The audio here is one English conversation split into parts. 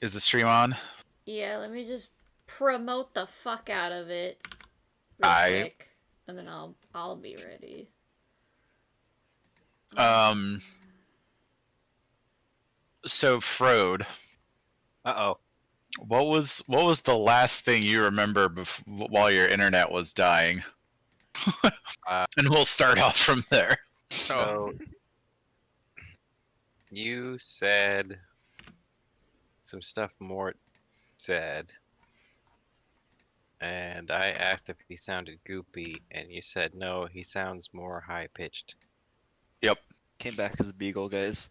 Is the stream on? Yeah, let me just promote the fuck out of it real quick, and then I'll be ready. So Frode. Uh-oh. What was the last thing you remember while your internet was dying? And we'll start off from there. So you said some stuff Mort said, and I asked if he sounded goopy, and you said no, he sounds more high pitched. Yep. Came back as a beagle, guys.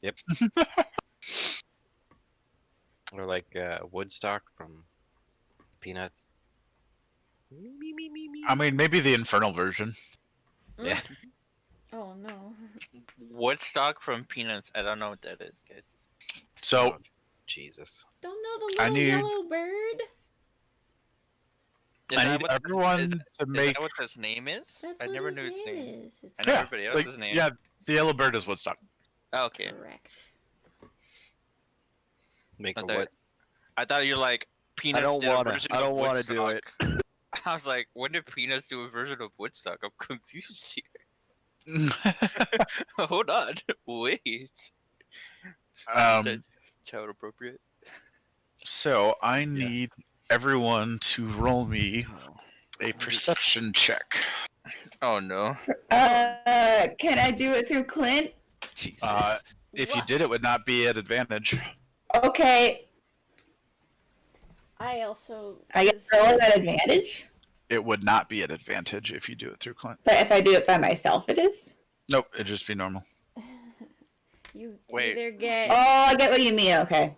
Yep. Or like Woodstock from Peanuts. I mean, maybe the infernal version. Yeah. Oh no. Woodstock from Peanuts. I don't know what that is, guys. So, Jesus. Don't know the little yellow bird? I need everyone to make. Is that what his name is? That's I what never his knew its name name. is. It's I know everybody else's name. Yeah, the yellow bird is Woodstock. Oh, okay. correct. Make a I thought- what? I thought you were like Peanuts. I don't did a wanna. version I of don't want to do it. Woodstock. I was like, when did Peanuts do a version of Woodstock? I'm confused here. Hold on. Wait. Is that child appropriate? So I need everyone to roll me a perception check. Oh no. Can I do it through Clint? Jesus. If you did, it would not be at advantage. Okay, I also. I get to roll at advantage, It would not be at advantage if you do it through Clint. but if I do it by myself, it is. Nope, it'd just be normal. You Wait. either get. Oh, I get what you mean. Okay,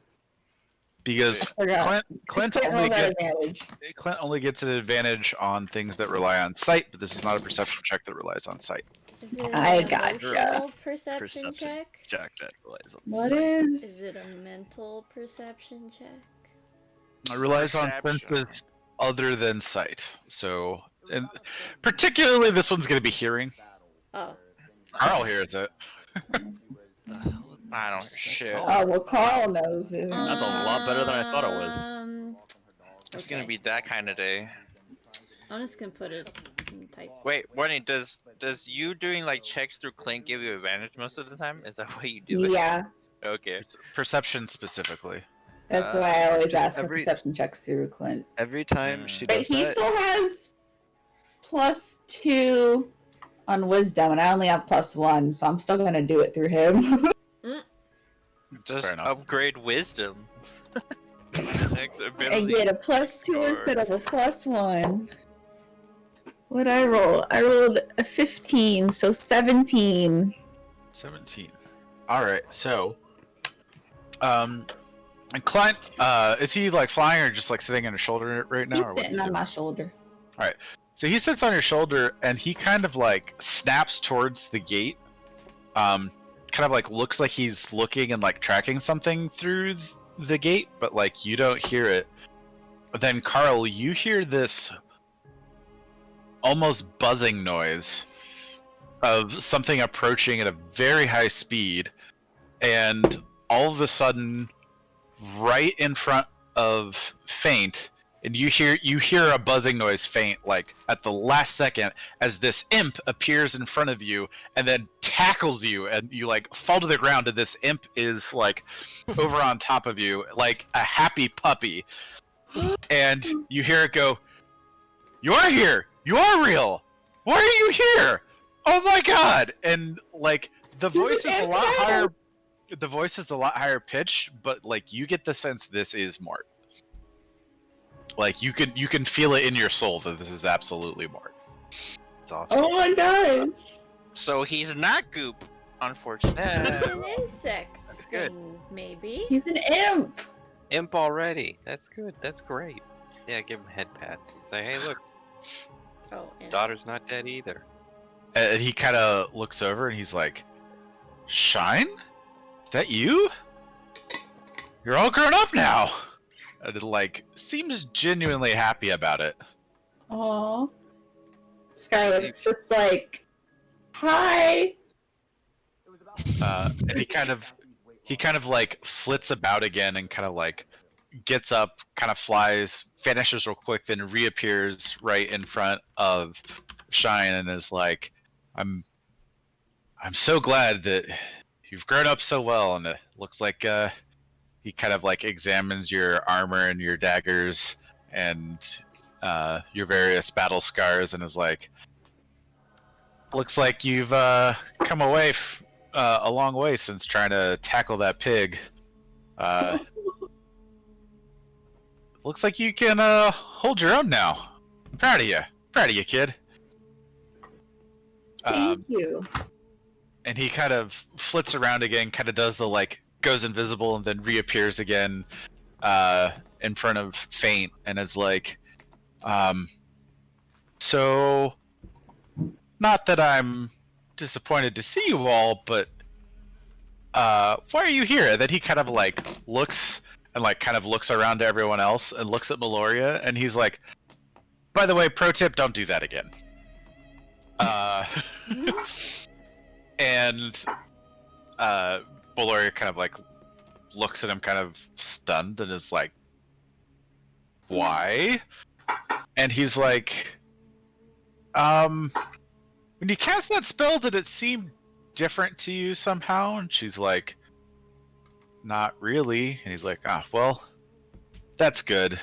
Because forgot. Clint Just only rolls at gets advantage. Clint only gets an advantage on things that rely on sight, but this is not a perception check that relies on sight. Is it I an gotcha. emotional perception Perception. check? Jack that relies on What sight. Is is? it a mental perception check? It relies on Perception. senses other than sight. So, and particularly this one's going to be hearing. Oh. Carl hears it. I don't shit. Oh well, Carl knows it. That's a lot better than I thought it was. It's gonna be that kind of day. I'm just gonna put it in type. Wait, Warning, does you doing like checks through Clint give you advantage most of the time? Is that why you do it? Yeah, Okay. Perception specifically. that's why I always just ask for every- perception checks through Clint. Every time she But does he that, still has +2 on wisdom, and I only have +1, so I'm still gonna do it through him. Just Fair enough. upgrade wisdom. Next I ability. get a +2 Score. instead of a +1. What'd I roll? I rolled a 15, so 17. 17. Alright, so. And Clint, is he like flying or just like sitting on your shoulder right now? He's or what's sitting he on doing? my shoulder. So he sits on your shoulder and he kind of like snaps towards the gate. Kind of like looks like he's looking and like tracking something through the gate, but like you don't hear it. But then Carl, you hear this almost buzzing noise of something approaching at a very high speed, and all of a sudden, right in front of Faint, and you hear a buzzing noise faint like at the last second as this imp appears in front of you and then tackles you, and you like fall to the ground, and this imp is like over on top of you like a happy puppy, and you hear it go, "You are here! You are real! Why are you here? Oh my god!" And like the voice is a lot higher. The voice is a lot higher pitched, but like you get the sense this is Mort. Like you can feel it in your soul that this is absolutely Mort. It's awesome. Oh my gosh! So he's not goop, unfortunately. It's an insect good. thing, maybe. He's an imp! Imp already. That's good. That's great. Yeah, give him head pats. Say, hey, look, Oh, and daughter's not dead either. And he kind of looks over and he's like, "Shine? Is that you? You're all grown up now." And it like seems genuinely happy about it. Aww. Scarlett's just like, hi! And he kind of he kind of like flits about again and kind of like gets up, kind of flies, vanishes real quick, then reappears right in front of Shine and is like, I'm so glad that you've grown up so well, and it looks like he kind of like examines your armor and your daggers and your various battle scars and is like, looks like you've come away a long way since trying to tackle that pig. Looks like you can hold your own now. I'm proud of you. Proud of you, kid. Thank you. And he kind of flits around again, kind of does the like goes invisible and then reappears again in front of Faint and is like, so not that I'm disappointed to see you all, but why are you here? And then he kind of like looks and like kind of looks around to everyone else and looks at Meloria and he's like, by the way, pro tip, don't do that again. And Meloria kind of like looks at him kind of stunned and is like, why? And he's like, when you cast that spell, did it seem different to you somehow? And she's like, not really. And he's like, ah, well, that's good.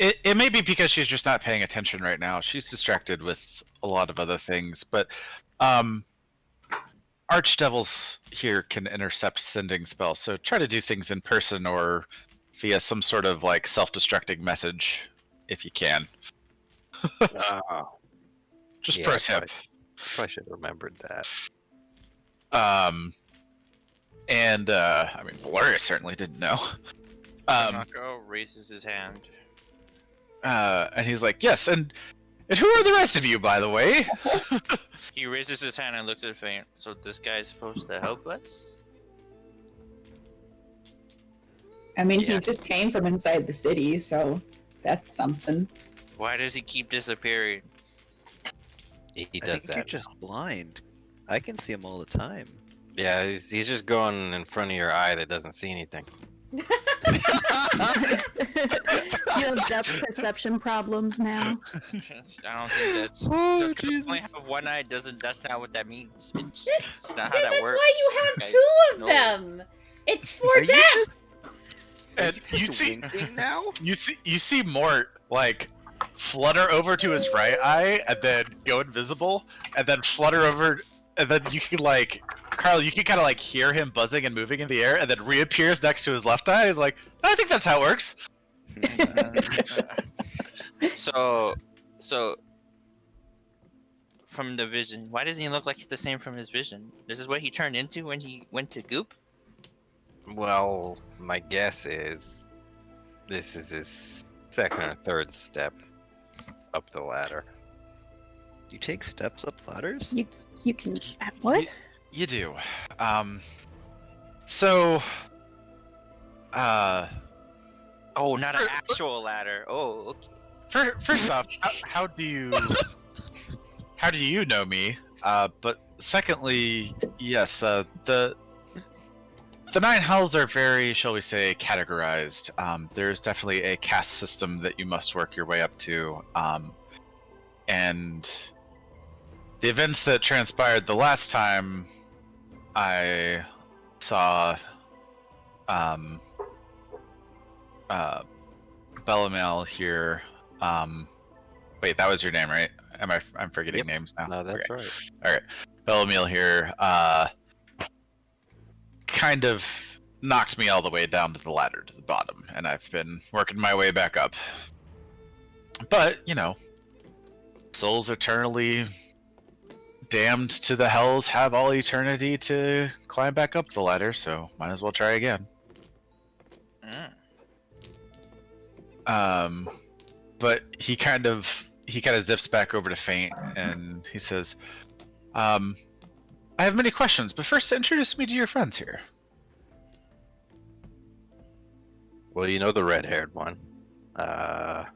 It may be because she's just not paying attention right now. She's distracted with a lot of other things, but archdevils here can intercept sending spells, so try to do things in person or via some sort of like self-destructing message if you can. Just pro tip. Probably should have remembered that. And I mean, Valeria certainly didn't know. Marco raises his hand. And he's like, yes, and who are the rest of you, by the way? He raises his hand and looks at Faint. So this guy's supposed to help us? I mean, Yeah. he just came from inside the city, so that's something. Why does he keep disappearing? He I does think that. you're just blind. I can see him all the time. Yeah, he's just going in front of your eye that doesn't see anything. You have depth perception problems now. I don't think that's Oh, just 'cause I only Jesus. have one eye doesn't. That's not what that means. It's not how Then that that's works. why you have guys. two of No. them. It's for Are you depth. just- And Are you just see, winking now? you see Mort like flutter over to his right eye and then go invisible, and then flutter over, and then you can like, Carl, you can kind of like hear him buzzing and moving in the air, and then reappears next to his left eye. He's like, I think that's how it works. So from the vision, why doesn't he look like the same from his vision? This is what he turned into when he went to Goop? Well, my guess is this is his second or third step up the ladder. You take steps up ladders? You can what? You do. So, Oh, not an actual ladder. Oh, okay. first off, how do you know me? But secondly, yes, the Nine Hells are very, shall we say, categorized. There's definitely a caste system that you must work your way up to, and the events that transpired the last time I saw Bellamel here. Wait, that was your name, right? I'm forgetting Yep. names now. No, that's Okay. right. All right, Bellamel here. Kind of knocked me all the way down to the ladder to the bottom, and I've been working my way back up. But you know, souls eternally damned to the hells have all eternity to climb back up the ladder, so might as well try again. But he kind of zips back over to Faint, and he says, I have many questions, but first introduce me to your friends here. Well, you know the red-haired one. That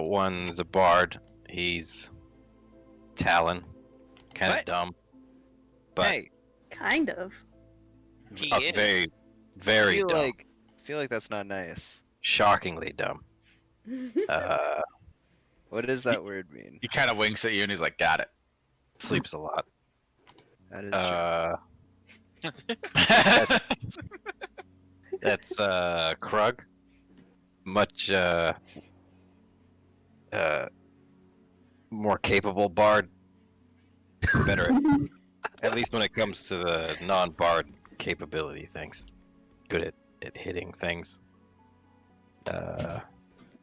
one's a bard. He's Talon. Kind of What? dumb. but Hey, Kind of. He a is. very, I very feel dumb. like that's not nice. Shockingly dumb. What does that word mean? He kind of winks at you and he's like, "Got it." Sleeps a lot. That is true. That's Krug. Much more capable bard. Better at least when it comes to the non-bard capability things. Good at hitting things.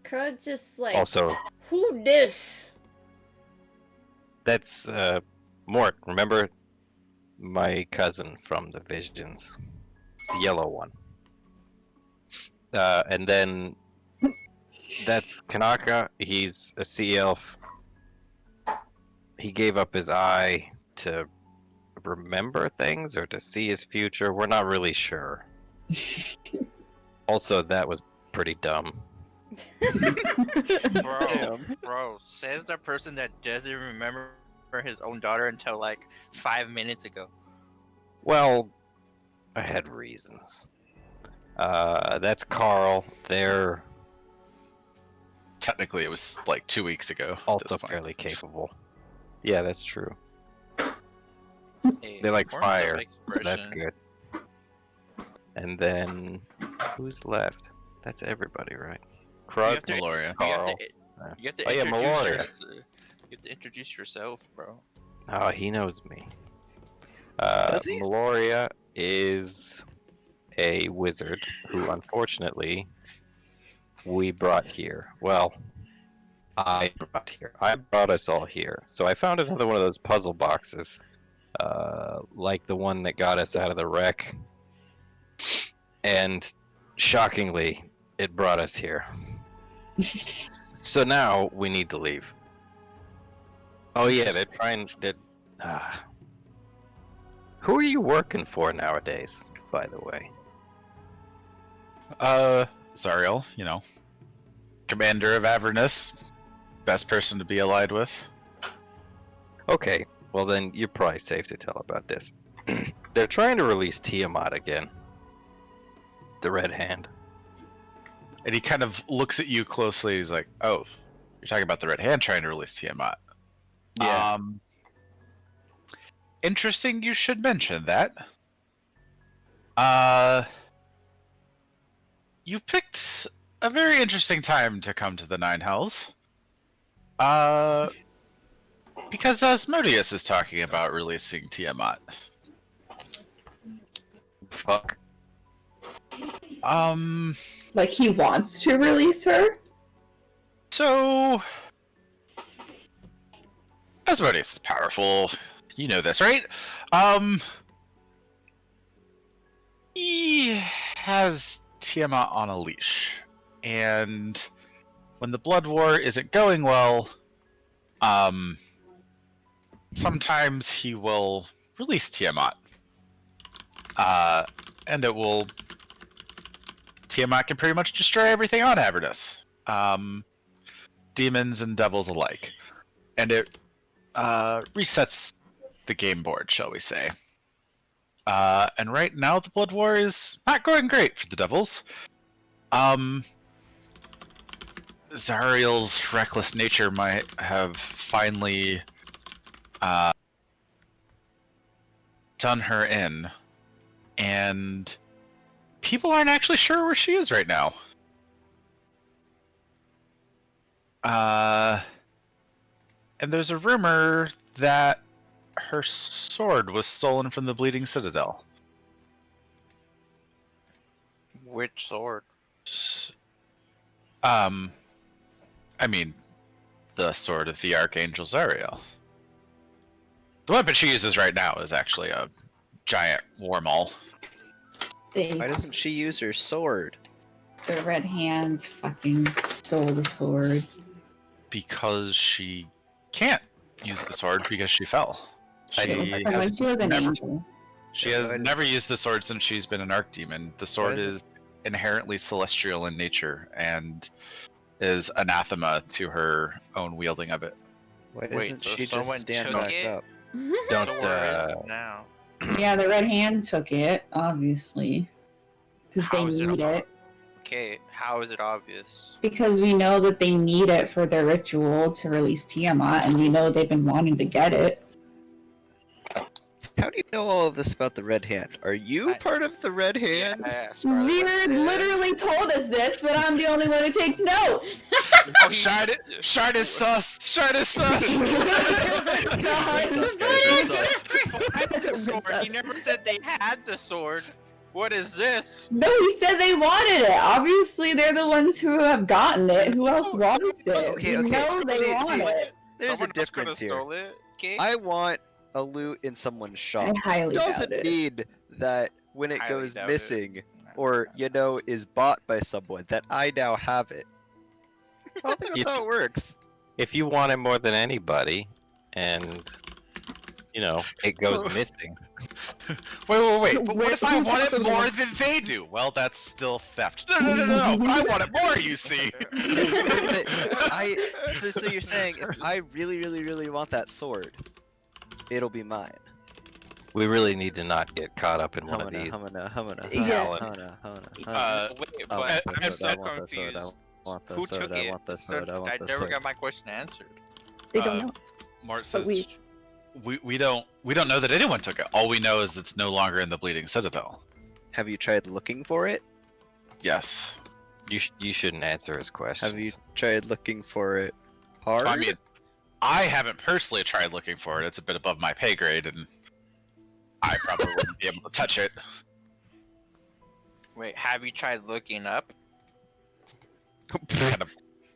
Krug just like, Also, who this? that's Mort. Remember my cousin from the Visions, the yellow one. And then that's Kanaka. He's a sea elf. He gave up his eye to remember things or to see his future. We're not really sure. Also, that was pretty dumb. Bro, says the person that doesn't remember his own daughter until like 5 minutes ago. Well, I had reasons. That's Carl. They're Technically, it was like 2 weeks ago. at also this point. fairly capable. Yeah, that's true. Hey, They like forms of fire. So that's expression. good. And then who's left? That's everybody, right? Krug, have to- Meloria. Carl. You have to Oh, yeah, introduce Meloria. you have to introduce yourself, bro. Oh, he knows me. Does he? Meloria is a wizard who, unfortunately, we brought here. Well, I brought here. I brought us all here. So I found another one of those puzzle boxes, like the one that got us out of the wreck. And shockingly, it brought us here. So now we need to leave. Oh yeah, they're trying. Who are you working for nowadays, by the way? Zariel, commander of Avernus, best person to be allied with. Okay, well then you're probably safe to tell about this. They're trying to release Tiamat again. The Red Hand. And he kind of looks at you closely. He's like, "Oh, you're talking about the Red Hand trying to release Tiamat." Yeah. Interesting. You should mention that. You picked a very interesting time to come to the Nine Hells. Because Asmodeus is talking about releasing Tiamat. Fuck. Like he wants to release her? So Asmodeus is powerful. You know this, right? He has Tiamat on a leash. And when the Blood War isn't going well, sometimes he will release Tiamat. And it will... Tiamat can pretty much destroy everything on Avernus. Demons and devils alike. And it resets the game board, shall we say. And right now the Blood War is not going great for the devils. Zariel's reckless nature might have finally done her in. And people aren't actually sure where she is right now. And there's a rumor that her sword was stolen from the Bleeding Citadel. Which sword? I mean, the sword of the Archangel Zariel. The weapon she uses right now is actually a giant war maul. Why doesn't she use her sword? The Red Hands fucking stole the sword. Because she can't use the sword because she fell. She She has was an never, angel. she has never used the sword since she's been an archdemon. The sword is inherently celestial in nature and is anathema to her own wielding of it. Why Wait, doesn't so she someone just stand took back it? up? Don't So where is it now? Yeah, the Red Hand took it, obviously. Because they How is it need it. Okay, how is it obvious? Because we know that they need it for their ritual to release Tiamat, and we know they've been wanting to get it. How do you know all of this about the Red Hand? Are you part of the Red Hand? Yeah, Scarlet. Zerd literally told us this, but I'm the only one who takes notes. Oh, Shard is sus. Shard is sus. Sus, guys, red sus. Had the sword. He never said they had the sword. What is this? No, he said they wanted it. Obviously, they're the ones who have gotten it. Who else wants it? Okay, We okay. know they See, want it. There's Someone a else coulda difference here. stole it. Okay. I want a loot in someone's shop. I highly doubt Doesn't it. mean that when it Highly goes doubt missing or is bought by someone that I now have it. I don't think that's how it works. If you want it more than anybody, and it goes missing. Wait. But what if I Who's want it also more gonna- than they do? Well, that's still theft. No. I want it more, you see. So you're saying if I really want that sword, it'll be mine. We really need to not get caught up in one of these. Humana. Yeah. Wait, I but want I'm that so sword, I want that sword, confused. I want that Who sword, took I it? want that So sword, I want I that never sword. got my question answered. They don't know. Mort But says we don't know that anyone took it. All we know is it's no longer in the Bleeding Citadel. Have you tried looking for it? Yes. You shouldn't answer his questions. Have you tried looking for it hard? I mean, I haven't personally tried looking for it. It's a bit above my pay grade, and I probably wouldn't be able to touch it. Wait, have you tried looking up?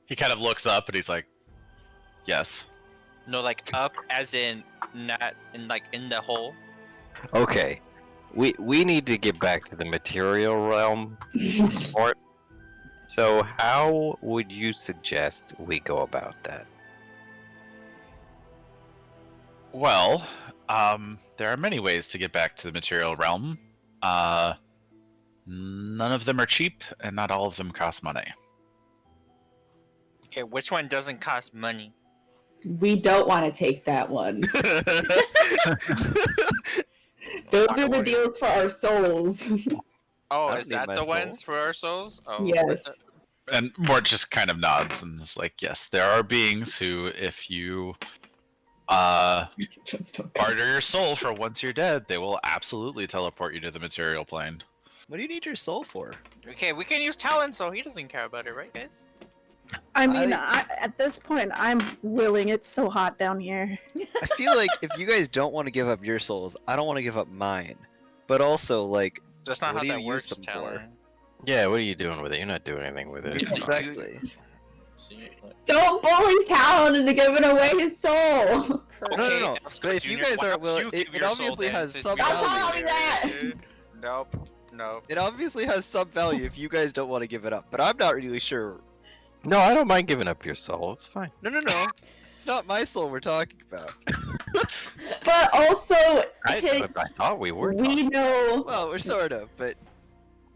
He kind of looks up and he's like, "Yes." No, like up as in not in the hole. Okay, we need to get back to the material realm. Mort. So how would you suggest we go about that? Well, there are many ways to get back to the material realm. None of them are cheap, and not all of them cost money. Okay, which one doesn't cost money? We don't want to take that one. Those are the deals for our souls. Oh, I don't is need that my the soul. ones for our souls? Oh, Yes. And Mort just kind of nods and is like, "Yes, there are beings who, if you Just don't barter your soul for once you're dead, they will absolutely teleport you to the material plane." What do you need your soul for? Okay, we can use Talon, so he doesn't care about it, right, guys? I mean, at this point, I'm willing. It's so hot down here. I feel like if you guys don't want to give up your souls, I don't want to give up mine. But also, like, That's not What how do that you use works, them for? Talon. Yeah, what are you doing with it? You're not doing anything with it. It's fine. exactly. See, like- Don't bully Talon into giving away his soul. No, Okay, no. now, But if you guys why are don't willing, you it give your soul obviously then, has since some you're Don't value. call me that. Nope. It obviously has some value if you guys don't want to give it up. But I'm not really sure. No, I don't mind giving up your soul. It's fine. No. It's not my soul we're talking about. But also, I thought we were. we Talking. know Well, we're sort of, but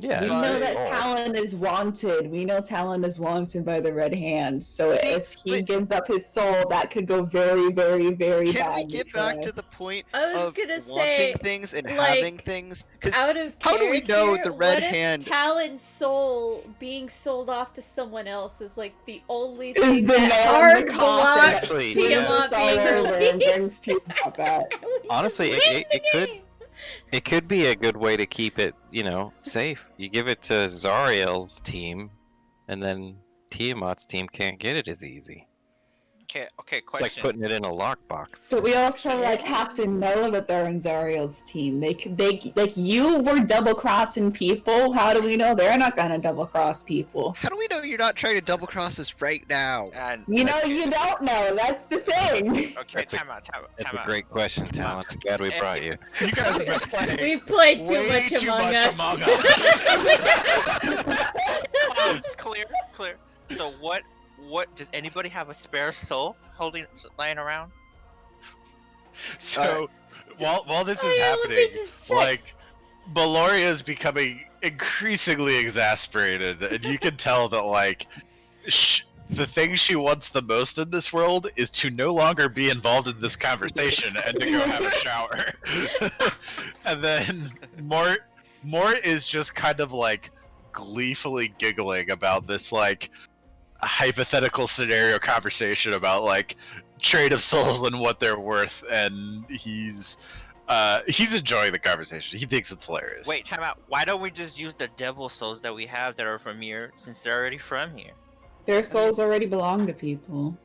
Yeah. we By- know that Oh. Talon is wanted. We know Talon is wanted by the Red Hand. So See, if he but- gives up his soul, that could go very, very, very can badly we get for back to the us. point I was of gonna wanting say, things and like, having things? Because Out of how do we know character, the Red what if Hand- Talon's soul being sold off to someone else is like the only Is thing the that nail in the hard coffin blocks that Actually, swings Tiamat us all over being and brings released? Tiamat back. We just Honestly, win it the could- game. It could be a good way to keep it, safe. You give it to Zariel's team, and then Tiamat's team can't get it as easy. Okay, It's question. like putting it in a lockbox. But we also have to know that they're in Zariel's team. They like you were double crossing people. How do we know they're not gonna double cross people? how do we know you're not trying to double cross us right now? And You know, that's- you don't know. That's the thing. Okay, That's a- time out. That's a out. great question, Talon. I'm glad we brought you. You guys have been playing We've played too way much too Among much Us. Among Us. It's clear. So what does anybody have a spare soul lying around? So while this is Oh, yeah, let me happening, just check. like Meloria is becoming increasingly exasperated, and you can tell that like the thing she wants the most in this world is to no longer be involved in this conversation and to go have a shower. And then Mort is just kind of like gleefully giggling about this like hypothetical scenario conversation about like trade of souls and what they're worth, and he's enjoying the conversation. He thinks it's hilarious. Wait, time out. Why don't we just use the devil souls that we have that are from here, since they're already from here? Their souls already belong to people.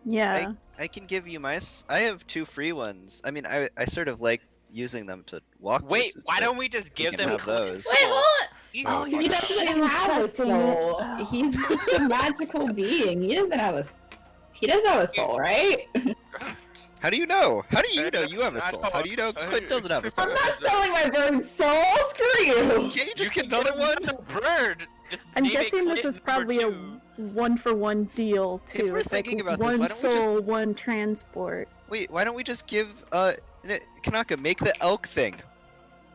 Yeah. I can give you I have 2 free ones. I mean, I sort of like using them to walk. Wait, places, why but don't we just give can them have those. Wait, hold on. Oh, He doesn't have a soul. He's just a magical being. He doesn't have a soul, right? How do you know? How do you know you have a soul? How do you know Quinn doesn't have a soul? I'm not selling my bird soul. Screw you. Can't you just get another one? Bird. Just I'm name it guessing this is Clinton probably a #2. 1-for-1 deal If too. we're It's like thinking about this, why one don't we just- soul, one transport. Wait, why don't we just give Kanaka make the elk thing?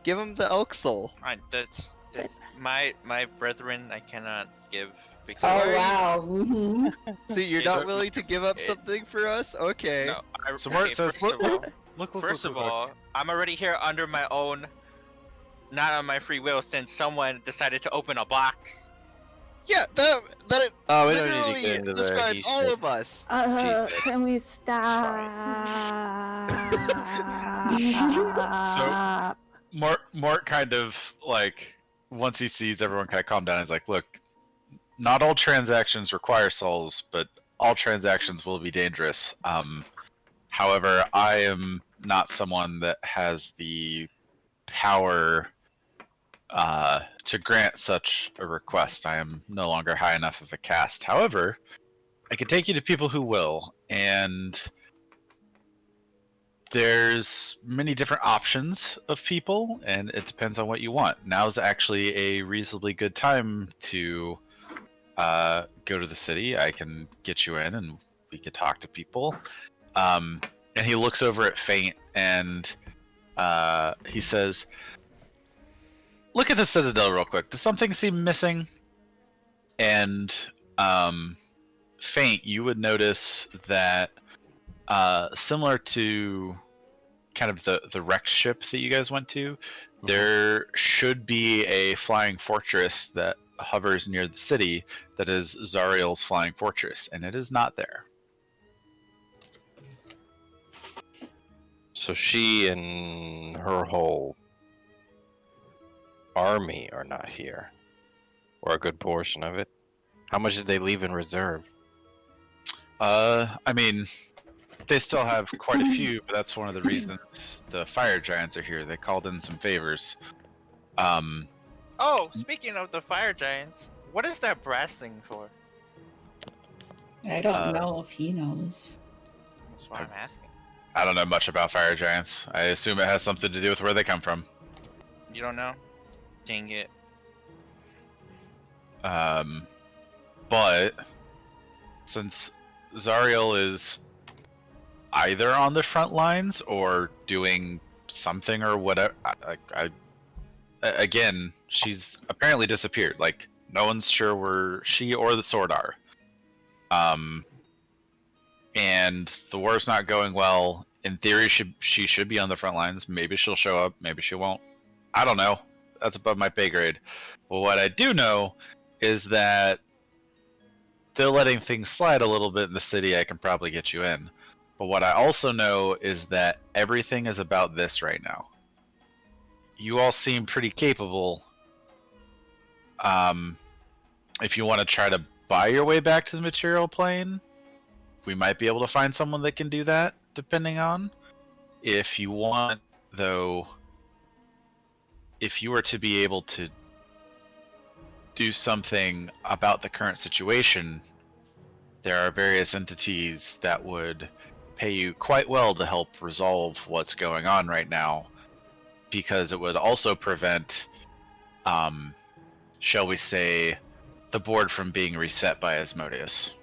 Give him the elk soul. That's my brethren. I cannot give. Because Oh wow. Mm-hmm. So you're It's not a- willing to give up it- something for us? Okay. No, So Mort says, first of all, First of all, I'm already here under my own, not on my free will, since someone decided to open a box. Yeah, that Oh, we don't need to literally get into that. describes He's all dead. of us. Can we stop? Mort kind of like, once he sees everyone kind of calm down, he's like, look, not all transactions require souls, but all transactions will be dangerous. However, I am not someone that has the power to grant such a request. I am no longer high enough of a caste. However, I can take you to people who will, and there's many different options of people, and it depends on what you want. Now's actually a reasonably good time to go to the city. I can get you in, and we could talk to people. And he looks over at Faint, and he says, "Look at the Citadel real quick. Does something seem missing?" And Faint, you would notice that similar to kind of the wrecked ship that you guys went to, there should be a flying fortress that hovers near the city that is Zariel's flying fortress, and it is not there. So she and her whole army are not here, or a good portion of it. How much did they leave in reserve? I mean, they still have quite a few, but that's one of the reasons the fire giants are here. They called in some favors. Oh, speaking of the fire giants, what is that brass thing for? I don't know if he knows. That's what I'm asking. I don't know much about fire giants. I assume it has something to do with where they come from. You don't know? Dang it. But since Zariel is either on the front lines or doing something or whatever, again, she's apparently disappeared. Like, no one's sure where she or the sword are. And the war's not going well. In theory, she should be on the front lines. Maybe she'll show up. Maybe she won't. I don't know. That's above my pay grade. But what I do know is that they're letting things slide a little bit in the city. I can probably get you in. But what I also know is that everything is about this right now. You all seem pretty capable. If you want to try to buy your way back to the material plane, we might be able to find someone that can do that, depending on. If you want, though, if you were to be able to do something about the current situation, there are various entities that would pay you quite well to help resolve what's going on right now, because it would also prevent, shall we say, the board from being reset by Asmodeus.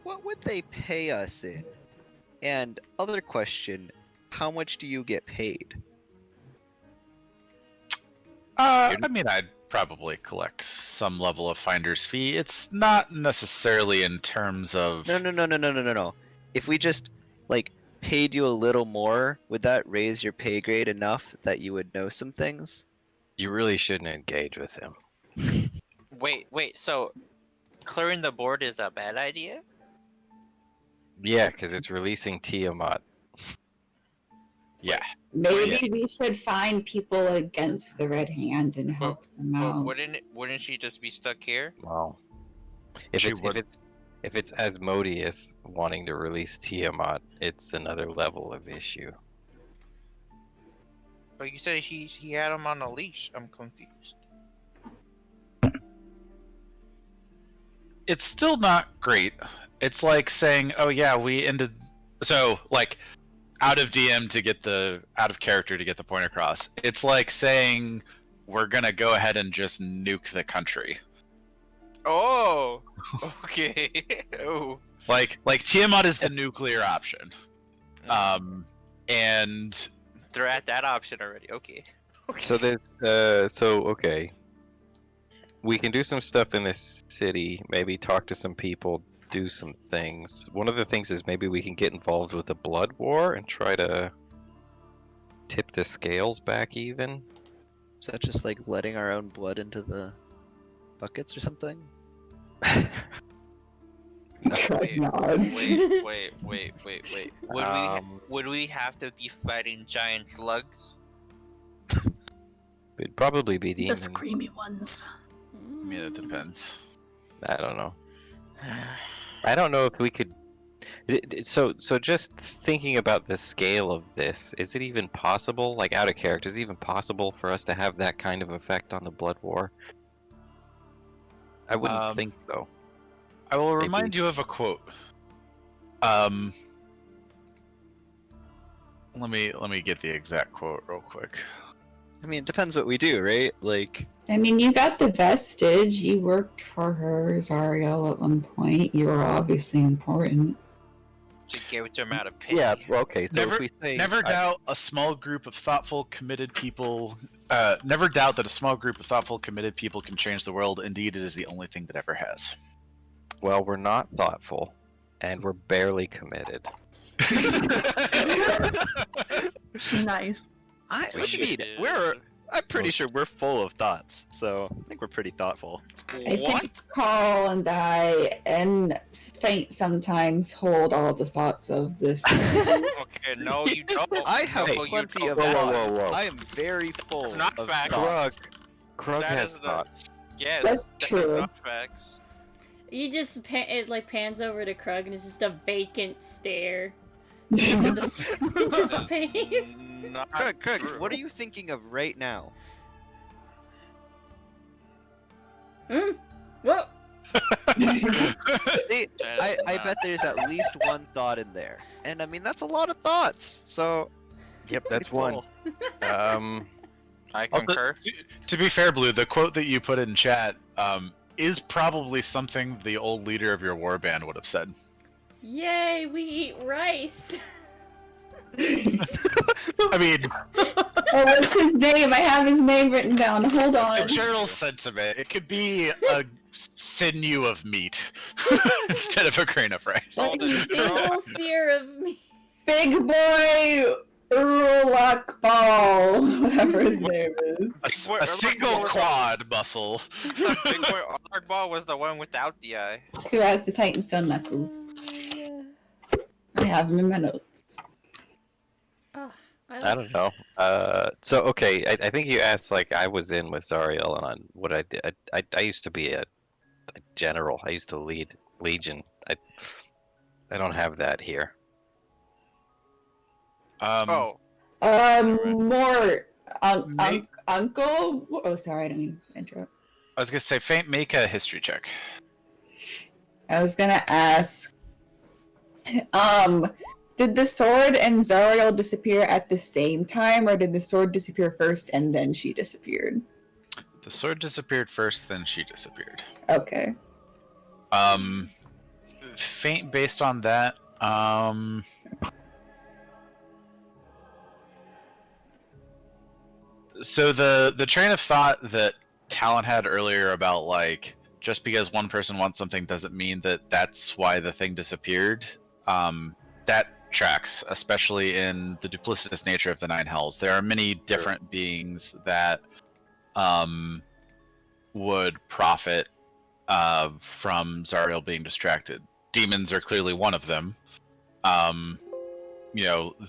What would they pay us in? And other question, how much do you get paid? I mean, I'd probably collect some level of finder's fee. It's not necessarily in terms of No. If we just like paid you a little more, would that raise your pay grade enough that you would know some things? You really shouldn't engage with him. Wait. So, clearing the board is a bad idea? Yeah, because it's releasing Tiamat. yeah. Maybe we should find people against the Red Hand and help them But out. wouldn't she just be stuck here? Well, if She it's would- if it's Asmodeus wanting to release Tiamat, it's another level of issue. But you said he had him on a leash. I'm confused. It's still not great. It's like saying, "Oh yeah, we ended." So like, out of DM to get the out of character to get the point across. It's like saying we're gonna go ahead and just nuke the country. Oh, okay. Oh. Like Tiamat is the nuclear option. And They're at that option already. Okay. So there's okay. We can do some stuff in this city, maybe talk to some people, do some things. One of the things is maybe we can get involved with the blood war and try to tip the scales back even. Is that just like letting our own blood into the buckets or something? Wait, Nods. wait. Um, Would we have to be fighting giant slugs? It'd probably be The demons. screamy ones. I mean, it depends. I don't know. I don't know if we could. So just thinking about the scale of this, is it even possible, like out of character, is it even possible for us to have that kind of effect on the blood war? I wouldn't think so. I will Maybe. remind you of a quote. Let me get the exact quote real quick. I mean, it depends what we do, right? Like, I mean, you got the vestige. You worked for her, Zariel, at one point. You were obviously important. To give them out of pity. Yeah. Well, okay. So Never- if we say Never doubt a small group of thoughtful, committed people. Never doubt that a small group of thoughtful, committed people can change the world. Indeed, it is the only thing that ever has. well, we're not thoughtful, and we're barely committed. Nice. We should- I'm pretty Most- sure we're full of thoughts, so I think we're pretty thoughtful. I What? think Carl and I and Faint sometimes hold all the thoughts of this. Okay, no, you don't. I have No, you plenty of don't. thoughts. whoa. I am very full It's not of facts. thoughts. Krug That has is the- thoughts. Yes, That's that is true. not facts. You just it like pans over to Krug and it's just a vacant stare into space. Not Craig, true. what are you thinking of right now? Whoa! See, That is I not bet there's at least one thought in there. And I mean, that's a lot of thoughts, so... Yep, that's pretty one. full. I Also, concur. to be fair, Blue, the quote that you put in chat is probably something the old leader of your warband would have said. Yay, we eat rice. I mean, Oh, what's his name? I have his name written down. Hold the on. general sentiment, it could be a sinew of meat instead of a grain of rice. Oh, the Single sear of me. Big boy Urlak Ball, whatever his name is. A single quad muscle. Big Boy Arnold Ball was the one without the eye. Who has the Titan Stone knuckles? I have him in my notes. Oh, I don't know. So okay, I think you asked like I was in with Zariel and on what I did. I used to be a general. I used to lead Legion. I don't have that here. Oh, More Make- uncle. Oh, sorry, I didn't mean to interrupt. I was gonna say, Faint, make a history check. I was gonna ask. Did the sword and Zariel disappear at the same time, or did the sword disappear first and then she disappeared? The sword disappeared first, then she disappeared. Okay. Faint based on that. So the train of thought that Talon had earlier about like just because one person wants something doesn't mean that that's why the thing disappeared. That tracks, especially in the duplicitous nature of the Nine Hells. There are many different beings that would profit from Zariel being distracted. Demons are clearly one of them.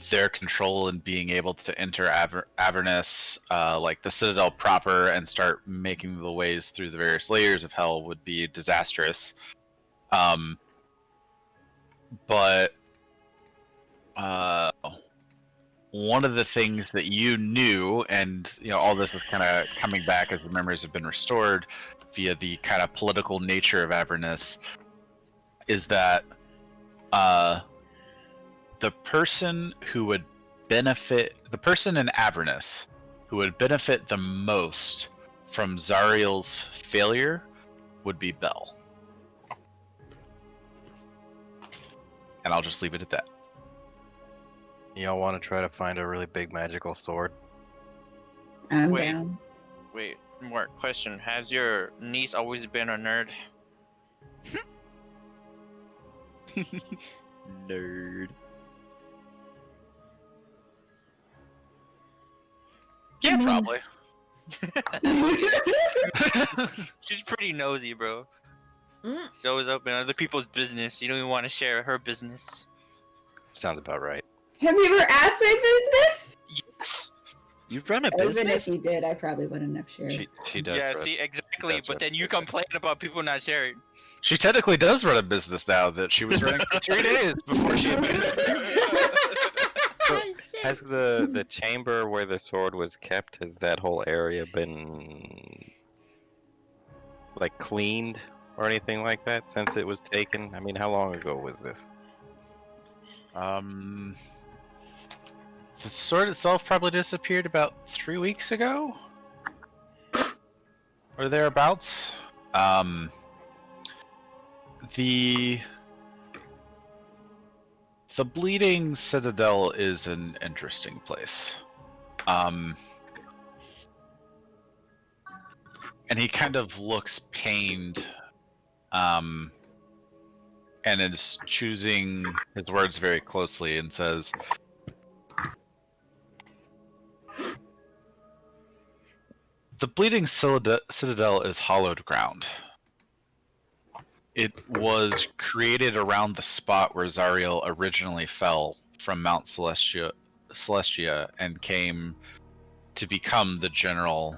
Their control and being able to enter Avernus, like the Citadel proper, and start making the ways through the various layers of hell would be disastrous. But one of the things that you knew, and all this is kind of coming back as the memories have been restored via the kind of political nature of Avernus, is that the person in Avernus who would benefit the most from Zariel's failure would be Bell. And I'll just leave it at that. Y'all want to try to find a really big magical sword? I'm Wait. down. Wait, more question. Has your niece always been a nerd? Nerd. Yeah, probably. She's pretty nosy, bro. Mm. She's always up in other people's business. You don't even want to share her business. Sounds about right. Have you ever asked my business? Yes. You run a Even business? if you did, I probably wouldn't have shared. She does. Yeah, run- see, exactly. That's But right. then you complain about people not sharing. She technically does run a business now that she was running for 3 days before she admitted it. So, Shit. Has the chamber where the sword was kept, has that whole area been like cleaned or anything like that since it was taken? I mean, how long ago was this? The sword itself probably disappeared about 3 weeks ago, or thereabouts. The Bleeding Citadel is an interesting place. And he kind of looks pained, and is choosing his words very closely and says, "The Bleeding Citadel is hallowed ground. It was created around the spot where Zariel originally fell from Mount Celestia and came to become the general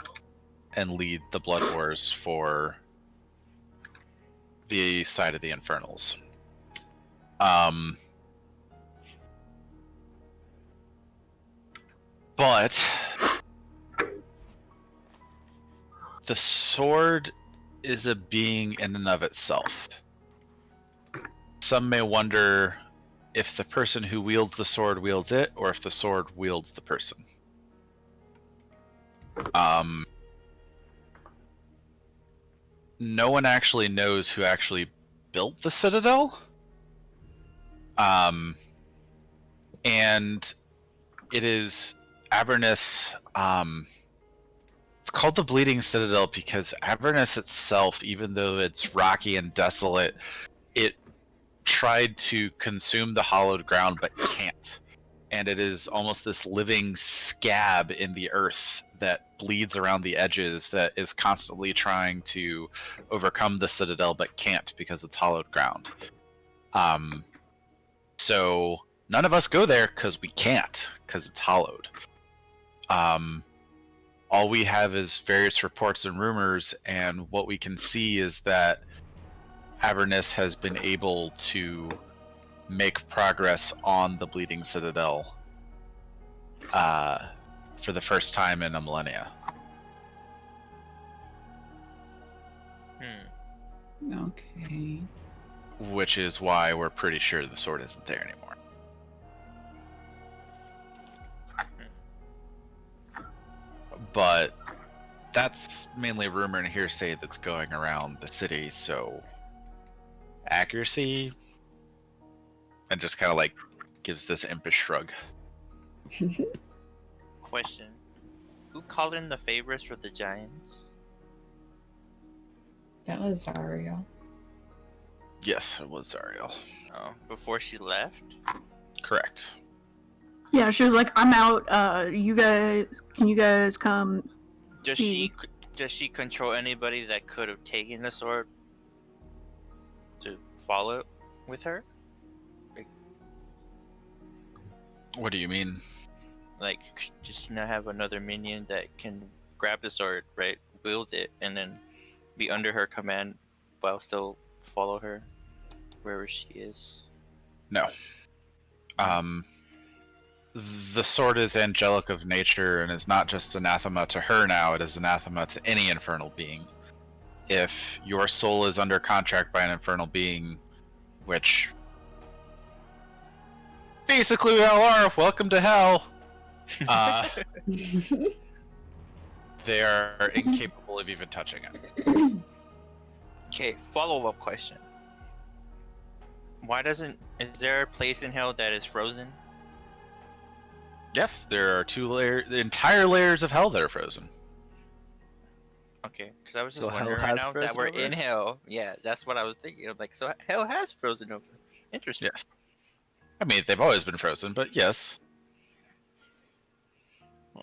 and lead the Blood Wars for the side of the Infernals. But the sword is a being in and of itself. Some may wonder if the person who wields the sword wields it, or if the sword wields the person. No one actually knows who actually built the Citadel. And it is Avernus. It's called the Bleeding Citadel because Avernus itself, even though it's rocky and desolate, it tried to consume the hallowed ground but can't. And it is almost this living scab in the earth that bleeds around the edges that is constantly trying to overcome the Citadel but can't because it's hallowed ground. So none of us go there because we can't, because it's hallowed. All we have is various reports and rumors, and what we can see is that Avernus has been able to make progress on the Bleeding Citadel for the first time in a millennia. Okay. Which is why we're pretty sure the sword isn't there anymore. But that's mainly rumor and hearsay that's going around the city, so accuracy, and just kind of like gives this impish shrug. Question: who called in the favors for the Giants? That was Ariel. Yes, it was Zariel. Oh, before she left? Correct. Yeah, she was like, "I'm out. Can you guys come?" Does she control anybody that could have taken the sword to follow with her? What do you mean? Like, just not have another minion that can grab the sword, right? Wield it, and then be under her command while still follow her wherever she is. No. The sword is angelic of nature and is not just anathema to her now, it is anathema to any infernal being. If your soul is under contract by an infernal being, which basically we all are, welcome to hell, they are incapable of even touching it. Okay, follow-up question. Is there a place in hell that is frozen? Yes, there are the entire layers of hell that are frozen. Okay, because I was just So hell wondering right has now that frozen we're over? in hell. Yeah, that's what I was thinking. I'm like, so hell has frozen over. Interesting. Yes. I mean, they've always been frozen, but yes.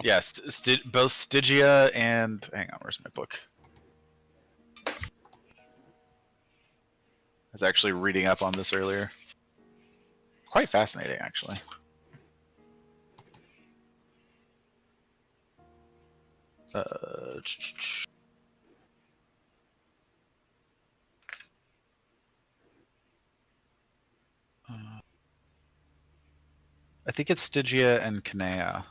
Yes, both Stygia and... Hang on, where's my book? I was actually reading up on this earlier. Quite fascinating, actually. I think it's Stygia and Canea.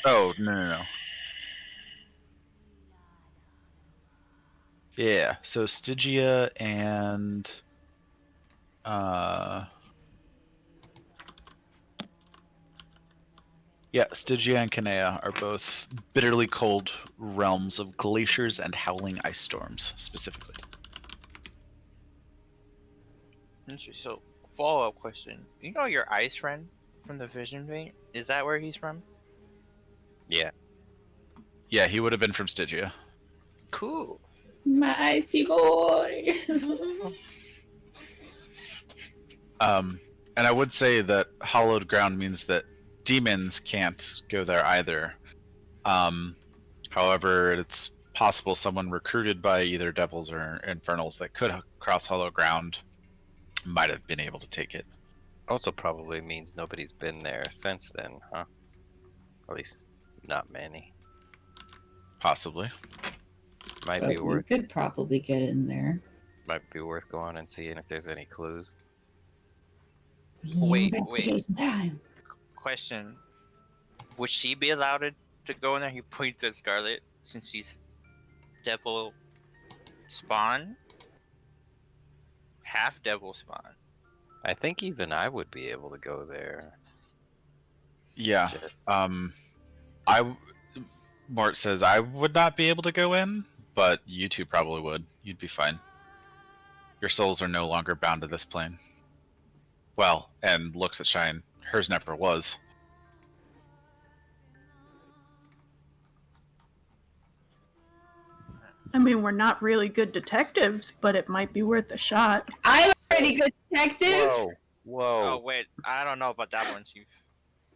Oh, no. Yeah, so Stygia and... Yeah, Stygia and Canea are both bitterly cold realms of glaciers and howling ice storms, specifically. Interesting. So, follow-up question. You know your ice friend from the Vision Vein? Is that where he's from? Yeah. Yeah, he would have been from Stygia. Cool. My icy boy. And I would say that hallowed ground means that demons can't go there either. However, it's possible someone recruited by either devils or infernals that could cross hallowed ground might have been able to take it. Also probably means nobody's been there since then, huh? At least not many. Possibly. Might But be we worth could probably get in there. going and seeing if there's any clues. Wait. Investigation time. Question. Would she be allowed to go in there? He pointed at Scarlet since she's devil spawn? Half devil spawn. I think even I would be able to go there. Yeah. Just- Mort says I would not be able to go in, but you two probably would. You'd be fine. Your souls are no longer bound to this plane. Well, and looks at Shine. Hers never was. I mean, we're not really good detectives, but it might be worth a shot. I'm a pretty good detective. Whoa. Oh wait, I don't know about that one, Chief.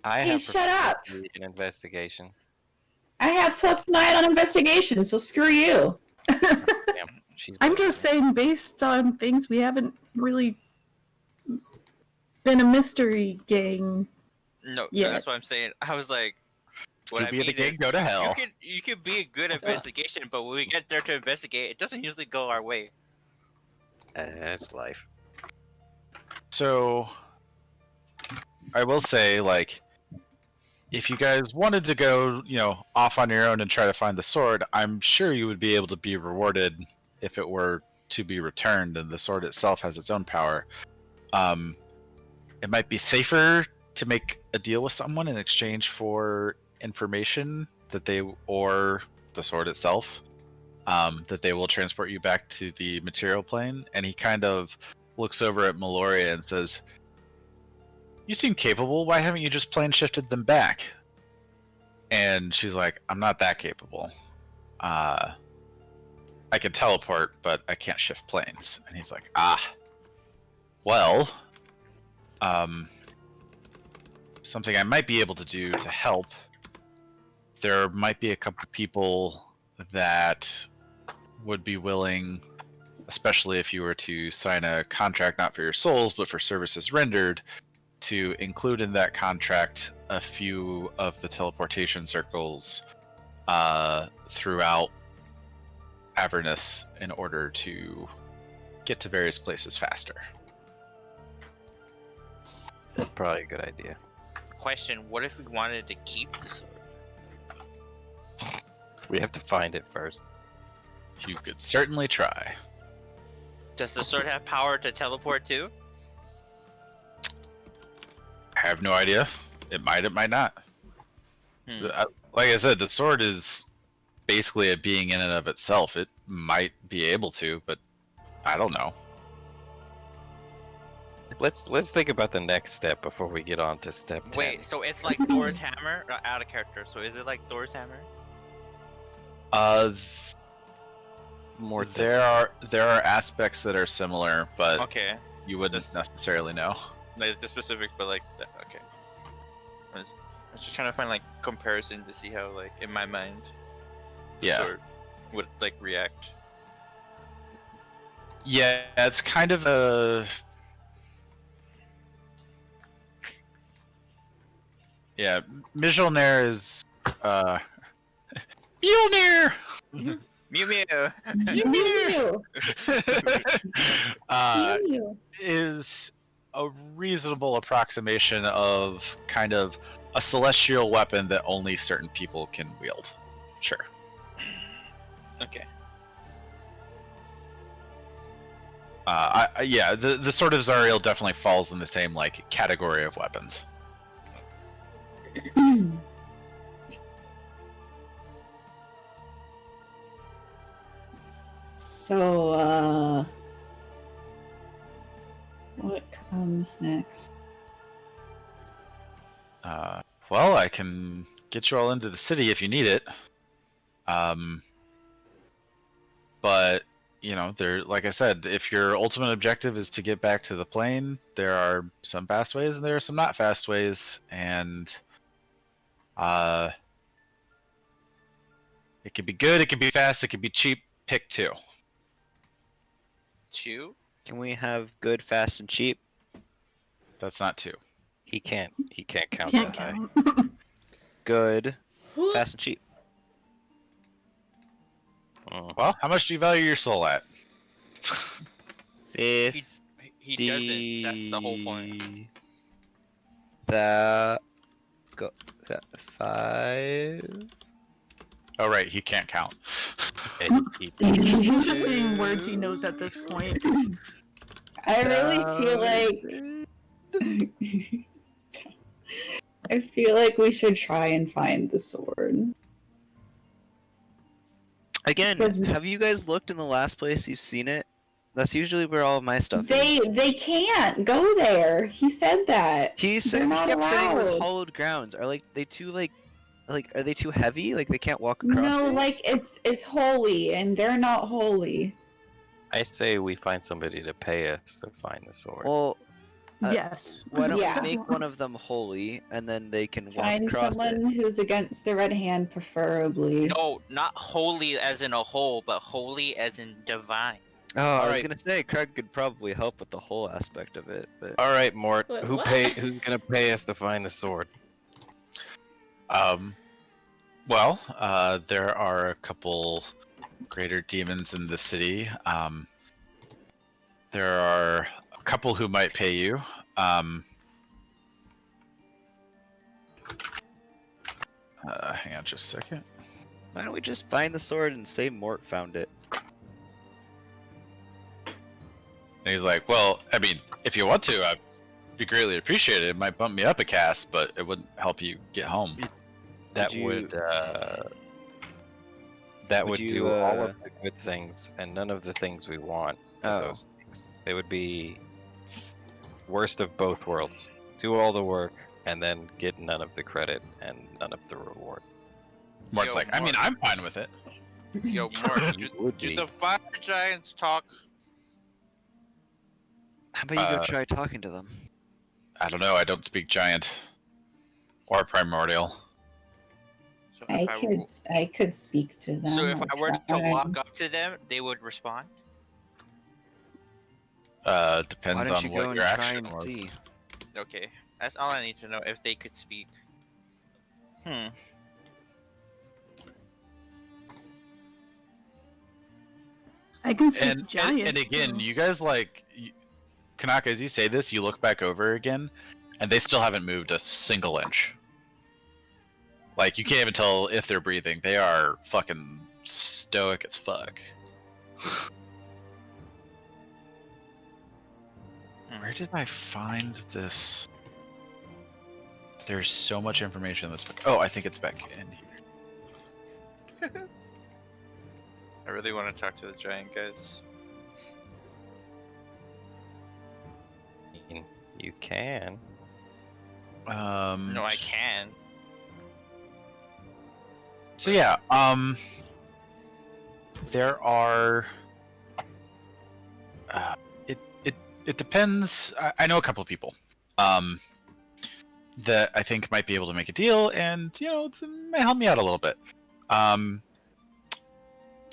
I Hey, have shut up. an investigation. I have +9 on investigation, so screw you. Damn, she's I'm better just than saying, based on things, we haven't really been a mystery gang. No, Yeah. that's what I'm saying. I was like, what I Scooby and the mean gang is, go to hell. you could be a good investigation, but when we get there to investigate, it doesn't usually go our way. That's life. So, I will say, like, if you guys wanted to go, off on your own and try to find the sword, I'm sure you would be able to be rewarded if it were to be returned, and the sword itself has its own power. It might be safer to make a deal with someone in exchange for information or the sword itself, that they will transport you back to the material plane. And he kind of looks over at Meloria and says, "You seem capable. Why haven't you just plane shifted them back?" And she's like, "I'm not that capable." I can teleport, but I can't shift planes. And he's like, well, something I might be able to do to help. There might be a couple people that would be willing, especially if you were to sign a contract not for your souls, but for services rendered, to include in that contract a few of the teleportation circles throughout Avernus in order to get to various places faster. That's probably a good idea. Question: what if we wanted to keep the sword? We have to find it first. You could certainly try. Does the sword have power to teleport too? I have no idea. It might not. Like I said, the sword is basically a being in and of itself. It might be able to, but I don't know. Let's think about the next step before we get on to step 10. Wait, so it's like Thor's hammer? Out of character. So is it like Thor's hammer? More There are aspects that are similar, but Okay. you wouldn't necessarily know. Like the specifics, but like okay. I was just trying to find like comparison to see how like in my mind the Yeah. sword would like react. Yeah, it's kind of a. Yeah, Mjolnir is. Mjolnir! Mew Mew! Mew, mew. Is a reasonable approximation of kind of a celestial weapon that only certain people can wield. Sure. Okay. Yeah, the Sword of Zariel definitely falls in the same like category of weapons. So, what comes next? Well, I can get you all into the city if you need it. But you know, there, like I said, if your ultimate objective is to get back to the plane, there are some fast ways and there are some not fast ways, and it could be good, it could be fast, it could be cheap. Pick two. Chew? Can we have good, fast, and cheap? That's not two. He can't count Can't that high. count. Good, fast, and cheap. Well, how much do you value your soul at? 50. He doesn't. That's the whole point. That. Go. 5. Oh right, he can't count. He's just saying words he knows at this point. I really feel like I feel like we should try and find the sword. Again, Because- have you guys looked in the last place you've seen it? That's usually where all of my stuff is. They can't go there. He said that. He said They're he not kept saying it was allowed. hollowed grounds. Are they too are they too heavy? Like they can't walk across No, it? like it's holy, and they're not holy. I say we find somebody to pay us to find the sword. Well, Yes. why don't Yeah. we make one of them holy, and then they can walk Find across someone it? who's against the red hand, preferably. No, not holy as in a hole, but holy as in divine. Oh, I was Alright. gonna say Craig could probably help with the whole aspect of it, but All right, Mort. Wait, Who's what? gonna pay us to find the sword? Well, there are a couple greater demons in the city. There are a couple who might pay you. Hang on just a second. why don't we just find the sword and say Mort found it? And he's like, well, I mean, if you want to, I'd be greatly appreciated. It might bump me up a cast, but it wouldn't help you get home. That Would you- would you, do all of the good things and none of the things we want of Oh. those things. It would be worst of both worlds. Do all the work and then get none of the credit and none of the reward. Mark's Yo, like, I mean, Mark. I'm fine with it. Yo, Mark, You would do be. the fire giants talk? How about you go try talking to them? I don't know. I don't speak giant or primordial. So I could speak to them. So if or I were to try. walk up to them, they would respond. Depends Why don't on you what go and your try action and was. see? Okay, that's all I need to know. If they could speak. I can speak And, giant. and again, so- you guys Kanaka, as you say this, you look back over again, and they still haven't moved a single inch. Like, you can't even tell if they're breathing. They are fucking stoic as fuck. Where did I find this? There's so much information in this book. Oh, I think it's back in here. I really want to talk to the giant guys. You can. No, I can. So yeah, there are. It depends. I know a couple of people, that I think might be able to make a deal, and it may help me out a little bit.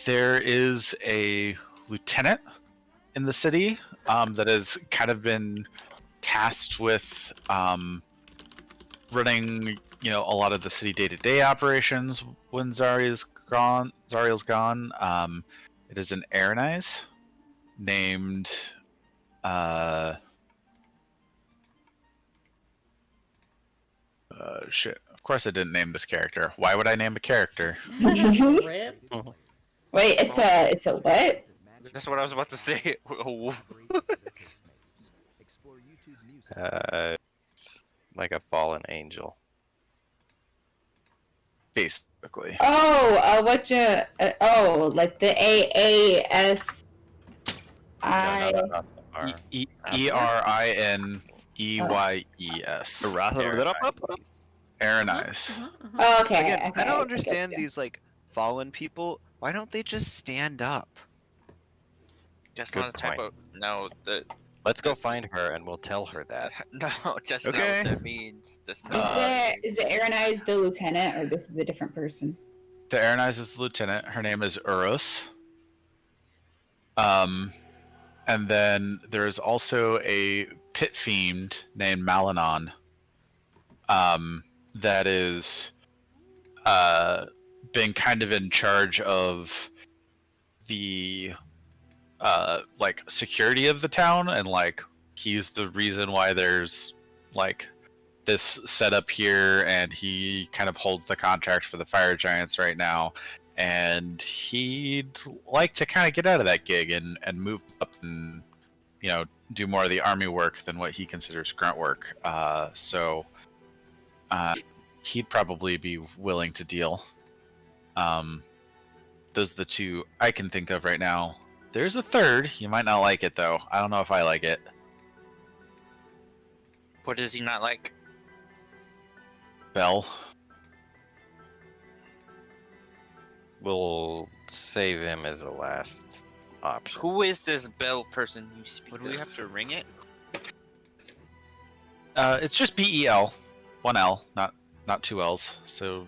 There is a lieutenant in the city, that has kind of been tasked with running, a lot of the city day-to-day operations when Zariel's gone. It is an Aranise named shit. Of course I didn't name this character. Why would I name a character? Rip. Wait, it's a what? That's what I was about to say. It's like a fallen angel. Basically. Oh, like the AAS. No, Samar. Erinyes. Aranise. Uh-huh, uh-huh. Oh, okay. Again, okay, I don't get understand you. these like fallen people. Why don't they just stand up? Just Good not a type point. of Let's go find her and we'll tell her that. no, just not Okay. what that means. That's Is not. the Aranise the lieutenant, or this is a different person? The Aranise is the lieutenant. Her name is Uros. And then there's also a pit fiend named Malanon. That is been kind of in charge of the like security of the town, and like he's the reason why there's like this setup here, and he kind of holds the contract for the fire giants right now, and he'd like to kind of get out of that gig and move up and do more of the army work than what he considers grunt work. So he'd probably be willing to deal. Those are the two I can think of right now. There's a third. You might not like it though. I don't know if I like it. What does he not like? Bell. We'll save him as a last option. Who is this Bell person you speak Would we of? have to ring it? It's just BEL, one L, not two L's. So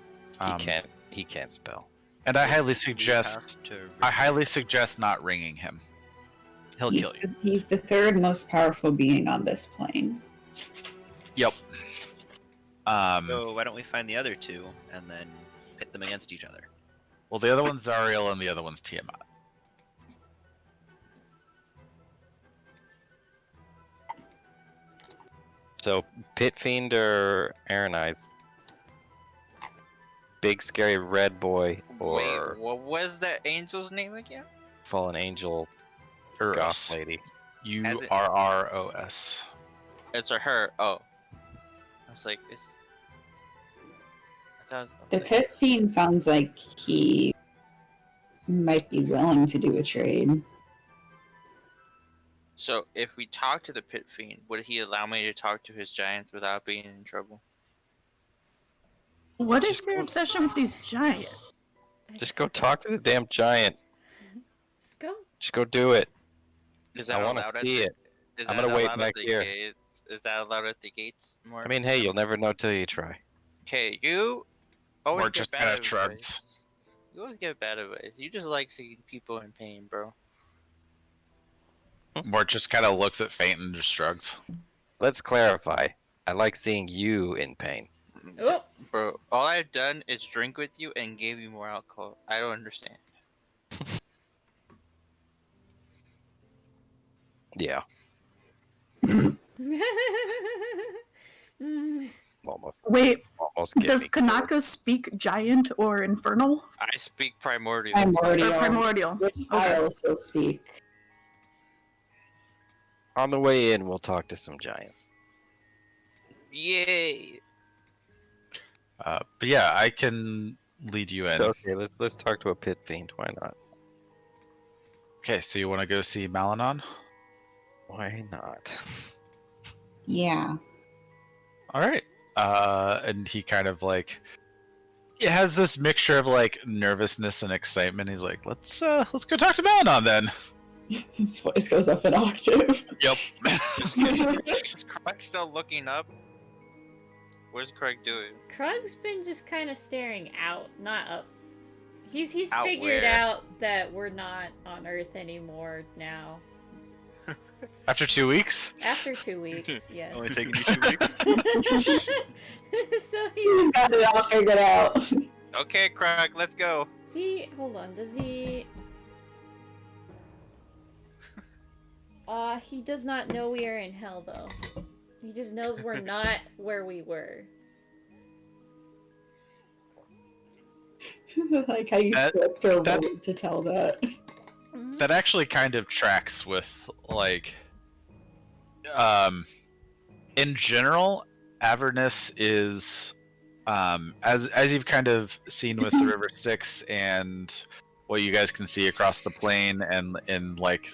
He can't spell. And I highly We suggest have to ring I it. highly suggest not ringing him. He'll kill you. He's the third most powerful being on this plane. Yep. So why don't we find the other two and then pit them against each other? Well, the other one's Zariel and the other one's Tiamat. So, Pit Fiend or Aranise? Big scary red boy or Wait, what was that angel's name again? fallen angel Uros. goth lady? Urros. It's a her. Oh. I was like, it's. I thought it was, The Pit Fiend sounds like he might be willing to do a trade. So, if we talk to the Pit Fiend, would he allow me to talk to his giants without being in trouble? What is your obsession with these giants? Just go talk to the damn giant. Let's go. Just go do it. Is that I want allowed to at see the, it. Is I'm that gonna wait allowed back at the here. gates? Is that allowed at the gates? More. I mean, hey, you'll never know till you try. Okay, you always Mort get just bad kind of advice. shrugs. You always get bad advice. You just like seeing people in pain, bro. Mort just kind of looks at Faint and just shrugs. Let's clarify. I like seeing you in pain. Oh, Bro, all I've done is drink with you and gave you more alcohol. I don't understand. Yeah, Mm. almost. Wait, Almost. does Kanaka speak giant or infernal I speak primordial. Primordial. or primordial? Which I Okay. also speak. On the way in, we'll talk to some giants. Yay! But yeah, I can lead you in. Okay, let's talk to a pit fiend. Why not? Okay, so you want to go see Malanon? Why not? Yeah. All right. And he kind of like it has this mixture of like nervousness and excitement. He's like, let's go talk to Malanon then. His voice goes up an octave. Yep. Is Craig still looking up? What's Craig doing? Krug's been just kind of staring out, not up. He's Out figured where? out that we're not on Earth anymore now. After 2 weeks. After 2 weeks, yes. Only taking you 2 weeks. So He's got it all figured out. Okay, Craig, let's go. hold on, does he? He does not know we are in hell though. He just knows we're not where we were. Like how you That- flipped or that- rolled to tell that. That actually kind of tracks with like in general, Avernus is as you've kind of seen with the River Styx and what you guys can see across the plain and in like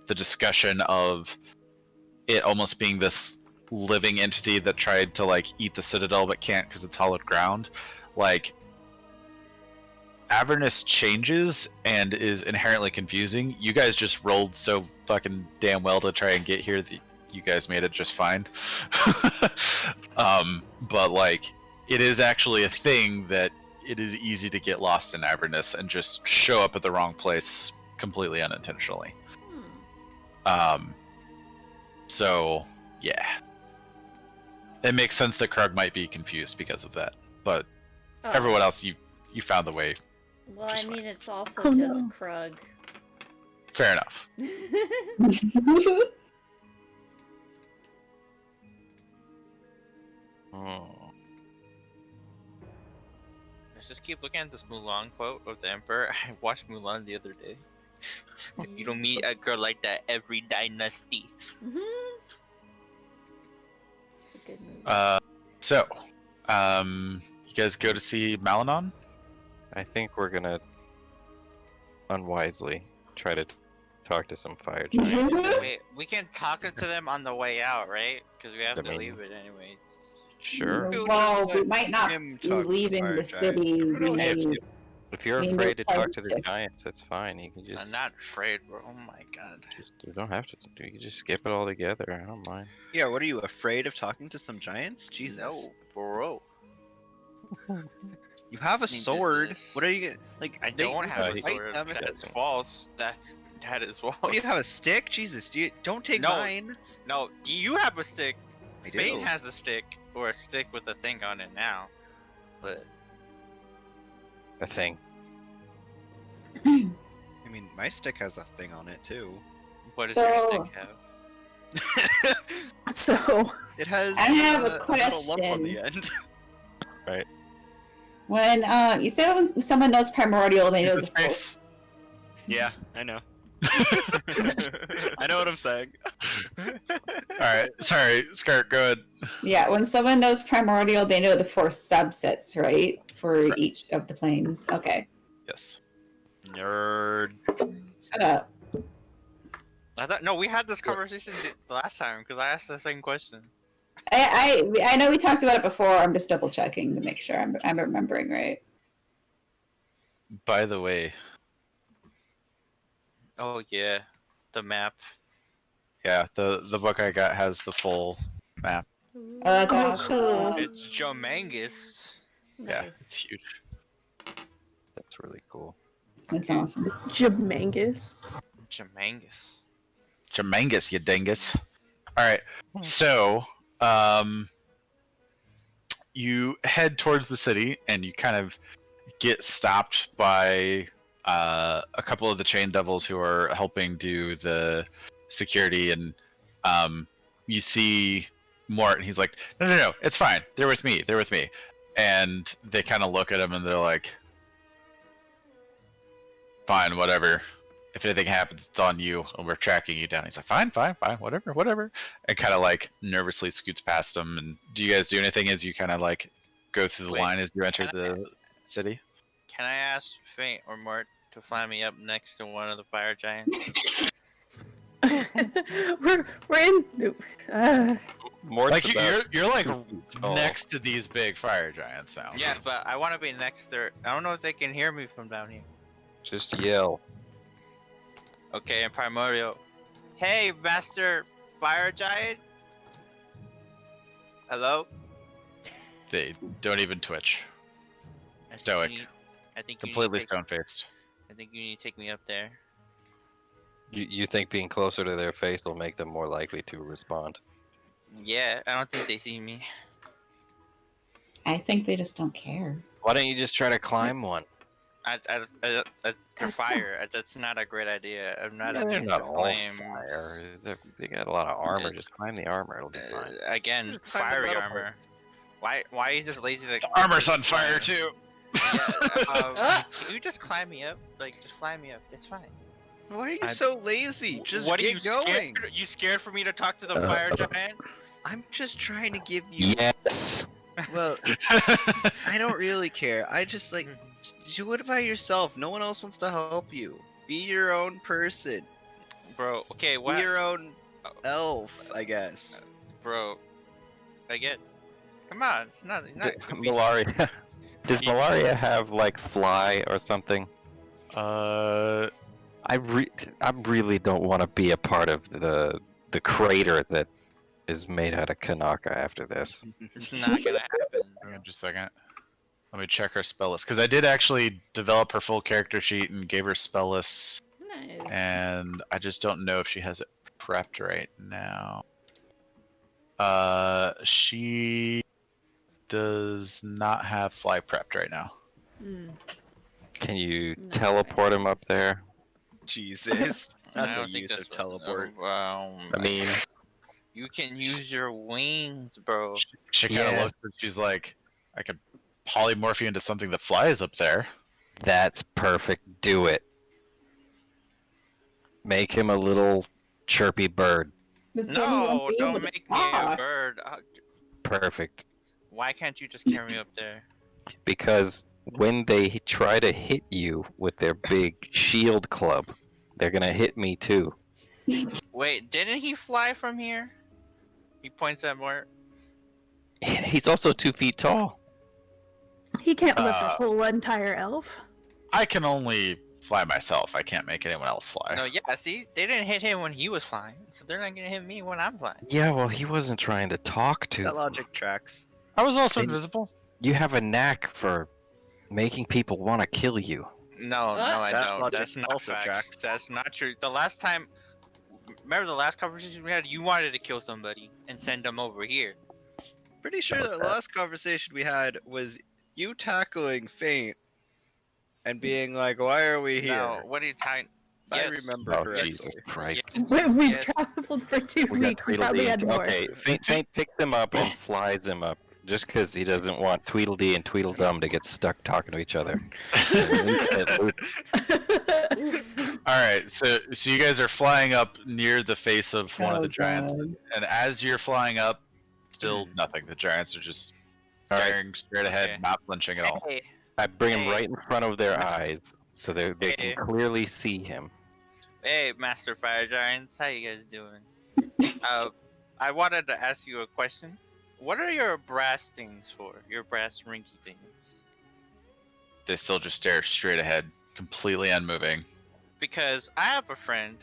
the discussion of it almost being this living entity that tried to like eat the citadel but can't because it's hollowed ground. Like Avernus changes and is inherently confusing. You guys just rolled so fucking damn well to try and get here that you guys made it just fine. But like it is actually a thing that it is easy to get lost in Avernus and just show up at the wrong place completely unintentionally. So yeah, it makes sense that Krug might be confused because of that, but Oh, everyone else, you found the way. well, I just mean, it's also Oh, just no. Krug. Fair enough. Hmm. Let's just keep looking at this Mulan quote of the Emperor. I watched Mulan the other day. You don't meet a girl like that every dynasty. It's a good movie. So, you guys go to see Malanon? I think we're gonna unwisely try to talk to some fire giants. Wait, we can talk to them on the way out, right? Because we have I to mean- leave it anyway. Sure. Well, we might not him be talk to leaving fire the giant. city. We Yeah, may... if you're I mean, afraid to they're talk to the fire giants, that's fine. You can I'm just, not afraid, bro. Oh my god. you don't have to. You can just skip it all together. I don't mind. Yeah, what are you afraid of talking to some giants? Jesus. No, bro. You have a I mean, sword. this is- What are you gonna like? I they- don't you have can a fight sword. them if- That's false. That is false. What, do you have a stick? Jesus, don't take No. mine. No, you have a stick. I do. Fate has a stick, or a stick with a thing on it now. But A thing. I mean, my stick has a thing on it too. what does So- your stick have? So, It has I have a little lump on question. the end. When you say when someone knows primordial, they know the force. Space. Yeah, I know. I know what I'm saying. Alright, sorry, Skirt, go ahead. Yeah, when someone knows primordial, they know the four subsets, right? For each of the planes. Okay. Yes. Nerd. Shut up. I thought no, we had this conversation the last time because I asked the same question. I know we talked about it before. I'm just double checking to make sure I'm remembering right. By the way, Oh yeah, the map. yeah, the book I got has the full map. That's Oh, awesome. cool. It's Jomangus. Yeah, it's Nice. huge. That's really cool. That's awesome. Jamangus. Jomangus. Jamangus, you dingus. All right, so you head towards the city, and you kind of get stopped by a couple of the chain devils who are helping do the security, and you see Mort, and he's like, no, it's fine. They're with me. And they kind of look at him, and they're like, fine, whatever. If anything happens, it's on you, and we're tracking you down. He's like, fine, whatever. And kind of like nervously scoots past him. And do you guys do anything as you kind of like go through the Wait, line as you enter can I- the city? Can I ask Faint or Mort to fly me up next to one of the fire giants? we're in. Mort's Like about you're like 2 feet tall. next to these big fire giants now. Yeah, but I want to be next to their... I don't know if they can hear me from down here. Just yell. Okay, and Primordial. Hey, Master Fire Giant? Hello? They don't even twitch. I think Stoic. you need- I think you need to Completely take- stone faced. I think you need to take me up there. You think being closer to their face will make them more likely to respond? Yeah, I don't think they see me. I think they just don't care. Why don't you just try to climb one? They're That's fire. That's not a great idea. I'm not Yeah, a they're ninja not all flames. fire. They got a lot of armor. Just climb the armor. It'll be fine. Again, Just climb the fiery metal armor. Why are you just lazy to? The armor's just on fire fly? too. Yeah, can you just climb me up? Like, just fly me up. It's fine. Why are you I- so lazy? Just what are get you going. scared? You scared for me to talk to the fire giant? I'm just trying to give you. Yes. Well, I don't really care. I just like do it by yourself. No one else wants to help you. Be your own person. Bro, okay, Be what? your own elf, I guess. Bro, I get. Come on, it's not. Malaria. Does Yeah. malaria have like fly or something? uh, I really don't want to be a part of the crater that is made out of Kanaka after this. It's not gonna happen. hang on just a second. Let me check her spell list because I did actually develop her full character sheet and gave her spell lists, Nice. and I just don't know if she has it prepped right now. She does not have fly prepped right now. Mm. Can you No, teleport him up nice. there? Jesus, I that's a don't think use of that's what- teleport. I mean, you can use your wings, bro. She kind of Yes. looks and she's like, I could polymorph you into something that flies up there. that's perfect. Do it. Make him a little chirpy bird. But then he won't No, be able don't to make me a talk. bird. Perfect. Why can't you just carry me up there? Because when they try to hit you with their big shield club, they're gonna hit me too. Wait, didn't he fly from here? He points at Mort. He's also 2 feet tall. He can't lift a Uh, whole entire elf. I can only fly myself. I can't make anyone else fly. No, yeah, see? They didn't hit him when he was flying, so they're not gonna hit me when I'm flying. Yeah, well, he wasn't trying to talk to That them. logic tracks. I was also Then- invisible. You have a knack for making people want to kill you. No, I That don't. logic That's not also facts. tracks. That's not true. The last time, remember the last conversation we had? You wanted to kill somebody and send them over here. Pretty sure was that bad. last conversation we had was you tackling Faint and being like, "Why are we here?" No, what are you talking? If I Yes. remember Oh, correctly. Jesus Christ. Yes. We've yes. traveled for 2 We got weeks. We probably Tweedledee. had more. Okay, Faint picks him up and flies him up. Just because he doesn't want Tweedledee and Tweedledum to get stuck talking to each other. All right, so you guys are flying up near the face of one of the giants, God. and as you're flying up, still nothing. The giants are just All right. staring straight ahead, Okay. not flinching at all. Hey, I bring him Hey. right in front of their eyes so they Hey. can clearly see him. hey, Master Fire Giants, how you guys doing? I wanted to ask you a question. What are your brass things for? Your brass rinky things? They still just stare straight ahead, completely unmoving. Because I have a friend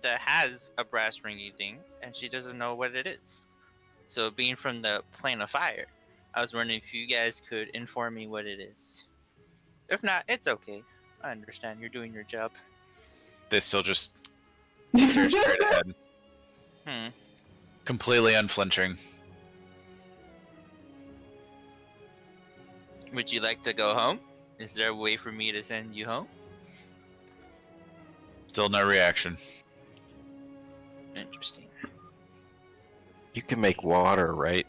that has a brass ringy thing, and she doesn't know what it is. So, being from the plane of fire, I was wondering if you guys could inform me what it is. If not, it's okay. I understand. You're doing your job. They still just stare straight ahead, completely unflinching. Would you like to go home? Is there a way for me to send you home? Still no reaction. Interesting. You can make water, right?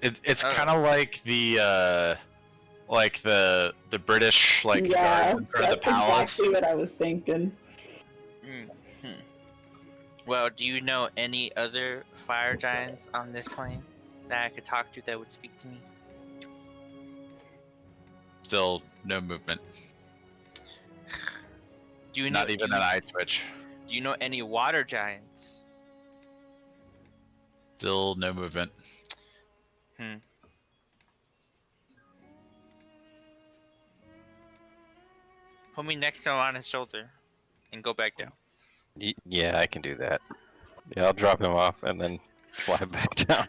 It's Oh. kind of like the British guards Yeah, in front of the that's palace. exactly what I was thinking. Well, do you know any other fire giants on this plane that I could talk to that would speak to me? Still no movement. Do you know? Not even an eye twitch. Do you know any water giants? Still no movement. Put me next to him on his shoulder, and go back down. Yeah, I can do that. Yeah, I'll drop him off and then fly back down.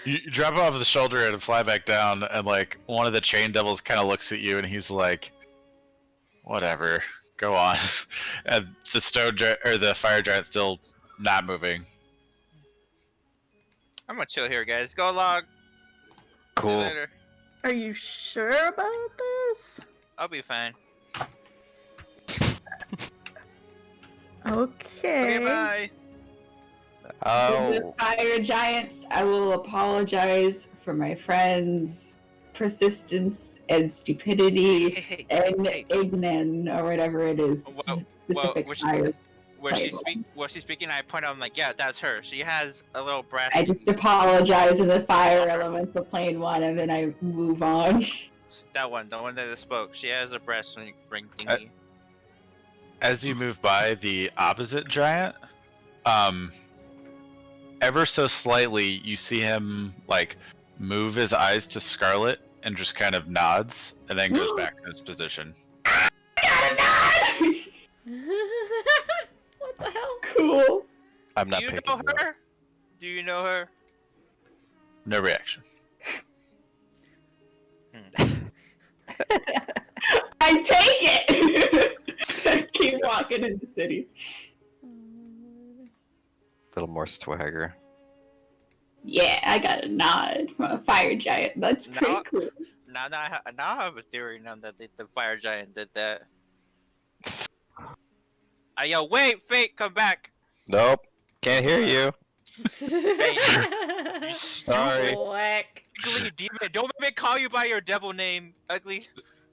You drop him off the shoulder and fly back down, and one of the chain devils kind of looks at you, and he's like, "Whatever, go on." And the fire giant still not moving. I'm gonna chill here, guys. Go log. See you Cool. later. Are you sure about this? I'll be fine. Okay. Okay, bye. To Oh, the fire giants, I will apologize for my friend's persistence and stupidity and ignorance or whatever it is. Specific was fire. she's speaking, I point out, I'm like, yeah, that's her. She has a little brass. I just apologize in the fire elemental plane one, and then I move on. That one, the one that spoke. She has a brass ring thingy. As you move by the opposite giant, ever so slightly, you see him move his eyes to Scarlet and just kind of nods, and then goes back to his position. What the hell? Cool. I'm not Do you picking know you up. her? Do you know her? No reaction. I take it. Keep walking in the city. A little more swagger. Yeah, I got a nod from a fire giant. That's pretty No. cool. Now I have a theory now that the fire giant did that. Yo, wait, Fate, come back. Nope. Can't hear you. Sorry. Ugly demon, don't make me call you by your devil name, ugly.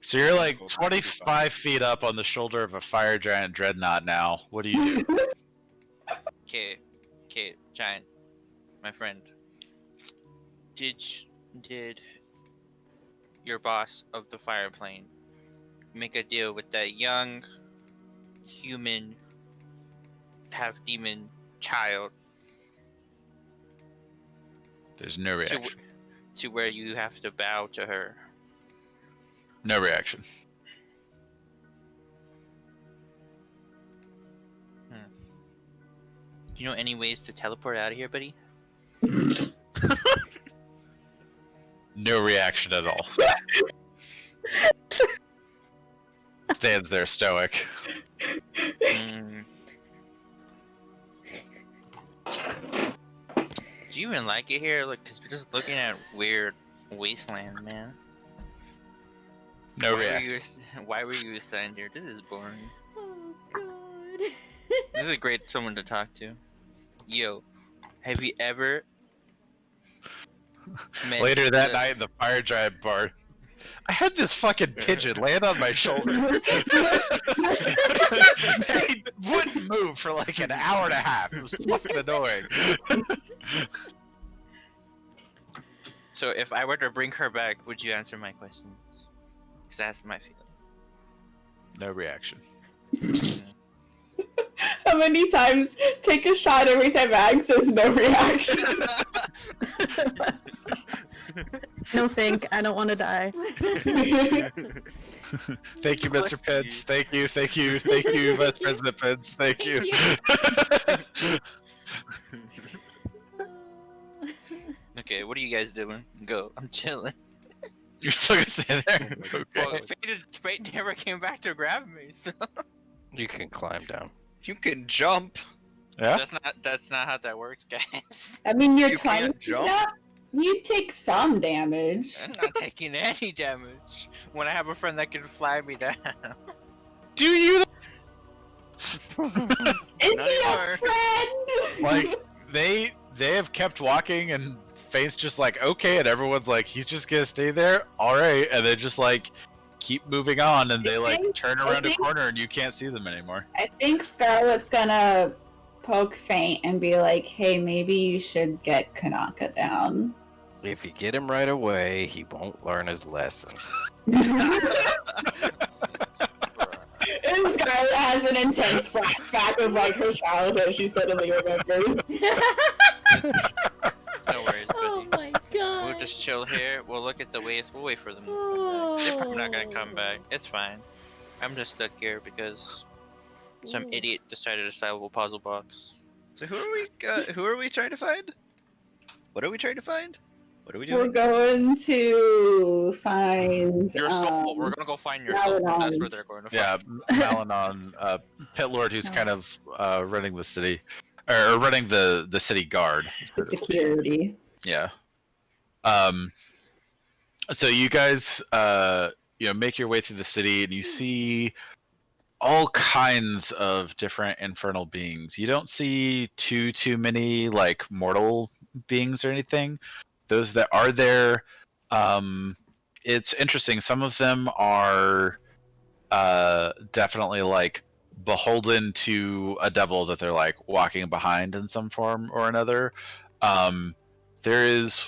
So you're 25 feet up on the shoulder of a fire giant dreadnought now. What do you do? Okay, giant, my friend. Did your boss of the fire plane make a deal with that young human half demon child There's no reaction. to where you have to bow to her? No reaction. Do you know any ways to teleport out of here, buddy? No reaction at all. Stands there stoic. Do you even like it here? Look, because we're just looking at weird wasteland, man. No reaction. Why were you assigned here? This is boring. Oh god. This is a great someone to talk to. Yo, have you ever met Later that the- night in the fire giant bar, I had this fucking pigeon land on my shoulder. He wouldn't move for an hour and a half. It was fucking annoying. So if I were to bring her back, would you answer my questions? Because that's my feeling. No reaction. How many times take a shot every time Ag says no reaction? No, I don't want to die. Thank you, Mr. Pence. Thank you, Vice President Pence. Thank you. Okay, what are you guys doing? Go. I'm chilling. You're still gonna stay there? Well, Fate never came back to grab me, so... You can climb down. You can jump. Yeah? That's not how that works, guys. I mean, you're You trying can't to jump? You take some damage. I'm not taking any damage when I have a friend that can fly me down. Do you? Is Not he a anymore. friend? Like, they have kept walking, and Fate's just like, okay, and everyone's like, he's just gonna stay there? Alright, and they just like, keep moving on, and they like turn around a corner and you can't see them anymore. I think Scarlet's gonna poke Faint and be like, hey, maybe you should get Kanaka down. If you get him right away, he won't learn his lesson. And Scarlet has an intense flashback of like her childhood she suddenly remembers. No worries, Oh buddy. my god. We'll just chill here. We'll look at the ways. We'll wait for them to come back. They're probably not gonna come Oh. back. It's fine. I'm just stuck here because some Ooh. idiot decided to solve a puzzle box. So who are we trying to find? What are we trying to find? What are we We're doing? going to find Your soul. We're gonna go find your soul. That's where they're going to find. Yeah, Malanon, Pit Lord, who's kind of running the city, or running the city guard. the security. Yeah. So you guys, make your way through the city, and you see all kinds of different infernal beings. You don't see too many like mortal beings or anything. Those that are there, it's interesting. Some of them are definitely like beholden to a devil that they're like walking behind in some form or another. There is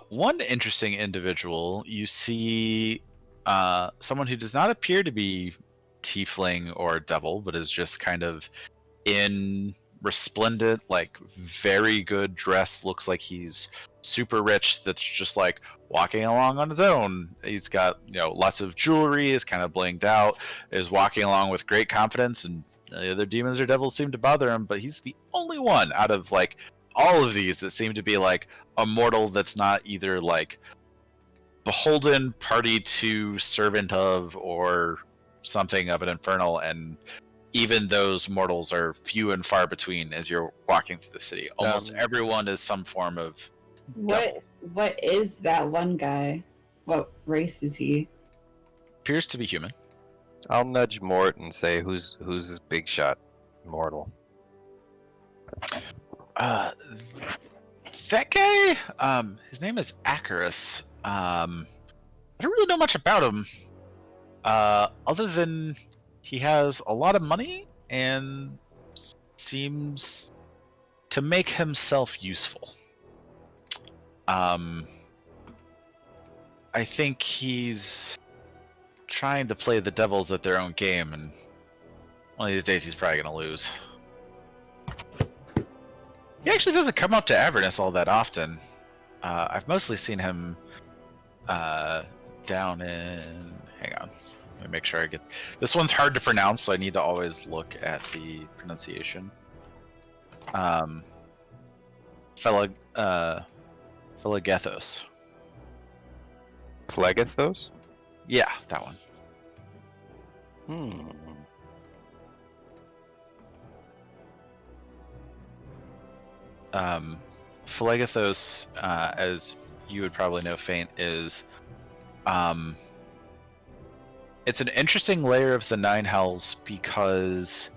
one interesting individual. You see someone who does not appear to be tiefling or devil, but is just kind of in resplendent, like very good dress. Looks like he's super rich. That's just like walking along on his own. He's got lots of jewelry. Is kind of blinged out. Is walking along with great confidence, and the other demons or devils seem to bother him. But he's the only one out of like all of these that seem to be like a mortal that's not either like beholden, party to, servant of, or something of an infernal. And even those mortals are few and far between as you're walking through the city. Almost everyone is some form of devil. What is that one guy? What race is he? Appears to be human. I'll nudge Mort and say, who's this big shot mortal? That guy, his name is Acarus. I don't really know much about him, other than he has a lot of money and seems to make himself useful. I think he's trying to play the devils at their own game, and one of these days he's probably gonna lose. He actually doesn't come up to Avernus all that often. I've mostly seen him down in... Hang on. Let me make sure I get... This one's hard to pronounce, so I need to always look at the pronunciation. Phlegethos. Phlegethos? Yeah, that one. Phlegethos, as you would probably know, Faint, is it's an interesting layer of the Nine Hells because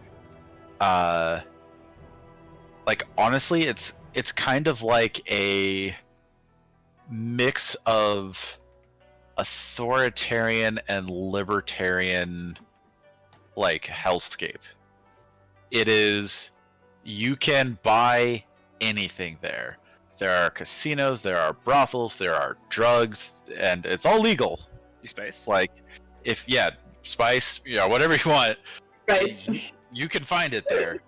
like honestly it's kind of like a mix of authoritarian and libertarian like hellscape. It is, you can buy anything there. There are casinos, there are brothels, there are drugs, and it's all legal. Spice. Like, spice, whatever you want, Spice. you can find it there.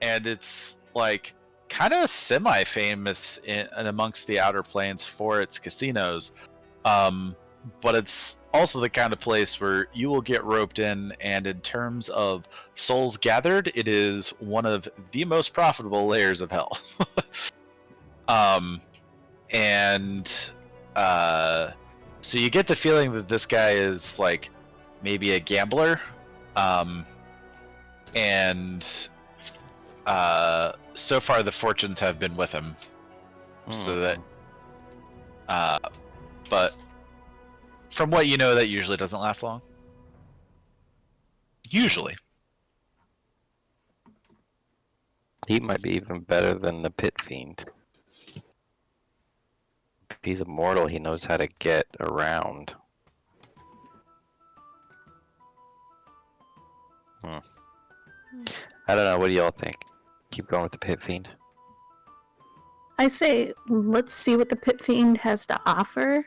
And it's like, kind of semi-famous in amongst the Outer Plains for its casinos. But it's also the kind of place where you will get roped in, and in terms of souls gathered, it is one of the most profitable layers of hell. And so you get the feeling that this guy is like maybe a gambler, and so far the fortunes have been with him, so that but from what you know, that usually doesn't last long. Usually. He might be even better than the Pit Fiend. If he's immortal, he knows how to get around. I don't know. What do y'all think? Keep going with the Pit Fiend? I say let's see what the Pit Fiend has to offer,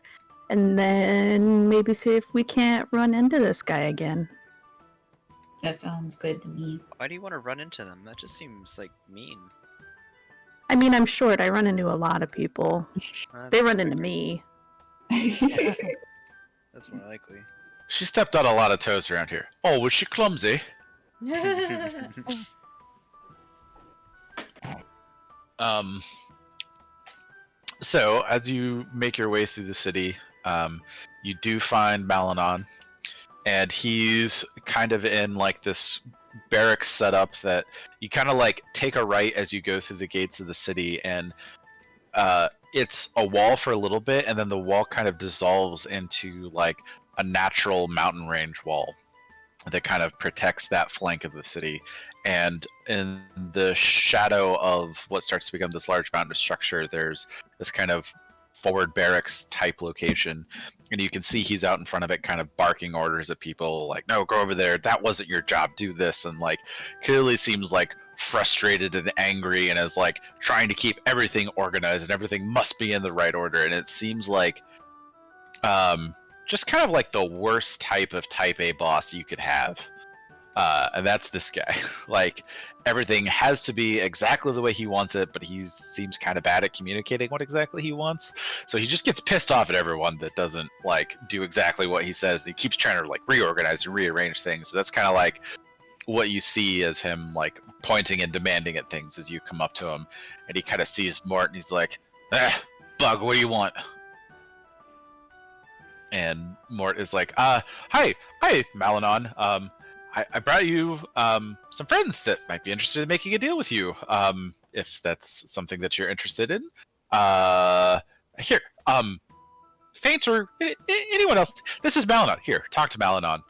and then maybe see if we can't run into this guy again. That sounds good to me. Why do you want to run into them? That just seems like mean. I mean, I'm short. I run into a lot of people. They run into me. That's more likely. She stepped on a lot of toes around here. Oh, was she clumsy? So as you make your way through the city, you do find Malanon, and he's kind of in like this barracks setup that you kind of like take a right as you go through the gates of the city, and it's a wall for a little bit, and then the wall kind of dissolves into like a natural mountain range wall that kind of protects that flank of the city. And in the shadow of what starts to become this large mountain structure, there's this kind of forward barracks type location, and you can see he's out in front of it kind of barking orders at people like, no, go over there, that wasn't your job, do this, and like clearly seems like frustrated and angry, and is like trying to keep everything organized and everything must be in the right order. And it seems like just kind of like the worst type of type A boss you could have. And that's this guy. Like, everything has to be exactly the way he wants it, but he seems kind of bad at communicating what exactly he wants. So he just gets pissed off at everyone that doesn't like do exactly what he says. And he keeps trying to like reorganize and rearrange things. So that's kind of like what you see as him like pointing and demanding at things as you come up to him. And he kind of sees Mort, and he's like, Bug, what do you want? And Mort is like, hi, Malanon. I brought you some friends that might be interested in making a deal with you, if that's something that you're interested in. Here, Faint or anyone else. This is Malanon. Here, talk to Malanon.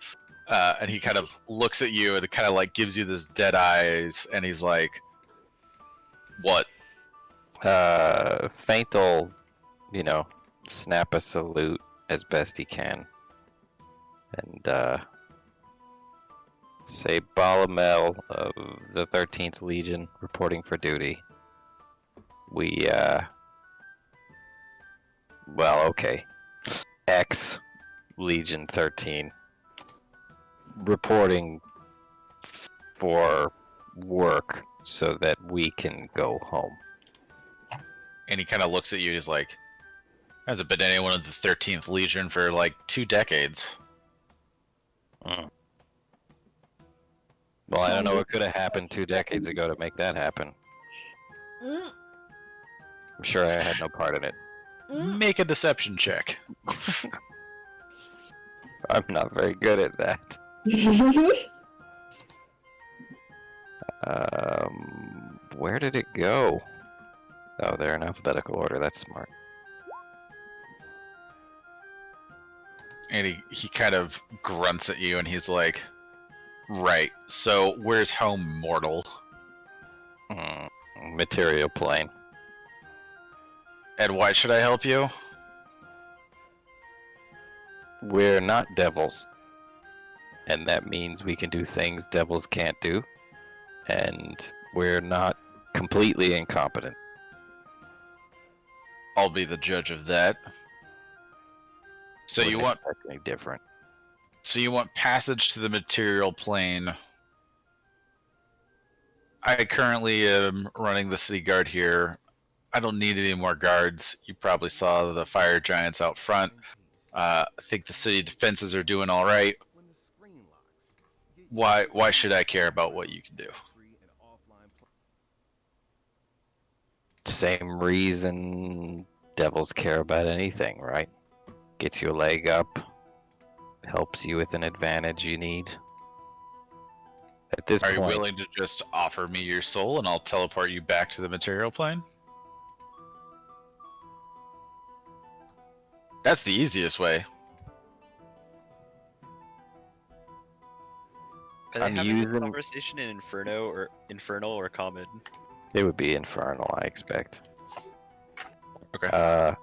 And he kind of looks at you and kind of like gives you this dead eyes, and he's like, what? Faint will, snap a salute as best he can. And, say Balamel of the 13th Legion reporting for duty. X Legion 13 reporting for work so that we can go home. And he kind of looks at you and he's like, hasn't been anyone of the 13th Legion for like 2 decades. Well, I don't know what could have happened 2 decades ago to make that happen. I'm sure I had no part in it. Make a deception check. I'm not very good at that. Where did it go? Oh, they're in alphabetical order. That's smart. And he kind of grunts at you, and he's like, right, so where's home, mortal? Material plane. And why should I help you? We're not devils. And that means we can do things devils can't do. And we're not completely incompetent. I'll be the judge of that. So you want anything different? So you want passage to the material plane I currently am running the city guard here. I don't need any more guards. You probably saw the fire giants out front. I think the city defenses are doing all right. Why should I care about what you can do? Same reason devils care about anything, right? Gets you a leg up, helps you with an advantage you need. At this Are point, you willing to just offer me your soul and I'll teleport you back to the material plane? That's the easiest way. Are they I'm having this using- conversation in Infernal or Common? it would be infernal, I expect. Okay.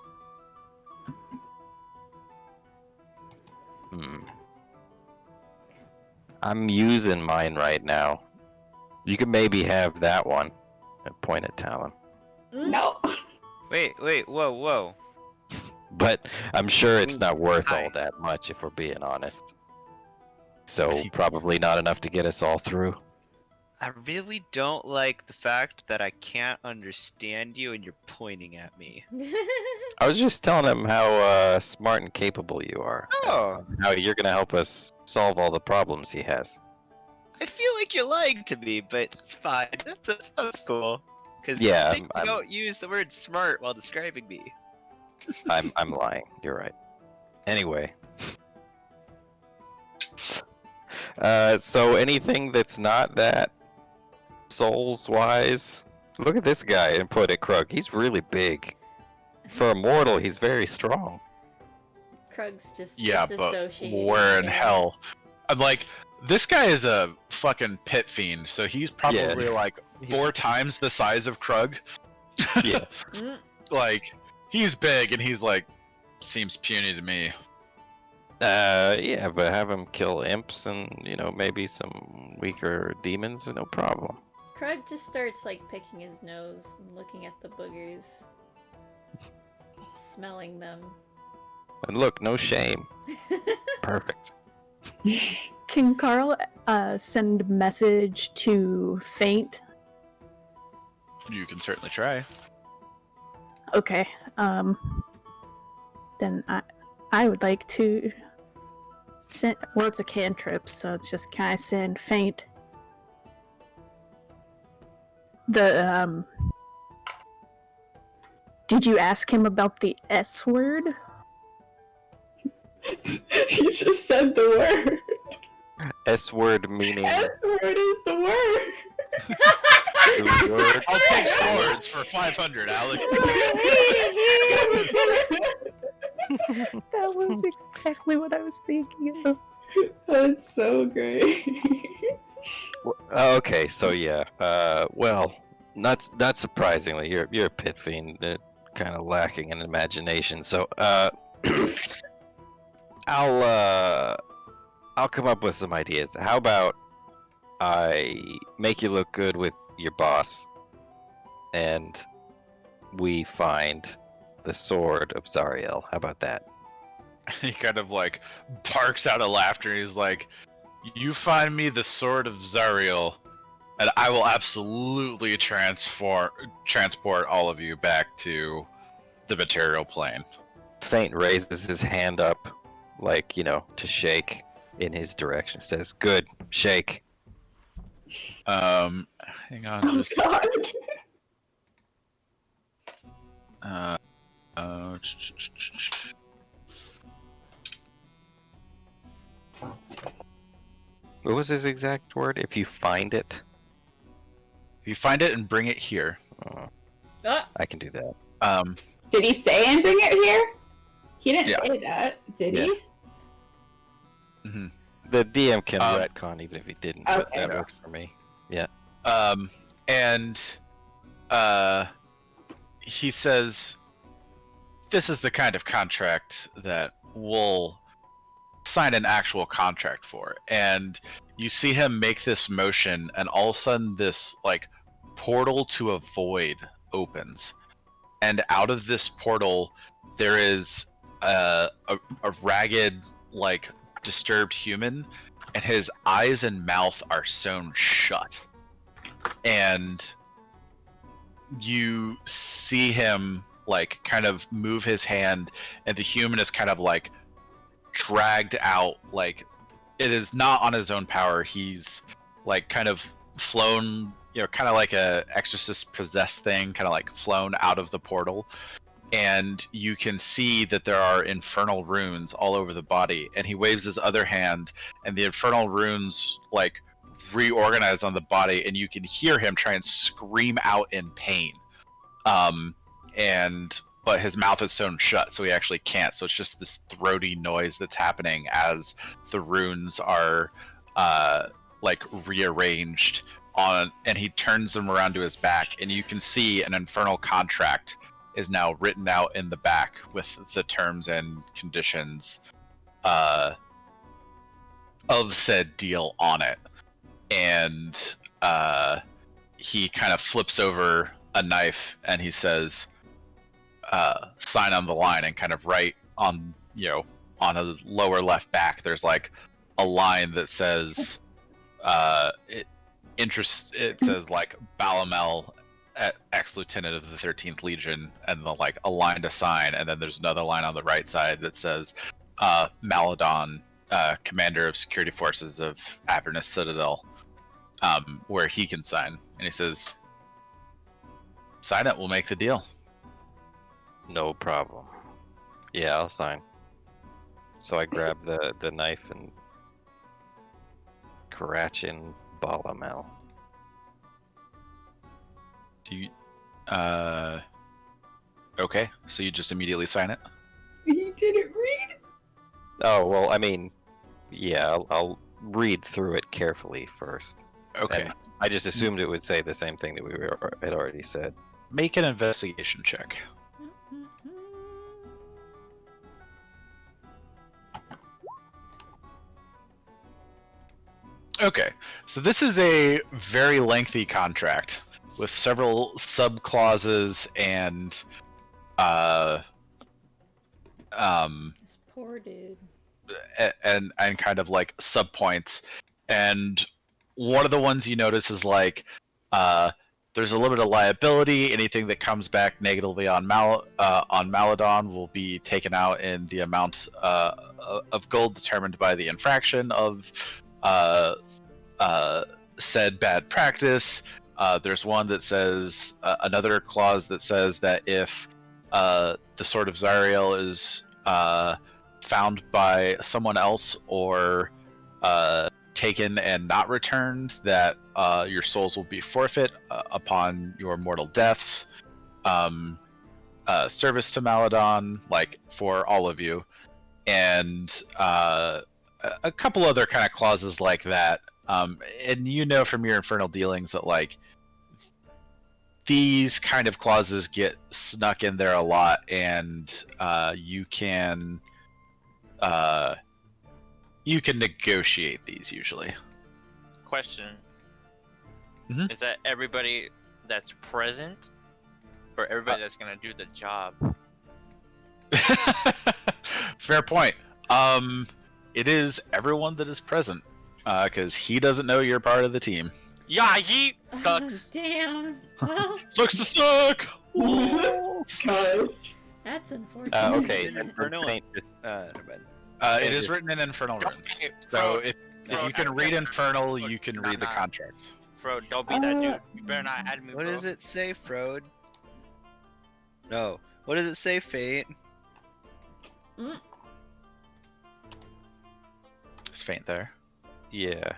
I'm using mine right now. You could maybe have that one. And point at Talon. No. Wait, whoa. But I'm sure it's not worth Hi. all that much if we're being honest. So probably not enough to get us all through. I really don't like the fact that I can't understand you and you're pointing at me. I was just telling him how smart and capable you are. Oh. And how you're gonna help us solve all the problems he has. I feel like you're lying to me, but it's fine. That's cool. Because Yeah, you I'm- don't use the word smart while describing me. I'm lying. You're right. Anyway. So anything that's not that souls-wise, look at this guy and put it Krug. He's really big. For a mortal, he's very strong. Krug's just Yeah, but disassociating where in again. hell? I'm like, this guy is a fucking pit fiend, so he's probably like He's- 4 times the size of Krug. Yeah. Mm, Like, he's big and he's like, seems puny to me. Yeah, but have him kill imps and, maybe some weaker demons, no problem. Krug just starts like picking his nose and looking at the boogers. Smelling them. And look, no shame. Perfect. Can Carl send a message to Faint? You can certainly try. Okay. Then I would like to send. Well, it's a cantrip, so it's just can I send Faint the Did you ask him about the S word? You just said the word. S word meaning S word is the word. the word. I'll take swords for 500, Alex. That was exactly what I was thinking of. That's so great. Okay, so yeah. Well, not surprisingly, you're a pit fiend. Kind of lacking in imagination. So, I'll come up with some ideas. How about I make you look good with your boss, and we find the sword of Zariel. How about that? He kind of like barks out of laughter. He's like, "You find me the sword of Zariel, and I will absolutely transport all of you back to the material plane." Faint raises his hand up, like, to shake in his direction. Says, "Good, shake." Hang on. Oh Just, god. What was his exact word? If you find it, if you find it and bring it here. Ah, I can do that. Did he say and bring it here? He didn't Yeah. say that, did Yeah. he? Mhm. The DM can Um, retcon even if he didn't, but Okay. that works for me. And he says, "This is the kind of contract that we'll sign an actual contract for." And you see him make this motion, and all of a sudden, this like portal to a void opens, and out of this portal, there is a ragged, like disturbed human, and his eyes and mouth are sewn shut. and you see him like kind of move his hand, and the human is kind of like dragged out. Like it is not on his own power. He's like kind of flown, kind of like a exorcist possessed thing, kind of like flown out of the portal. And you can see that there are infernal runes all over the body, and he waves his other hand, and the infernal runes like reorganize on the body, and you can hear him try and scream out in pain. But his mouth is sewn shut, so he actually can't. So it's just this throaty noise that's happening as the runes are like rearranged on, and he turns them around to his back, and you can see an infernal contract is now written out in the back with the terms and conditions of said deal on it. And he kind of flips over a knife and he says, sign on the line, and kind of right on, on a lower left back, there's like a line that says, it says like Balamel, ex-lieutenant of the 13th Legion, and the like a line to sign, and then there's another line on the right side that says Maladon, commander of security forces of Avernus Citadel, where he can sign. And he says, sign it, we'll make the deal. No problem. Yeah, I'll sign. So I grab the knife and Karachin Balamel. Do you, okay, so you just immediately sign it? He didn't read. Oh, well, I mean, yeah, I'll read through it carefully first. Okay. And I just assumed it would say the same thing that we had already said. Make an investigation check. Okay, so this is a very lengthy contract with several sub-clauses and This poor dude. and kind of like sub-points. And one of the ones you notice is like there's a limit of liability. Anything that comes back negatively on Maladon will be taken out in the amount of gold determined by the infraction of said bad practice. There's one that says another clause that says that if the Sword of Zariel is found by someone else or taken and not returned, that your souls will be forfeit upon your mortal deaths. Service to Maladon, like for all of you, and a couple other kind of clauses like that. And you know from your infernal dealings that like these kind of clauses get snuck in there a lot, and you can negotiate these usually. Question. Mhm. Is that everybody that's present, or everybody that's gonna do the job? Fair point. It is everyone that is present, because he doesn't know you're part of the team. Yeah, he sucks. Damn. Well, Sucks to suck. Gosh. that's unfortunate. Okay, and Infernal. paint just Never mind. It is written in infernal runes. Okay, So Fro, if you can read infernal, you can read the contract. Fro, don't be that dude. You better not add me. What bro. does it say, Frode? No. What does it say, Fate? It's faint there. yeah.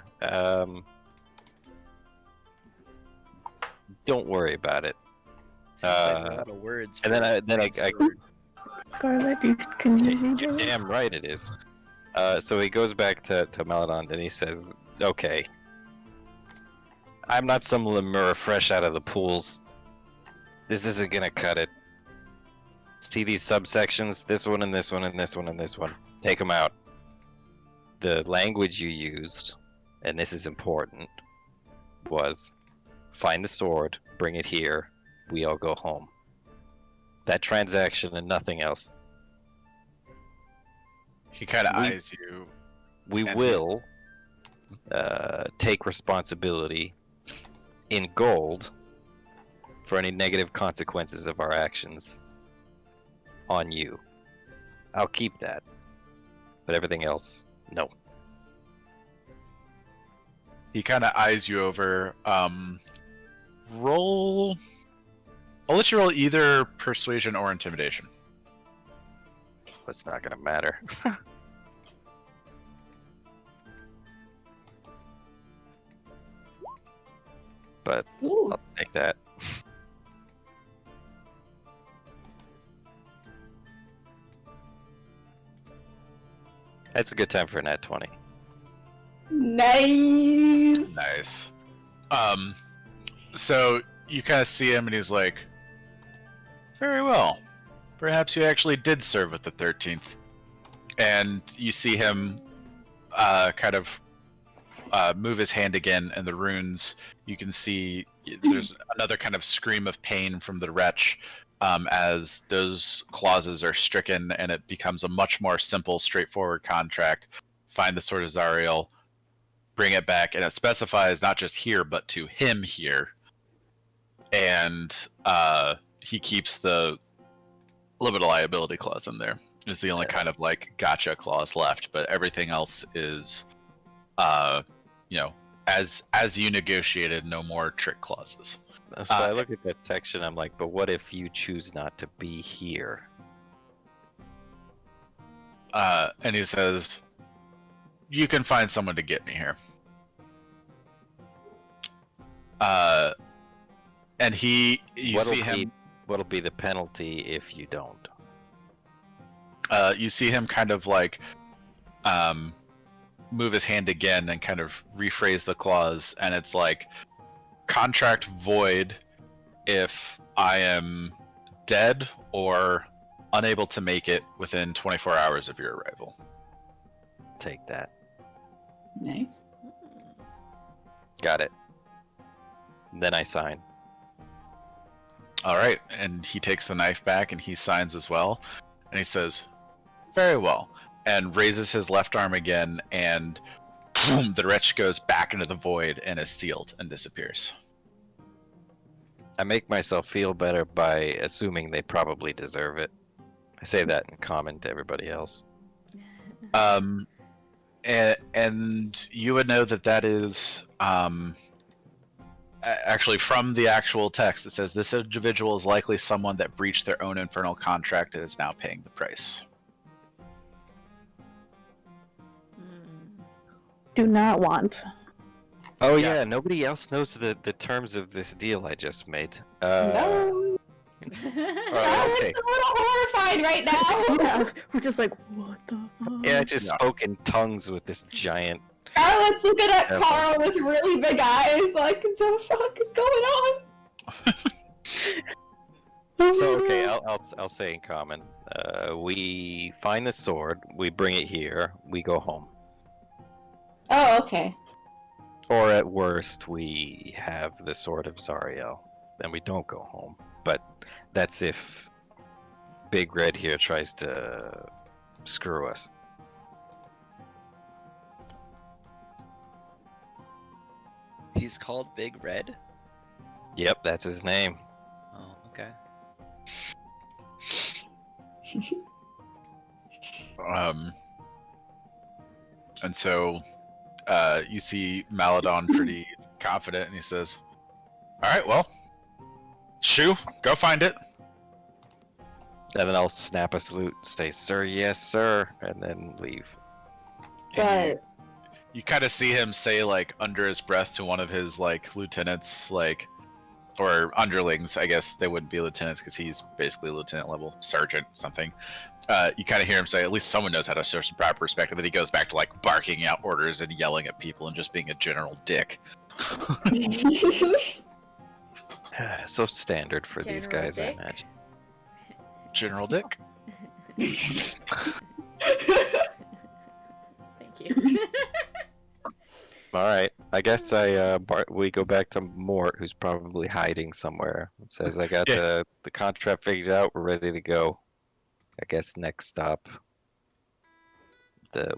Don't worry about it. Seems like a lot of words. And then I Scarlet, can you read You're it? damn right it is. So he goes back to Maladon and he says, okay, I'm not some lemur fresh out of the pools. This isn't gonna cut it. See these subsections? This one and this one and this one and this one. Take them out. The language you used, and this is important, was find the sword, bring it here, we all go home. That transaction and nothing else. He kind of We- eyes you. We And- will take responsibility in gold for any negative consequences of our actions on you. I'll keep that. But everything else, no. He kind of eyes you over. Roll. I'll let you roll either persuasion or intimidation. It's not gonna matter. But Ooh. I'll take that. That's a good time for a nat 20. Nice. Nice. So you kind of see him, and he's like, "Very well. Perhaps you actually did serve with the 13th." And you see him, kind of move his hand again, and the runes. You can see there's another kind of scream of pain from the wretch, as those clauses are stricken, and it becomes a much more simple, straightforward contract. Find the Sword of Zariel, bring it back, and it specifies not just here, but to him here. And he keeps the limited liability clause in there. Is the only kind of like gotcha clause left, but everything else is, as you negotiated, no more trick clauses. So I look at that section, I'm like, but what if you choose not to be here? And he says, "You can find someone to get me here." And you see him. What'll be the penalty if you don't? You see him kind of like move his hand again and kind of rephrase the clause, and it's like, contract void if I am dead or unable to make it within 24 hours of your arrival. Take that. Nice. Got it. Then I sign. All right, and he takes the knife back and he signs as well, and he says, "Very well," and raises his left arm again, and boom, the wretch goes back into the void and is sealed and disappears. I make myself feel better by assuming they probably deserve it. I say that in common to everybody else. And you would know that is actually from the actual text. It says this individual is likely someone that breached their own infernal contract and is now paying the price. Do not want. Oh Yeah. yeah, nobody else knows the terms of this deal I just made. No. Okay. I'm a little horrified right now. Yeah, we're just like, what the fuck? Yeah, I just spoke in tongues with this giant. Scarlett's looking at Yeah. Carl with really big eyes, like, what the fuck is going on? So okay, I'll say in common. We find the sword, we bring it here, we go home. Oh, okay. Or at worst, we have the Sword of Zariel, then we don't go home. But that's if Big Red here tries to screw us. He's called Big Red? Yep, that's his name. Oh, okay. And so you see Maladon pretty confident, and he says, "All right, well, Shu, go find it." And then I'll snap a salute, say, "Sir, yes, sir," and then leave. And But you kind of see him say, like, under his breath to one of his, like, lieutenants, like, or underlings. I guess they wouldn't be lieutenants because he's basically lieutenant level, sergeant, something. You kind of hear him say, "At least someone knows how to show some proper respect," and then he goes back to, like, barking out orders and yelling at people and just being a general dick. So standard for these General guys, Dick? I imagine. General dick? Thank you. All right, I guess we go back to Mort, who's probably hiding somewhere. It says, "I got Yeah. the contract figured out. We're ready to go." I guess next stop.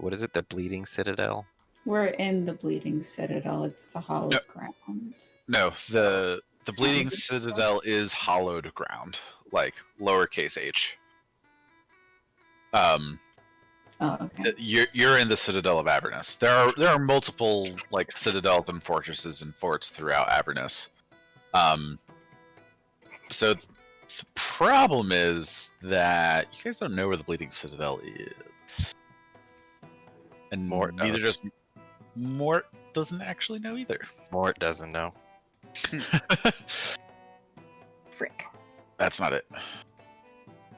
What is it? The Bleeding Citadel. we're in the Bleeding Citadel. It's the hollow Yep. ground. No, the Bleeding Citadel is hollowed ground, like lowercase h. Oh, okay. You're in the Citadel of Avernus. There are multiple like citadels and fortresses and forts throughout Avernus. So the problem is that you guys don't know where the Bleeding Citadel is, and Mort neither does. does Mort. Doesn't actually know either. Mort doesn't know. Frick. That's not it.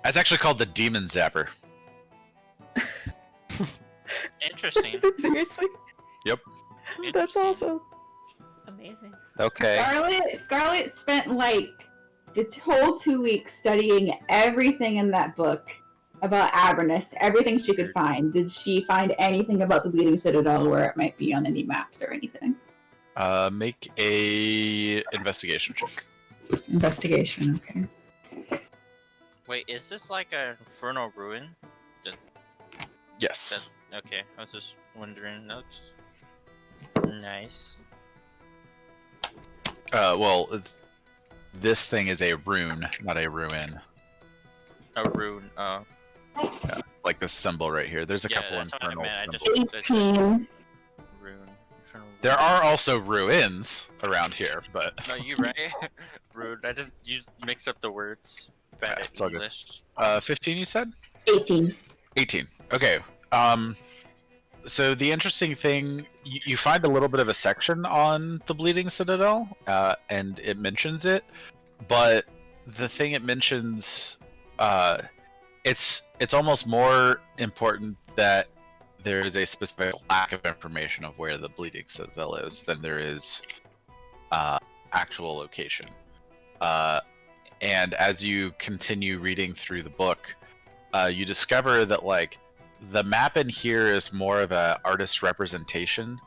That's actually called the Demon Zapper. Interesting. Is it seriously? Yep. That's Interesting. awesome. Amazing. Okay. Scarlet spent like the whole 2 weeks studying everything in that book about Avernus, everything she could find. Did she find anything about the Bleeding Citadel where it might be on any maps or anything? Make a investigation check. Investigation, okay. Wait, is this like an infernal ruin? Yes. Okay, I was just wondering. That's nice. Well, this thing is a rune, not a ruin. A rune. Oh. Yeah, like this symbol right here. There's a Yeah, couple that's what I infernal meant. I symbols. just 18. rune. Infernal There rune. are also ruins around here, but No, you right. Rune. I just mixed up the words. Bad Yeah, at it's all good. English. 15 you said? 18. 18. Okay. So the interesting thing, you find a little bit of a section on the Bleeding Citadel, and it mentions it, but the thing it mentions, it's almost more important that there is a specific lack of information of where the Bleeding Citadel is than there is actual location. And as you continue reading through the book, you discover that like the map in here is more of a artist representation.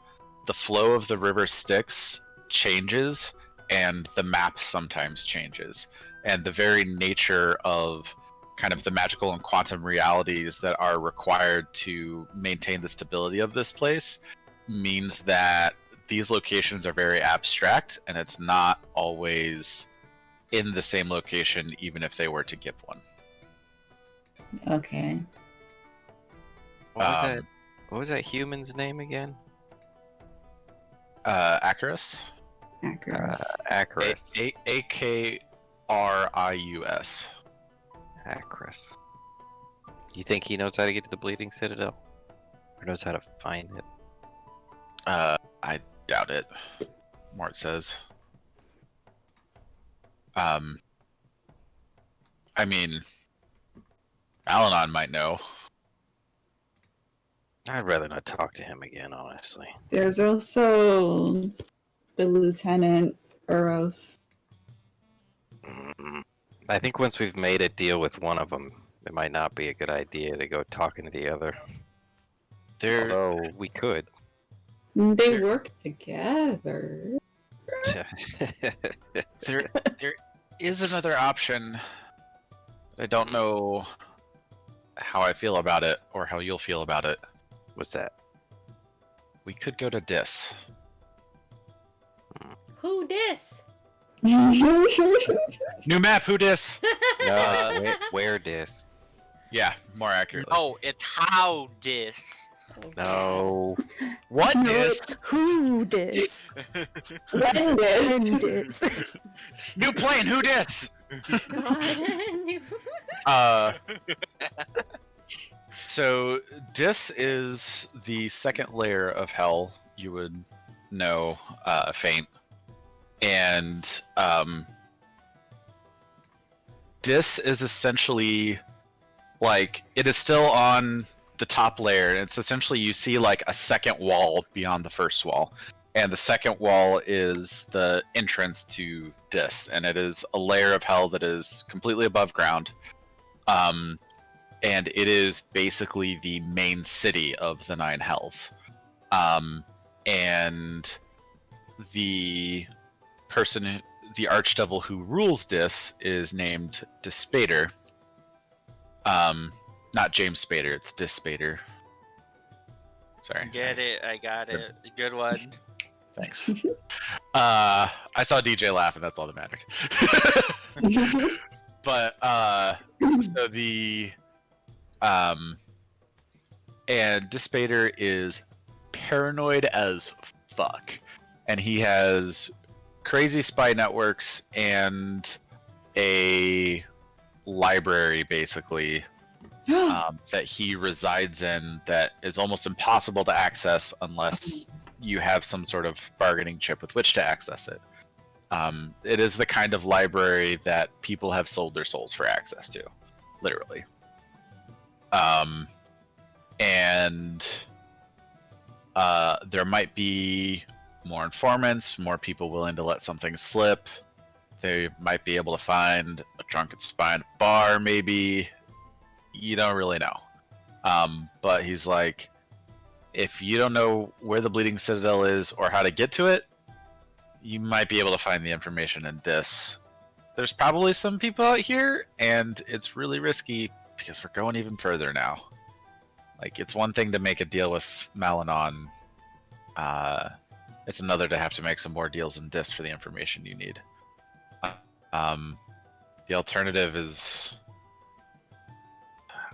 The flow of the river Styx changes, and the map sometimes changes. And the very nature of kind of the magical and quantum realities that are required to maintain the stability of this place means that these locations are very abstract, and it's not always in the same location, even if they were to give one. Okay. What was that human's name again? Acarus? Accurate. Acris. Akrius. Acris. You think he knows how to get to the Bleeding Citadel? Or knows how to find it? I doubt it. Mort says. I mean, Alanon might know. I'd rather not talk to him again, honestly. There's also the Lieutenant Uros. I think once we've made a deal with one of them, it might not be a good idea to go talking to the other. Although we could. They work together. There is another option. I don't know how I feel about it or how you'll feel about it. What's that? We could go to Dis. Who dis? New map, who Dis? No, where dis? Yeah, more accurately. Oh, it's how dis. No. What No, Dis? it's who dis? When When this? dis? New plane, who Dis? God. So Dis is the second layer of hell you would know, Faint. And Dis is essentially like it is still on the top layer, and it's essentially you see like a second wall beyond the first wall. And the second wall is the entrance to Dis, and it is a layer of hell that is completely above ground. And it is basically the main city of the Nine Hells. And the person, the archdevil who rules Dis, is named Dispater. Not James Spader, it's Dispater. Sorry. Get it, I got it. Good one. Thanks. I saw DJ laugh, and that's all that mattered. But so the and Dispater is paranoid as fuck, and he has crazy spy networks and a library basically that he resides in that is almost impossible to access unless you have some sort of bargaining chip with which to access it. It is the kind of library that people have sold their souls for access to, literally. And there might be more informants, more people willing to let something slip. They might be able to find a drunken spy in a bar, maybe. You don't really know. But he's like, if you don't know where the Bleeding Citadel is or how to get to it, you might be able to find the information in this. There's probably some people out here, and it's really risky because we're going even further now. Like, it's one thing to make a deal with Malanon. It's another to have to make some more deals in Dis for the information you need. The alternative is,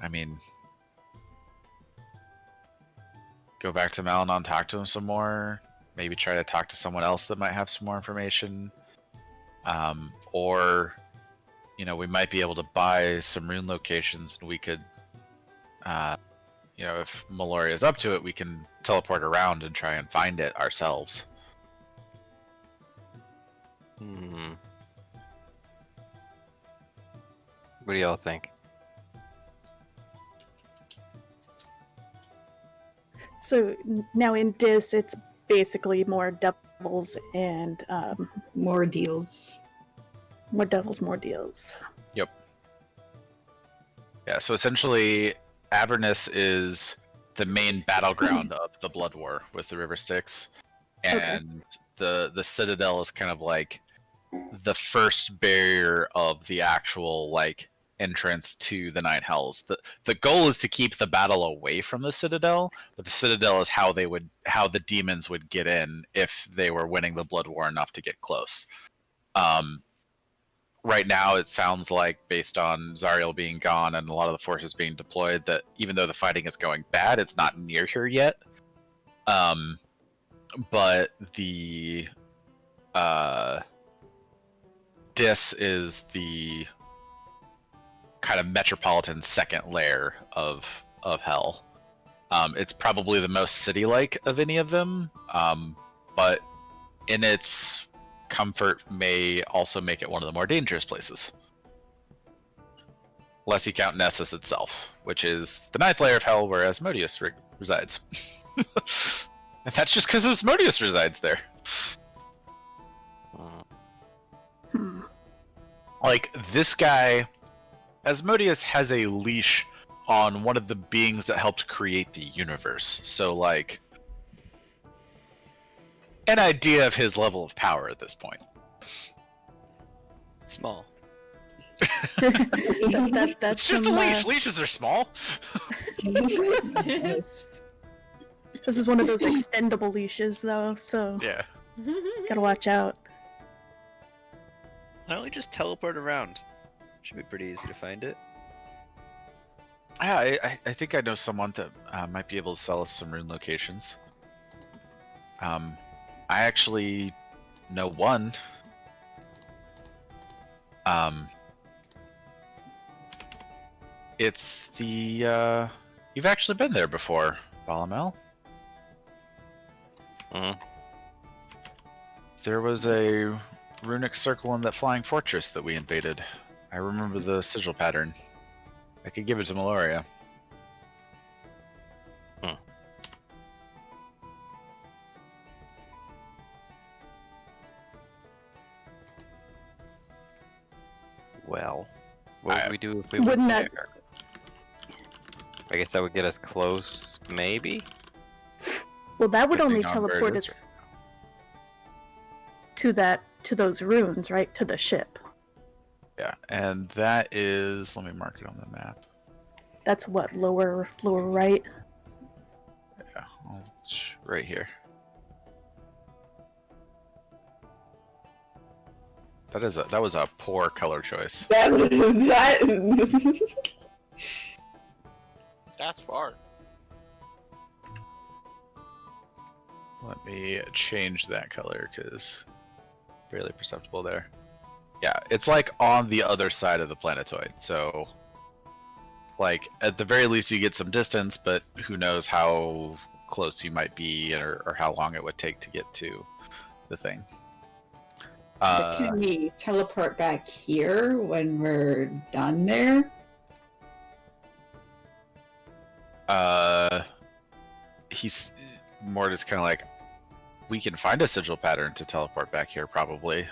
I mean, go back to Malanon, talk to him some more, maybe try to talk to someone else that might have some more information. Or, you know, we might be able to buy some rune locations, and we could, you know, if Meloria is up to it, we can teleport around and try and find it ourselves. What do y'all think? So now in Dis, it's basically more devils and More deals. more devils, more deals. Yep. Yeah, so essentially, Avernus is the main battleground of the Blood War with the River Styx, and the Citadel is kind of like the first barrier of the actual like entrance to the Nine Hells. The goal is to keep the battle away from the Citadel, but the Citadel is how the demons would get in if they were winning the Blood War enough to get close. Right now, it sounds like, based on Zariel being gone and a lot of the forces being deployed, that even though the fighting is going bad, it's not near here yet. But the Dis is the kind of metropolitan second layer of hell. It's probably the most city-like of any of them, but in its comfort may also make it one of the more dangerous places. Unless you count Nessus itself, which is the ninth layer of hell where Asmodeus resides. And that's just because Asmodeus resides there. Like, this guy, Asmodeus has a leash on one of the beings that helped create the universe. So, like, an idea of his level of power at this point. Small. That's It's just a leash. Leashes are small. This is one of those extendable leashes, though, so Yeah. gotta watch out. Why don't we just teleport around? Should be pretty easy to find it. Yeah, I think I know someone that might be able to sell us some rune locations. I actually know one. It's the you've actually been there before, Balamel. There was a runic circle in that flying fortress that we invaded. I remember the sigil pattern. I could give it to Meloria. Well, what would we do if we Wouldn't went that- there? I guess that would get us close, maybe? Well, that would only Depending on where it teleport is. us to those runes, right? To the ship. Yeah, and that is, let me mark it on the map. That's what, lower right? Yeah, right here. That was a poor color choice. That was that. That's far. Let me change that color because barely perceptible there. Yeah, it's like on the other side of the planetoid. So, like at the very least, you get some distance, but who knows how close you might be or how long it would take to get to the thing. But can we teleport back here when we're done there? He's more just kind of like, we can find a sigil pattern to teleport back here probably.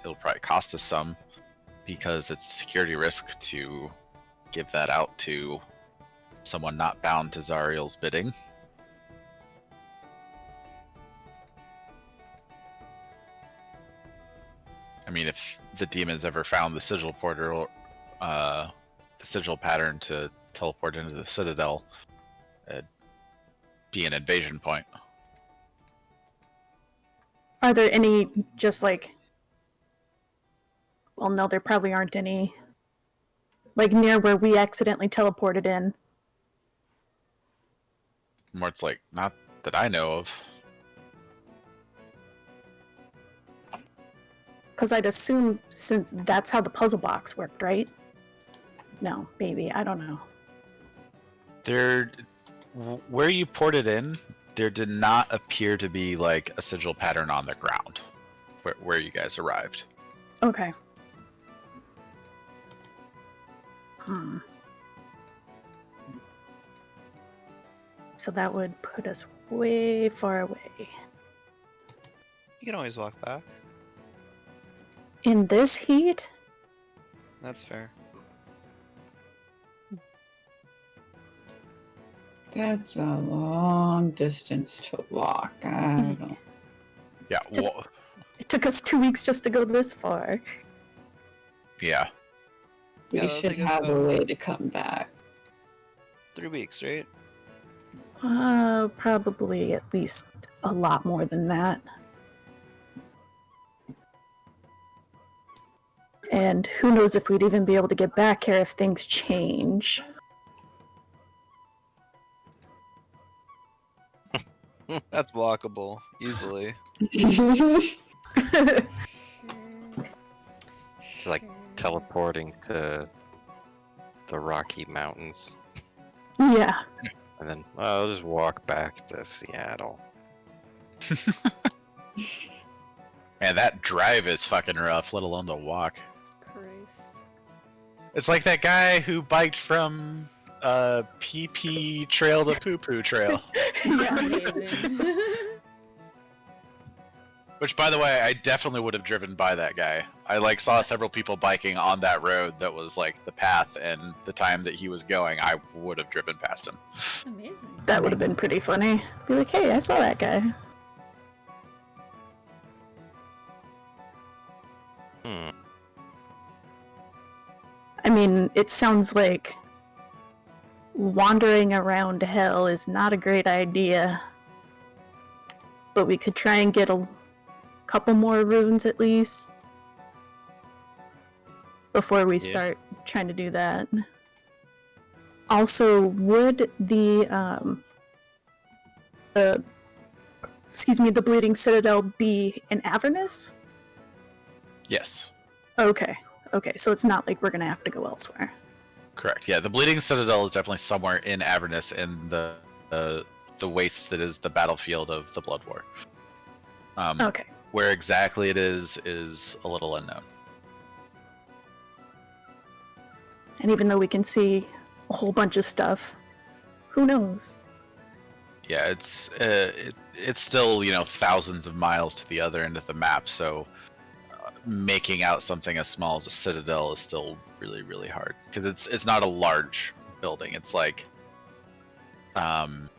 It'll probably cost us some because it's a security risk to give that out to someone not bound to Zariel's bidding. I mean, if the demons ever found the sigil portal, the sigil pattern to teleport into the Citadel, it'd be an invasion point. Are there any just like... Well, no, there probably aren't any. Like near where we accidentally teleported in. More, it's like, not that I know of. Because I'd assume since that's how the puzzle box worked, right? No, maybe. I don't know. There, where you ported in, there did not appear to be like a sigil pattern on the ground where you guys arrived. Okay. So that would put us way far away. You can always walk back. In this heat? That's fair. That's a long distance to walk. I don't... Yeah. It took us 2 weeks just to go this far. Yeah. We Yeah, that was should a good have a one. way to come back. 3 weeks, right? Probably at least a lot more than that. And who knows if we'd even be able to get back here if things change. That's walkable easily. It's like teleporting to the Rocky Mountains. Yeah. And then, well, I'll just walk back to Seattle. Man, that drive is fucking rough, let alone the walk. Christ. It's like that guy who biked from PP trail to poo poo trail. Yeah. Amazing. Which, by the way, I definitely would have driven by that guy. I like saw several people biking on that road that was like the path, and the time that he was going, I would have driven past him. Amazing. That would have been pretty funny. Be like, hey, I saw that guy. I mean, it sounds like wandering around hell is not a great idea. But we could try and get a couple more runes at least before we start trying to do that. Also, would the the Bleeding Citadel be in Avernus? Yes, Okay, so it's not like we're gonna have to go elsewhere. correct. Yeah, the Bleeding Citadel is definitely somewhere in Avernus in the waste that is the battlefield of the Blood War. Okay. Where exactly it is a little unknown. And even though we can see a whole bunch of stuff, who knows? Yeah, it's still, you know, thousands of miles to the other end of the map, so making out something as small as a citadel is still really, really hard because it's not a large building. It's like, you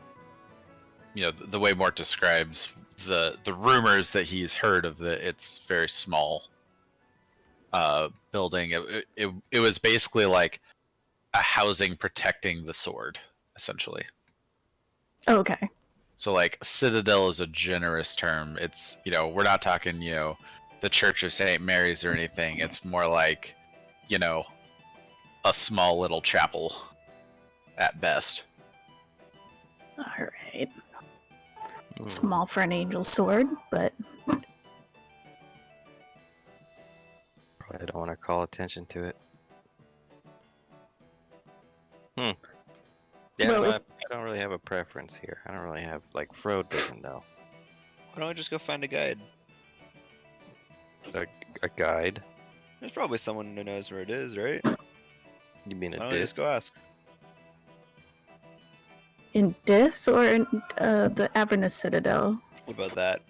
know, the way Mort describes the rumors that he's heard of it's very small building. It was basically like a housing protecting the sword, essentially. Okay. So like citadel is a generous term. It's, you know, we're not talking, you know, the Church of St. Mary's or anything. It's more like, you know, a small little chapel at best. Alright. Small for an angel sword, but Probably don't want to call attention to it. Yeah, Well, but I don't really have a preference here. I don't really have, like, Frode doesn't know. Why don't we just go find a guide? A guide? There's probably someone who knows where it is, right? You mean Why a don't we just disc? go ask? in Dis or in the Avernus Citadel? What about that?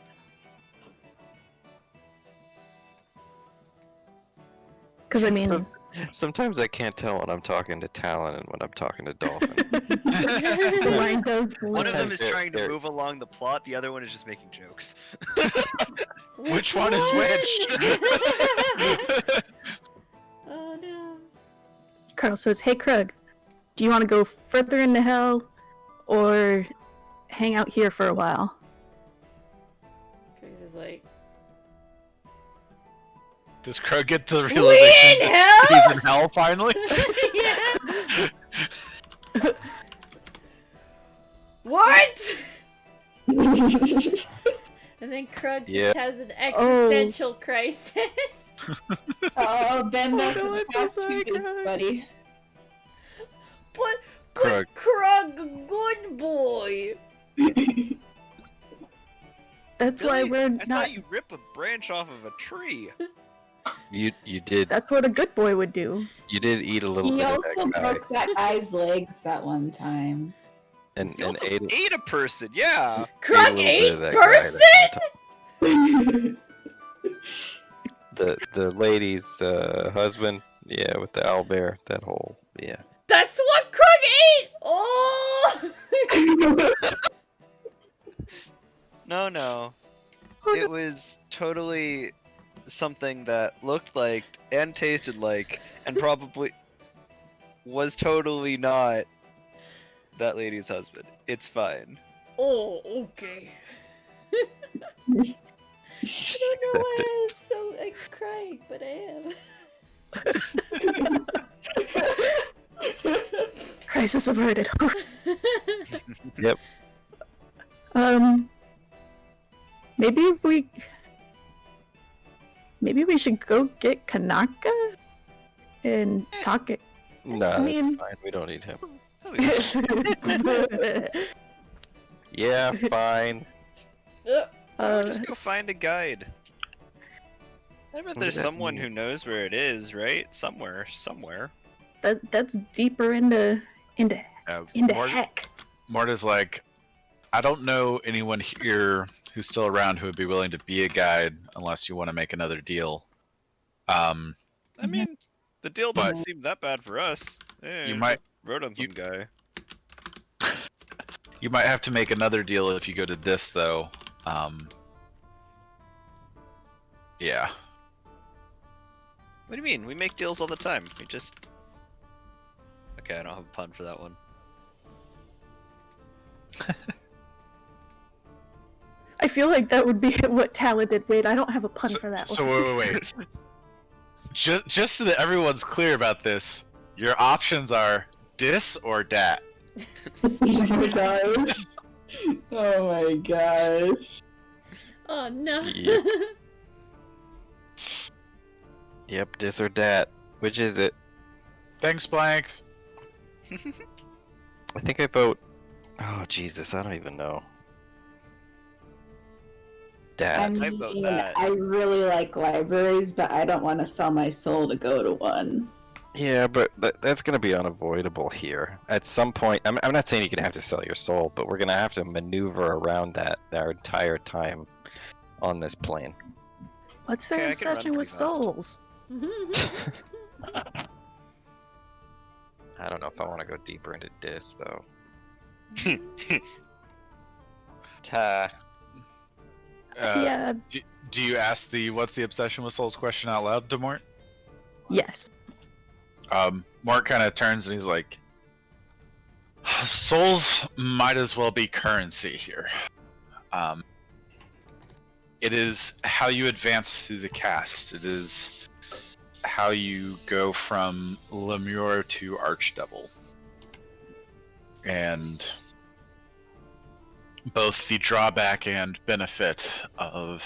Because I mean, Sometimes I can't tell when I'm talking to Talon and when I'm talking to Dolphin. the line does One of them is They're- trying to they're- move along the plot, the other one is just making jokes. Which one is which? Oh no. Carl says, "Hey Krug, do you want to go further into hell, or hang out here for a while?" Chris is like, Does Krug get the We realization in that hell? he's in hell finally? yeah. What? And then Krug just Yeah. has an existential crisis. Oh, been there Oh, for no, the I'm so past sorry, 2 weeks, Krug. buddy. But Krug. Krug, good boy. That's why Really? we're I not. thought you rip a branch off of a tree. You did That's what a good boy would do. eat a little He bit of also that guy broke that guy's legs that one time. and You also ate ate a person, yeah. a Krug little bit of ate that guy person? that one time. The lady's husband, yeah, with the owlbear, that whole That's what Krug ate. Oh. No. It was totally something that looked like and tasted like and probably was totally not that lady's husband. It's fine. Oh, okay. I don't know why I was so like crying, but I am. Crisis averted. Yep. Maybe we should go get Kanaka and talk it. No, I that's mean- fine. We don't need him. Oh, Yeah, fine. just go find a guide. I bet What there's does that someone mean? who knows where it is, right? Somewhere. that's deeper into heck. Morta's like, I don't know anyone here who's still around who would be willing to be a guide unless you want to make another deal. I mean, the deal But- doesn't seem that bad for us. You might rode on some guy. you might have to make another deal if you go to this though. Yeah. What do you mean? We make deals all the time. We just. Okay, I don't have a pun for that one. I feel like that would be what Tala did. Wait, I don't have a pun for that So one. wait. Just so that everyone's clear about this, your options are dis or dat. Oh my gosh. Oh my gosh. Oh no. Yep. Yep, dis or dat. Which is it? Thanks, Blank. I think I vote. Oh Jesus, I don't even know. I Dat. Type about mean, that. I really like libraries, but I don't want to sell my soul to go to one. Yeah, but that's gonna be unavoidable here. At some point, I'm not saying you're gonna have to sell your soul, but we're gonna have to maneuver around that our entire time on this plane. What's their Okay, I can run obsession with pretty fast. souls? I don't know if I want to go deeper into dis though. Ta. Yeah. Do you ask the what's the obsession with souls question out loud to Mort? Yes. Mort kind of turns and he's like, souls might as well be currency here. It is how you advance through the cast. It is how you go from Lemure to Archdevil. And both the drawback and benefit of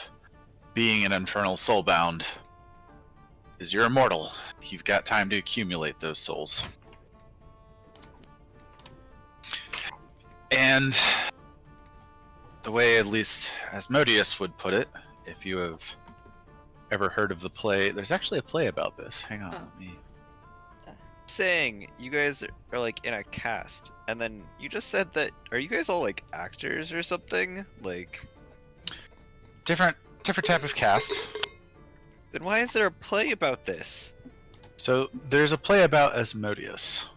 being an Infernal Soulbound is you're immortal. You've got time to accumulate those souls. And the way, at least Asmodeus would put it, if you have ever heard of the play, there's actually a play about this. Hang on, let me... Saying you guys are like in a cast, and then you just said that, are you guys all like actors or something? Like... Different type of cast. Then why is there a play about this? So there's a play about Asmodeus.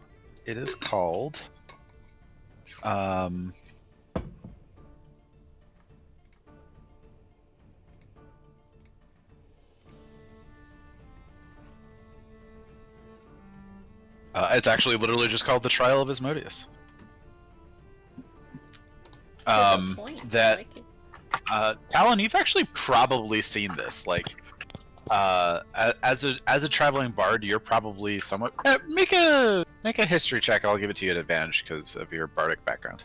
It is called it's actually literally just called The Trial of Asmodeus. Talon, you've actually probably seen this. Like, as a traveling bard, you're probably somewhat. Make a history check. I'll give it to you at advantage because of your bardic background.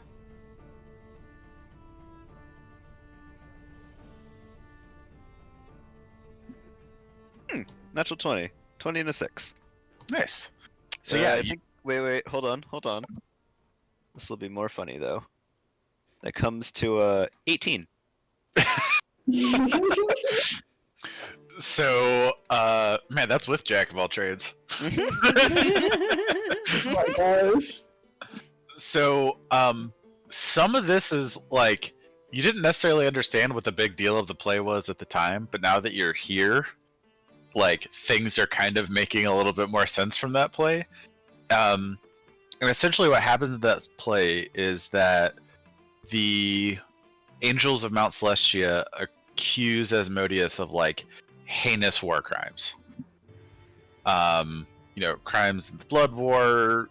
Natural 20. 20 and a 6. Nice. So yeah, I think. Wait. Hold on. This will be more funny though. That comes to 18. So, man, that's with Jack of all trades. Oh my gosh. So, some of this is like you didn't necessarily understand what the big deal of the play was at the time, but now that you're here, like things are kind of making a little bit more sense from that play. And essentially, what happens in that play is that the Angels of Mount Celestia accuse Asmodeus of like heinous war crimes. Crimes in the Blood War,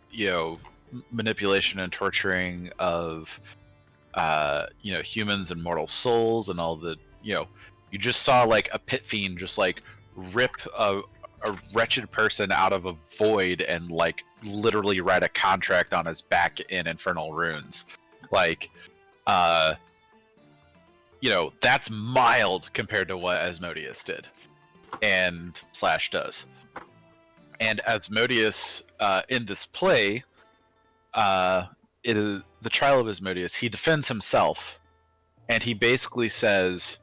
manipulation and torturing of humans and mortal souls, and all the you just saw like a pit fiend just like rip a wretched person out of a void and like literally write a contract on his back in infernal runes. Like that's mild compared to what Asmodeus did and / does. And Asmodeus in this play, it is the trial of Asmodeus. He defends himself, and he basically says,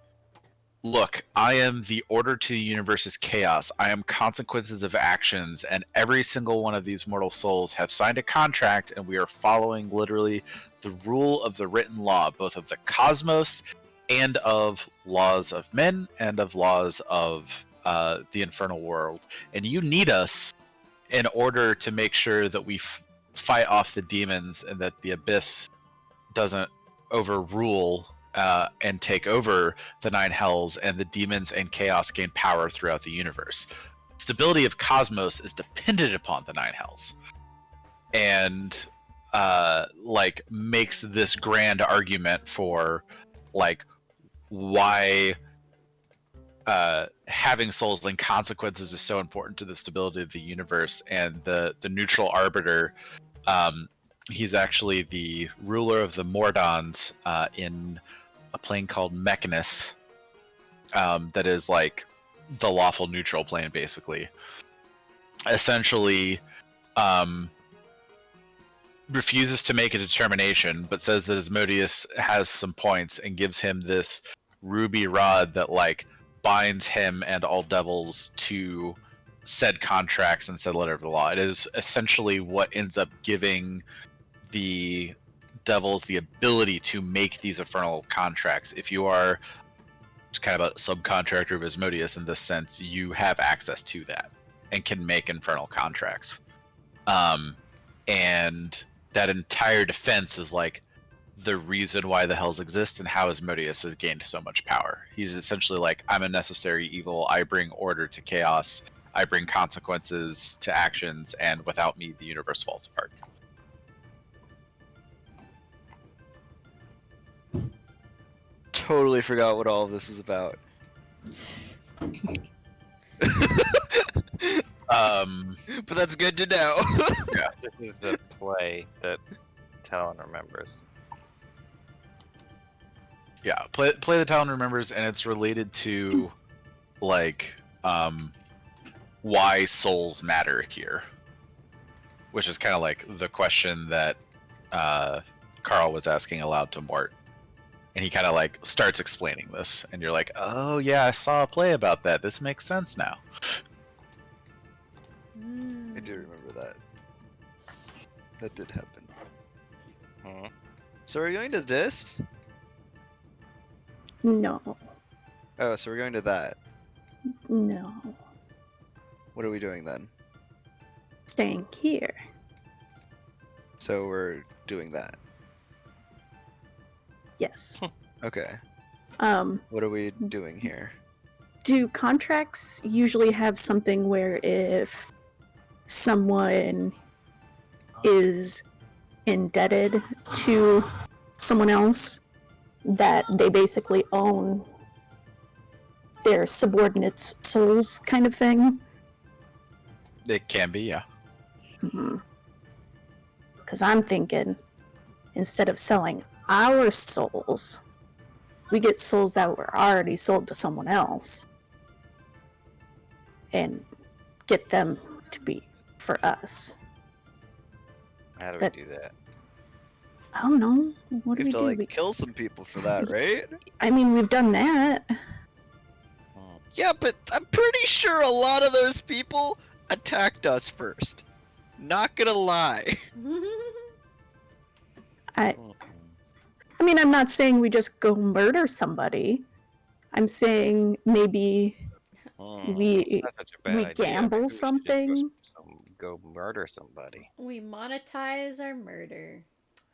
"Look, I am the order to the universe's chaos. I am consequences of actions, and every single one of these mortal souls have signed a contract, and we are following literally the rule of the written law, both of the cosmos and of laws of men and of laws of the infernal world. And you need us in order to make sure that we fight off the demons and that the abyss doesn't overrule and take over the nine hells, and the demons and chaos gain power throughout the universe. Stability of cosmos is dependent upon the nine hells." And makes this grand argument for like why having souls and consequences is so important to the stability of the universe. And the neutral arbiter, he's actually the ruler of the Mordons in a plane called Mechanus, that is like the lawful neutral plane, basically. Essentially, refuses to make a determination, but says that Asmodeus has some points and gives him this ruby rod that like binds him and all devils to said contracts and said letter of the law. It is essentially what ends up giving the devils the ability to make these infernal contracts. If you are kind of a subcontractor of Asmodeus in this sense, you have access to that and can make infernal contracts. And that entire defense is like the reason why the hells exist and how Asmodeus has gained so much power. He's essentially like, I'm a necessary evil. I bring order to chaos. I bring consequences to actions, and without me, the universe falls apart. Totally forgot what all of this is about. But that's good to know. Yeah, this is a play that Talon remembers. Yeah, play the Talon remembers, and it's related to like why souls matter here, which is kind of like the question that Carl was asking aloud to Mort, and he kind of like starts explaining this, and you're like, oh yeah, I saw a play about that. This makes sense now. I do remember that. That did happen. Hmm. So are we going to this? No. Oh, so we're going to that. No. What are we doing then? Staying here. So we're doing that. Yes. Okay. Um, What are we doing here? do contracts usually have something where if someone is indebted to someone else, that they basically own their subordinates' souls, kind of thing? It can be, yeah. Because I'm thinking, instead of selling our souls, we get souls that were already sold to someone else and get them to be for us. How do That- we do that? I don't know. What We do we have to do? like kill some people for that, right? I mean, we've done that. Hmm. Yeah, but I'm pretty sure a lot of those people attacked us first. Not gonna lie. I mean, I'm not saying we just go murder somebody. I'm saying maybe We- It's not such a bad we idea. gamble Maybe we should just something. go murder somebody. We monetize our murder.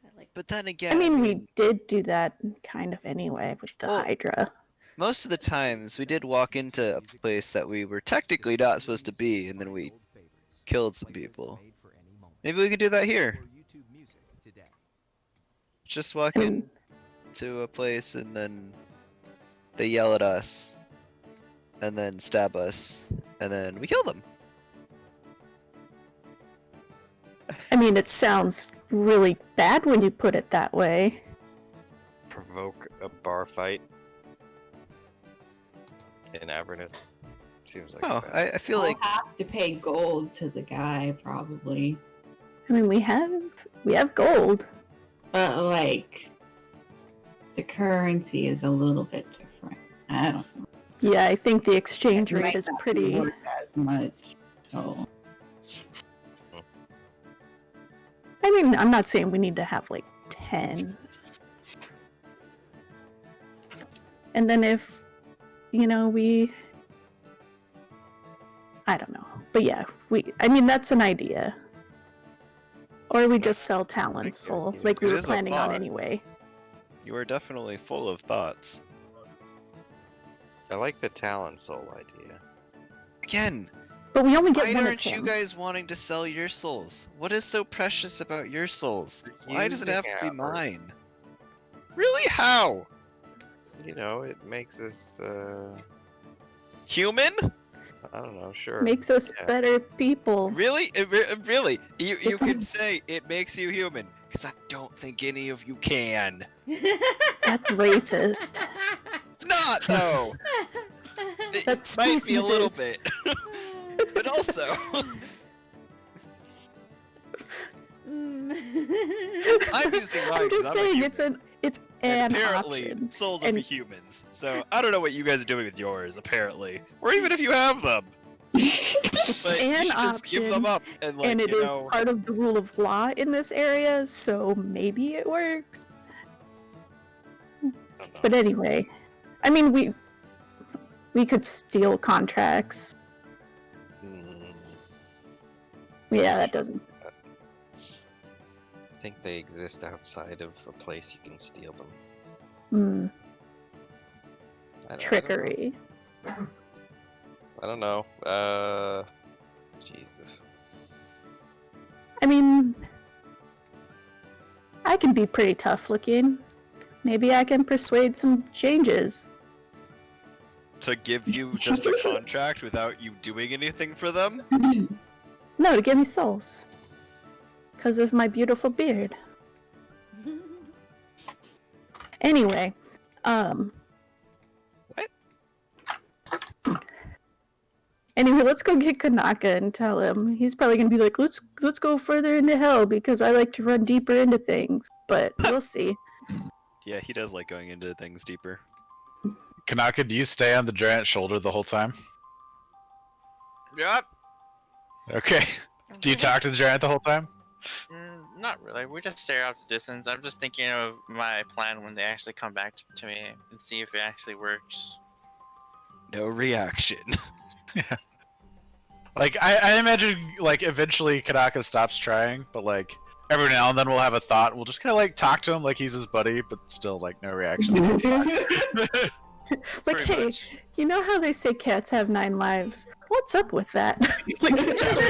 I like. But then I again, mean, we did do that kind of anyway with the Well, Hydra. most of the times we did walk into a place that we were technically not supposed to be, and then we killed some people. Maybe we could do that here. Just walk I mean- into a place and then they yell at us, and then stab us, and then we kill them. I mean, it sounds really bad when you put it that way. Provoke a bar fight in Avernus. Seems like Oh, a bad I feel I'll like have to pay gold to the guy probably, I mean, we have gold. but like the currency is a little bit different. I don't know. Yeah, I think the exchange It rate might is not be pretty. worth as much. So I mean, I'm not saying we need to have like 10. And then if, I don't know. But yeah, I mean, that's an idea. Or we just sell Talon Soul, like we It were is a planning on thought. anyway. you are definitely full of thoughts. I like the Talon Soul idea. Again, But we only get why one of aren't you them. guys wanting to sell your souls? What is so precious about your souls? Why does it have to be Using ours. mine? Really? How? You know, it makes us, Human? I don't know, sure. Makes us Yeah. better people. Really? Really? You If can we- say it makes you human, because I don't think any of you can. That's racist. It's not though. It That's might be a little speciesist. bit, but also I'm using mine. I'm 'cause just I'm a saying human. it's And an apparently, option. souls And- are humans. So I don't know what you guys are doing with yours. Apparently, or even if you have them, It's but you an should just give them option, up and like and it you is know. part of the rule of law in this area, so maybe it works. I don't know. But anyway, I mean, we could steal contracts. Mm, Yeah, that doesn't. I think they exist outside of a place you can steal them. Trickery. I don't know. Jesus. I mean, I can be pretty tough looking. Maybe I can persuade some changes. To give you just a contract without you doing anything for them? No, to give me souls. Because of my beautiful beard. Anyway, What? Anyway, let's go get Kanaka and tell him. He's probably gonna be like, let's go further into hell because I like to run deeper into things. But we'll see. Yeah, he does like going into things deeper. Kanaka, do you stay on the giant shoulder the whole time? Yep. Okay. Do you talk to the giant the whole time? Not really. We just stare out the distance. I'm just thinking of my plan when they actually come back to me and see if it actually works. No reaction. Yeah. Like, I imagine, like, eventually Kanaka stops trying, but, like, every now and then we'll have a thought. We'll just kind of, like, talk to him like he's his buddy, but still, like, no reaction. Like, Pretty hey, much. you know how they say cats have 9 lives? What's up with that? Like, it's just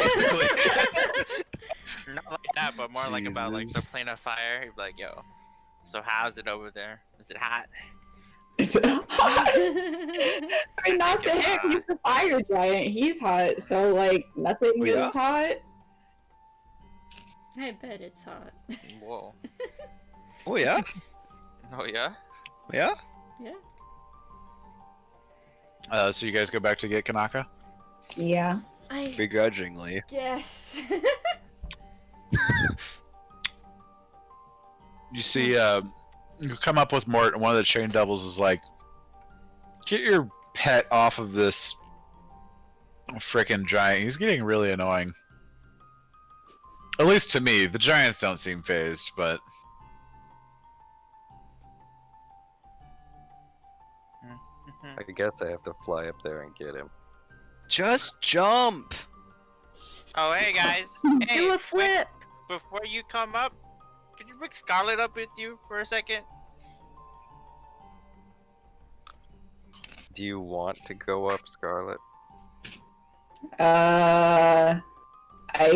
Not like that, but more like about like the Jesus. plane of fire. You'd be like, yo, so how's it over there? Is it hot? I mean, not to him. He's a fire giant. He's hot, so like nothing Oh, yeah? is hot. I bet it's hot. Whoa. Oh yeah? Oh yeah? Yeah? Yeah. So you guys go back to get Kanaka? Yeah. I Begrudgingly. guess. You see, you come up with Mort, and one of the chain devils is like, get your pet off of this frickin' giant. He's getting really annoying. At least to me. The giants don't seem phased, but... I guess I have to fly up there and get him. Just jump! Oh hey guys. Hey, do a wait, flip. before you come up, could you bring Scarlet up with you for a second? Do you want to go up, Scarlet? I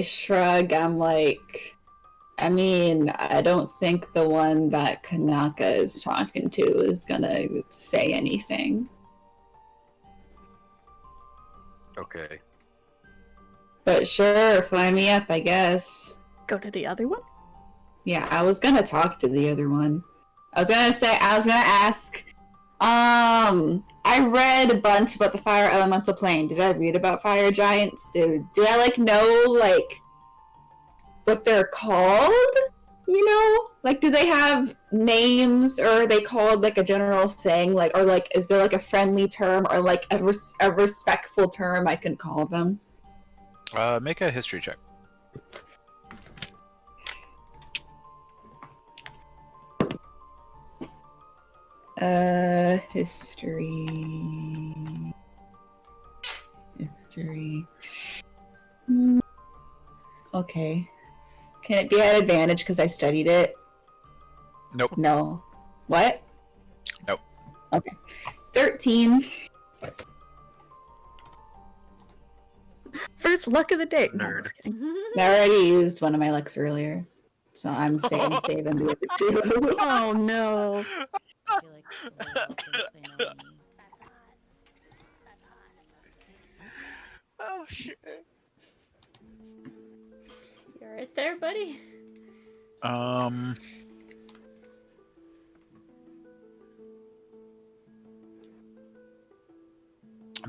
shrug. I'm like, I mean, I don't think the one that Kanaka is talking to is gonna say anything. Okay. But sure, fly me up, I guess. Go to the other one? Yeah, I was gonna talk to the other one. I was gonna ask. I read a bunch about the fire elemental plane. Did I read about fire giants? Do I like know like what they're called? You know, like do they have names or are they called like a general thing? Like or like is there like a friendly term or like a respectful term I can call them? Make a history check. History. Okay. Can it be at advantage because I studied it? Nope. No. What? Nope. Okay. 13. First luck of the day. No, I'm Nerd. just kidding. I already used one of my lucks earlier. So I'm saving the other two. Oh no. I feel like really well things they know me. Oh shit. You right there, buddy?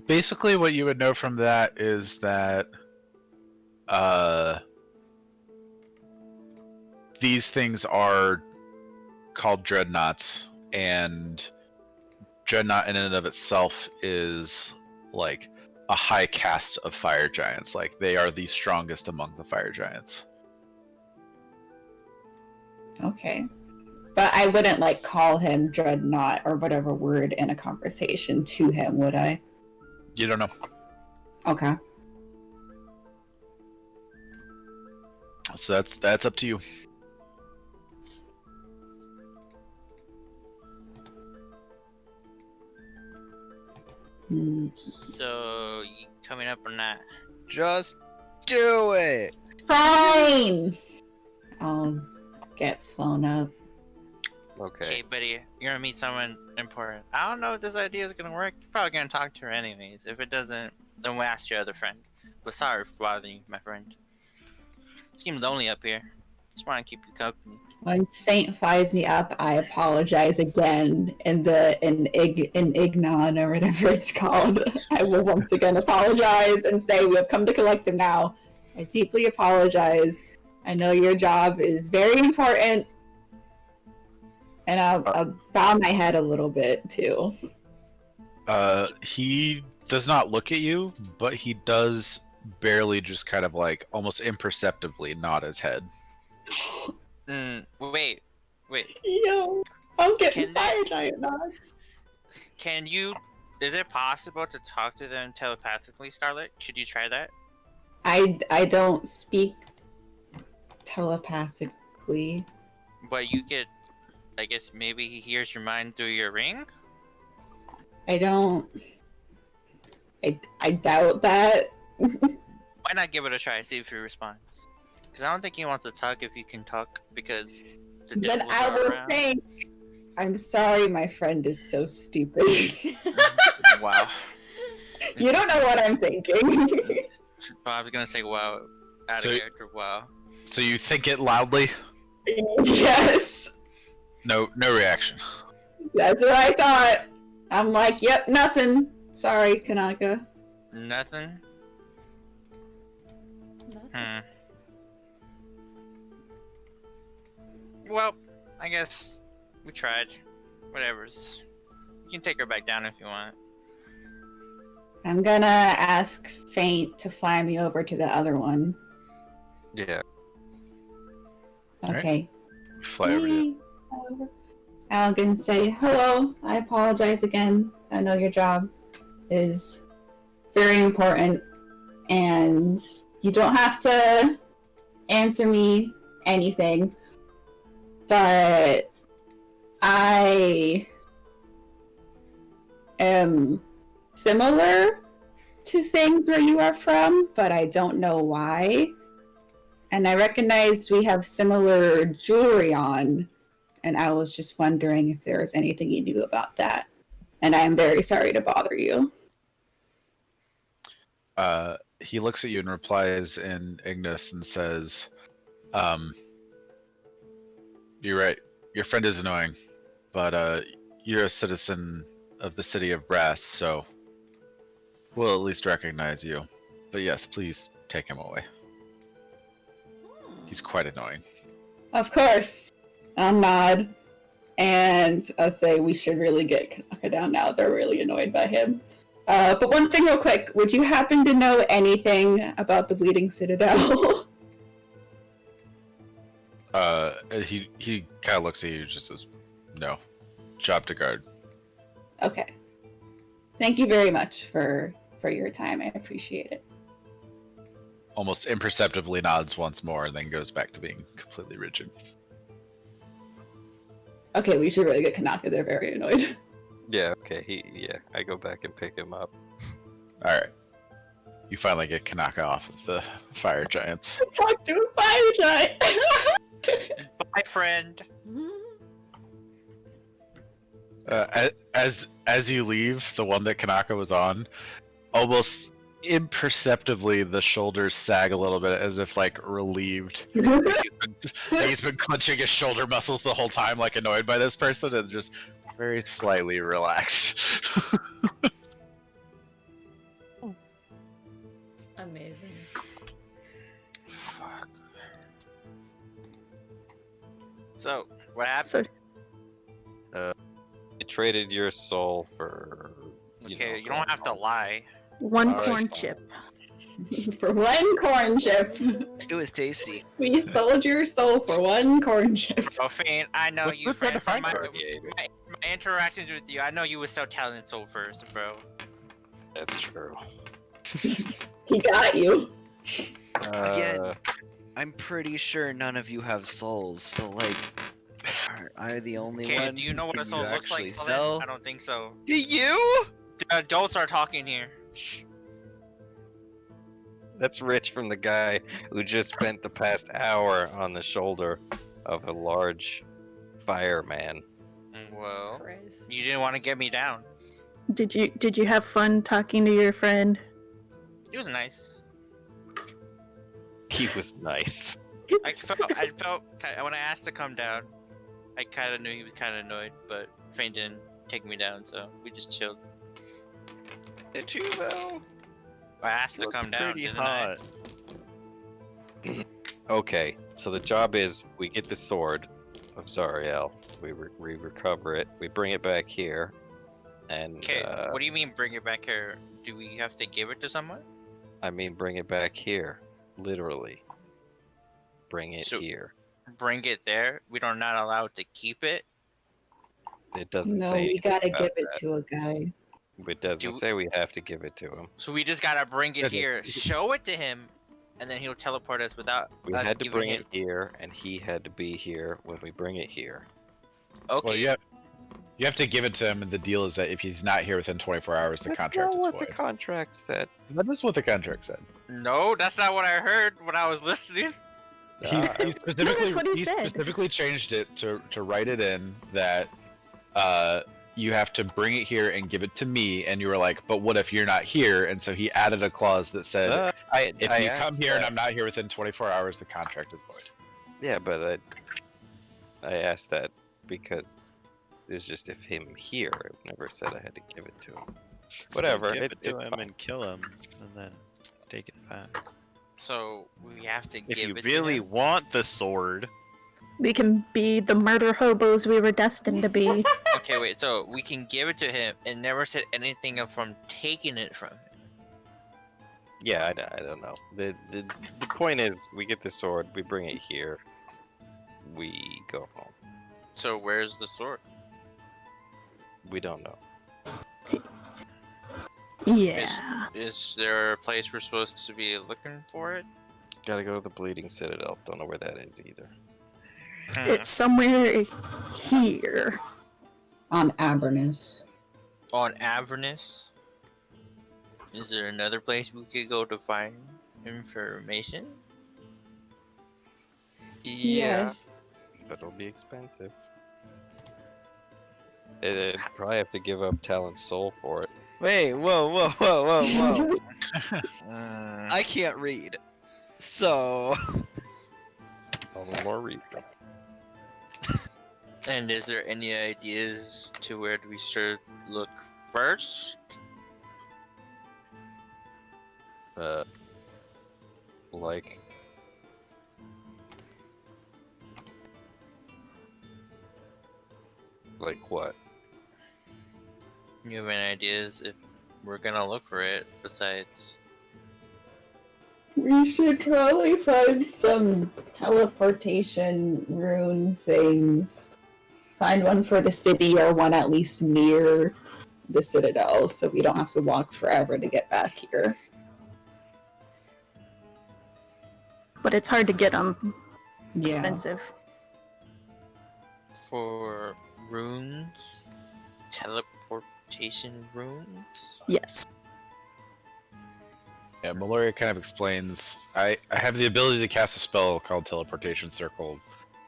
Basically what you would know from that is that these things are called dreadnoughts, and dreadnought in and of itself is like a high caste of fire giants. Like they are the strongest among the fire giants. Okay. But I wouldn't like call him dreadnought or whatever word in a conversation to him, would I? You don't know. Okay. So that's up to you. So you coming up or not? Just do it! Fine! I'll get flown up. Okay. buddy, you're gonna meet someone important. I don't know if this idea is gonna work. You're probably gonna talk to her anyways. If it doesn't, then we'll ask your other friend. But sorry for bothering you, my friend. Seems lonely up here. Just want to keep you company. Once Faint flies me up, I apologize again in Ignon or whatever it's called. I will once again apologize and say we have come to collect him now. I deeply apologize. I know your job is very important. And I'll bow my head a little bit too. He does not look at you, but he does barely just kind of like almost imperceptibly nod his head. Wait. Yo, I'm getting fire giant nods. Is it possible to talk to them telepathically, Scarlet? Should you try that? I don't speak telepathically. But you could, I guess maybe he hears your mind through your ring? I doubt that. Why not give it a try, see if he responds? Because I don't think he wants to talk if you can talk, because the Then devils I are will around. think. I'm sorry, my friend is so stupid. Wow. You don't know what I'm thinking. I was gonna say wow. Out of character, wow. So you think it loudly? Yes. No reaction. That's what I thought. I'm like, yep, nothing. Sorry, Kanaka. Nothing? Well, I guess we tried. Whatever's. You can take her back down if you want. I'm gonna ask Faint to fly me over to the other one. Yeah. Okay. Fly over to I'll again say, hello, I apologize again. I know your job is very important, and you don't have to answer me anything, but I am similar to things where you are from, but I don't know why. And I recognized we have similar jewelry on, and I was just wondering if there was anything you knew about that. And I am very sorry to bother you. He looks at you and replies in Ignis and says, you're right. Your friend is annoying, but you're a citizen of the city of Brass, so we'll at least recognize you. But yes, please take him away. He's quite annoying. Of course. I'll nod. And I'll say we should really get Kanaka down now. They're really annoyed by him. But one thing real quick. Would you happen to know anything about the Bleeding Citadel? He kind of looks at you and just says, no. Job to guard. Okay. Thank you very much for your time. I appreciate it. Almost imperceptibly nods once more and then goes back to being completely rigid. Okay, we should really get Kanaka. They're very annoyed. Yeah, okay. I go back and pick him up. Alright. You finally get Kanaka off of the fire giants. Talk to a fire giant! Bye, friend. As you leave, the one that Kanaka was on, almost imperceptibly the shoulders sag a little bit as if like relieved. He's been clenching his shoulder muscles the whole time, like annoyed by this person, and just very slightly relaxed. Amazing. Fuck. So, what happened? I traded your soul for. Okay, you don't have to lie. One Alright, corn fine. chip. For one corn chip. It was tasty. We sold your soul for one corn chip. Profane, I know What's you, the friend. From my, defining my interactions with you, I know you were so talented soul first, bro. That's true. He got you. Again. I'm pretty sure none of you have souls, so like, are I the only Okay, one? do you know what who a soul could looks actually like? sell? Colin? I don't think so. Do you? The adults are talking here. Shh. That's Rich from the guy who just spent the past hour on the shoulder of a large fireman. Well, Christ. you didn't want to get me down. Did you have fun talking to your friend? He was nice. He was nice. I felt when I asked to come down, I kind of knew he was kind of annoyed, but Fane didn't take me down, so we just chilled. Did you though? I asked to come down, Pretty didn't hot. Okay, so the job is we get the sword of Zariel, we recover it, we bring it back here, and Okay, what do you mean bring it back here? Do we have to give it to someone? I mean bring it back here, literally. Bring it So- here. Bring it there? We are not allowed to keep it? It doesn't No, say. we anything gotta about give it that. to a guy. It doesn't Do- say we have to give it to him. So we just gotta bring it Yeah, here, show it to him, and then he'll teleport us without We us had to giving bring him. it here, and he had to be here when we bring it here. Okay. Well, you have to give it to him, and the deal is that if he's not here within 24 hours, the contract is what void. the contract said. That is what the contract said. No, that's not what I heard when I was listening. He specifically, what he said. specifically changed it to write it in that you have to bring it here and give it to me, and you were like, but what if you're not here? And so he added a clause that said, if I you come asked here and that. I'm not here within 24 hours, the contract is void. Yeah, but I asked that because there's just if him here. It never said I had to give it to him. Whatever. Give It's it to it's him fine. and kill him, and then take it back. So we have to If give you it really to him. want the sword, We can be the murder hobos we were destined to be. Okay, wait. So we can give it to him, and never said anything of from taking it from him. Yeah, I don't know. The point is, we get the sword, we bring it here, we go home. So where's the sword? We don't know. Yeah. Is there a place we're supposed to be looking for it? Gotta go to the Bleeding Citadel. Don't know where that is either. It's somewhere here. On Avernus. On Avernus? Is there another place we could go to find information? Yes. But it'll be expensive. It'd probably have to give up Talon's soul for it. Wait, whoa. Mm, I can't read. So All the more reason. and is there any ideas to where we should look first? Like what? You have any ideas if we're gonna look for it besides? We should probably find some teleportation rune things. Find one for the city or one at least near the Citadel so we don't have to walk forever to get back here. But it's hard to get them. Yeah. Expensive. For runes? Teleportation runes? Yes. Yeah, Meloria kind of explains, I have the ability to cast a spell called Teleportation Circle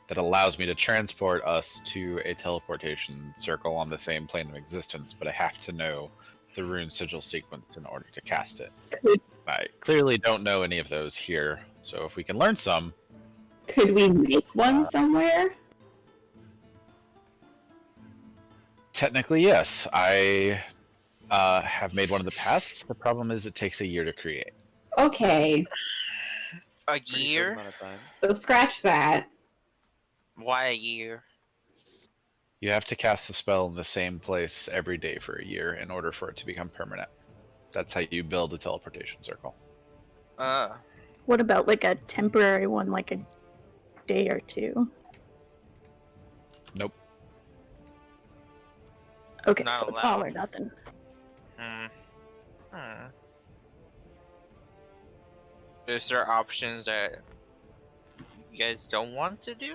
that allows me to transport us to a teleportation circle on the same plane of existence, but I have to know the rune sigil sequence in order to cast it. I clearly don't know any of those here, so if we can learn some, Could we make one somewhere? technically yes. I have made one of the paths. The problem is it takes a year to create. Okay, A Pretty short year? amount of time. so scratch that. Why a year? You have to cast the spell in the same place every day for a year in order for it to become permanent. That's how you build a teleportation circle. What about like a temporary one, like a day or two? Nope. Okay, Not so it's all or allowed. nothing. Is there options that you guys don't want to do?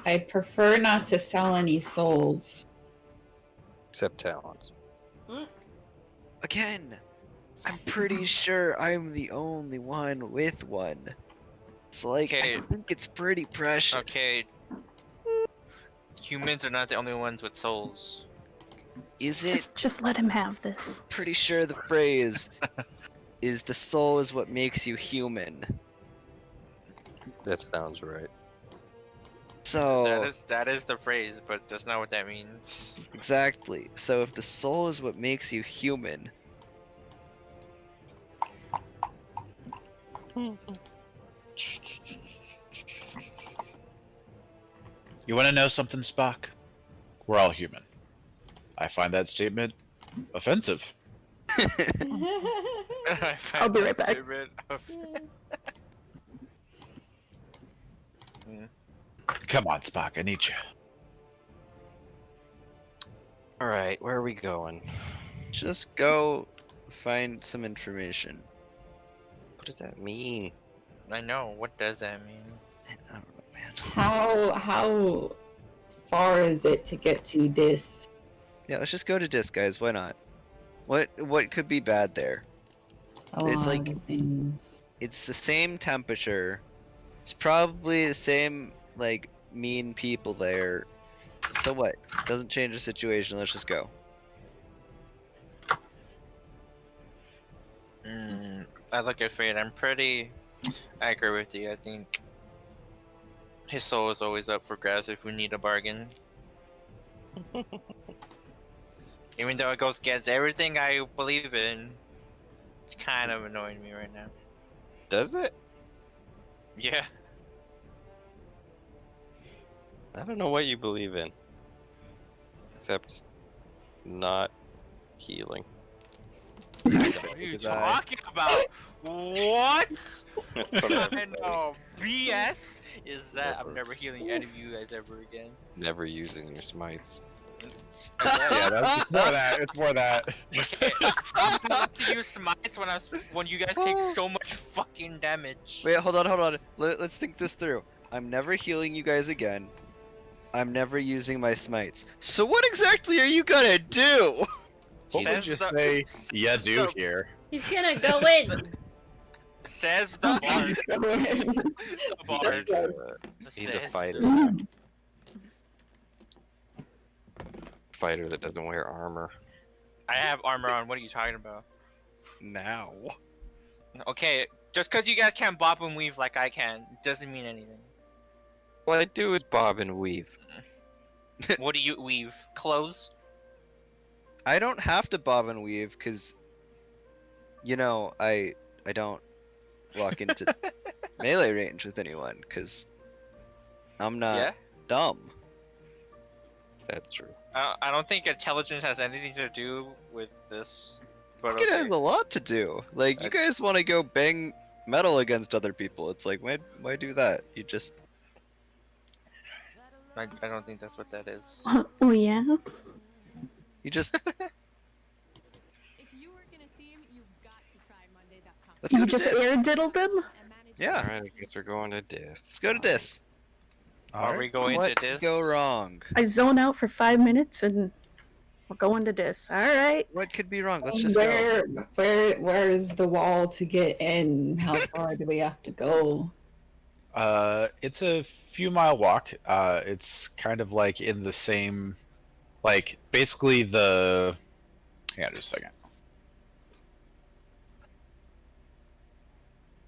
I prefer not to sell any souls. Except Talon's. again, I'm pretty sure I'm the only one with one. So like, Okay. I think it's pretty precious. Okay, Humans are not the only ones with souls. Is it? Just let him have this. Pretty sure the phrase is the soul is what makes you human. That sounds right. So That is the phrase, but that's not what that means. exactly. So if the soul is what makes you human, You want to know something, Spock? We're all human. I find that statement offensive. I'll be right back. Come on, Spock, I need you. Alright, where are we going? just go find some information. What does that mean? I know. What does that mean? I don't know, man. How far is it to get to this? Yeah, let's just go to disc, guys. Why not? What could be bad there? It's Lot like- of things. It's the same temperature. It's probably the same like mean people there. So what? Doesn't change the situation. Let's just go. I look at Fate. I agree with you. I think his soul is always up for grabs if we need a bargain. Even though it goes against everything I believe in, it's kind of annoying me right now. Does it? Yeah. I don't know what you believe in. Except not healing. What are you talking about? What? That's what I know. BS is that I'm never healing any of you guys ever again. Never using your smites. Yeah, that's more that. It's more that. Okay. I'm not to use smites when you guys take so much fucking damage. Wait, hold on. Let's think this through. I'm never healing you guys again. I'm never using my smites. So what exactly are you gonna do? What would Says you the- say? Yeah, do so- here. He's gonna go in. Says the bard. The bard. He's a Says fighter. the- Fighter that doesn't wear armor. I have armor on. What are you talking about? Now. Okay, just because you guys can't bob and weave like I can, doesn't mean anything. What I do is bob and weave. What do you weave? Clothes? I don't have to bob and weave because, you know, I don't walk into melee range with anyone because I'm not Yeah. dumb. That's true. I don't think intelligence has anything to do with this. But It has okay. a lot to do. Like, you guys want to go bang metal against other people. It's like, why do that? You just... I don't think that's what that is. Oh yeah. You just... If you work in a team, you've got to try Monday.com. Let's go You to just dis. air diddled them? Yeah. Alright, I guess we're going to dis. Let's go to dis. Are we going What to could this? go wrong? I zone out for 5 minutes and we're going to this. Alright. What could be wrong? Let's just go. Where is the wall to get in? How far do we have to go? It's a few mile walk. It's kind of like in the same, like basically the. Hang on just a second.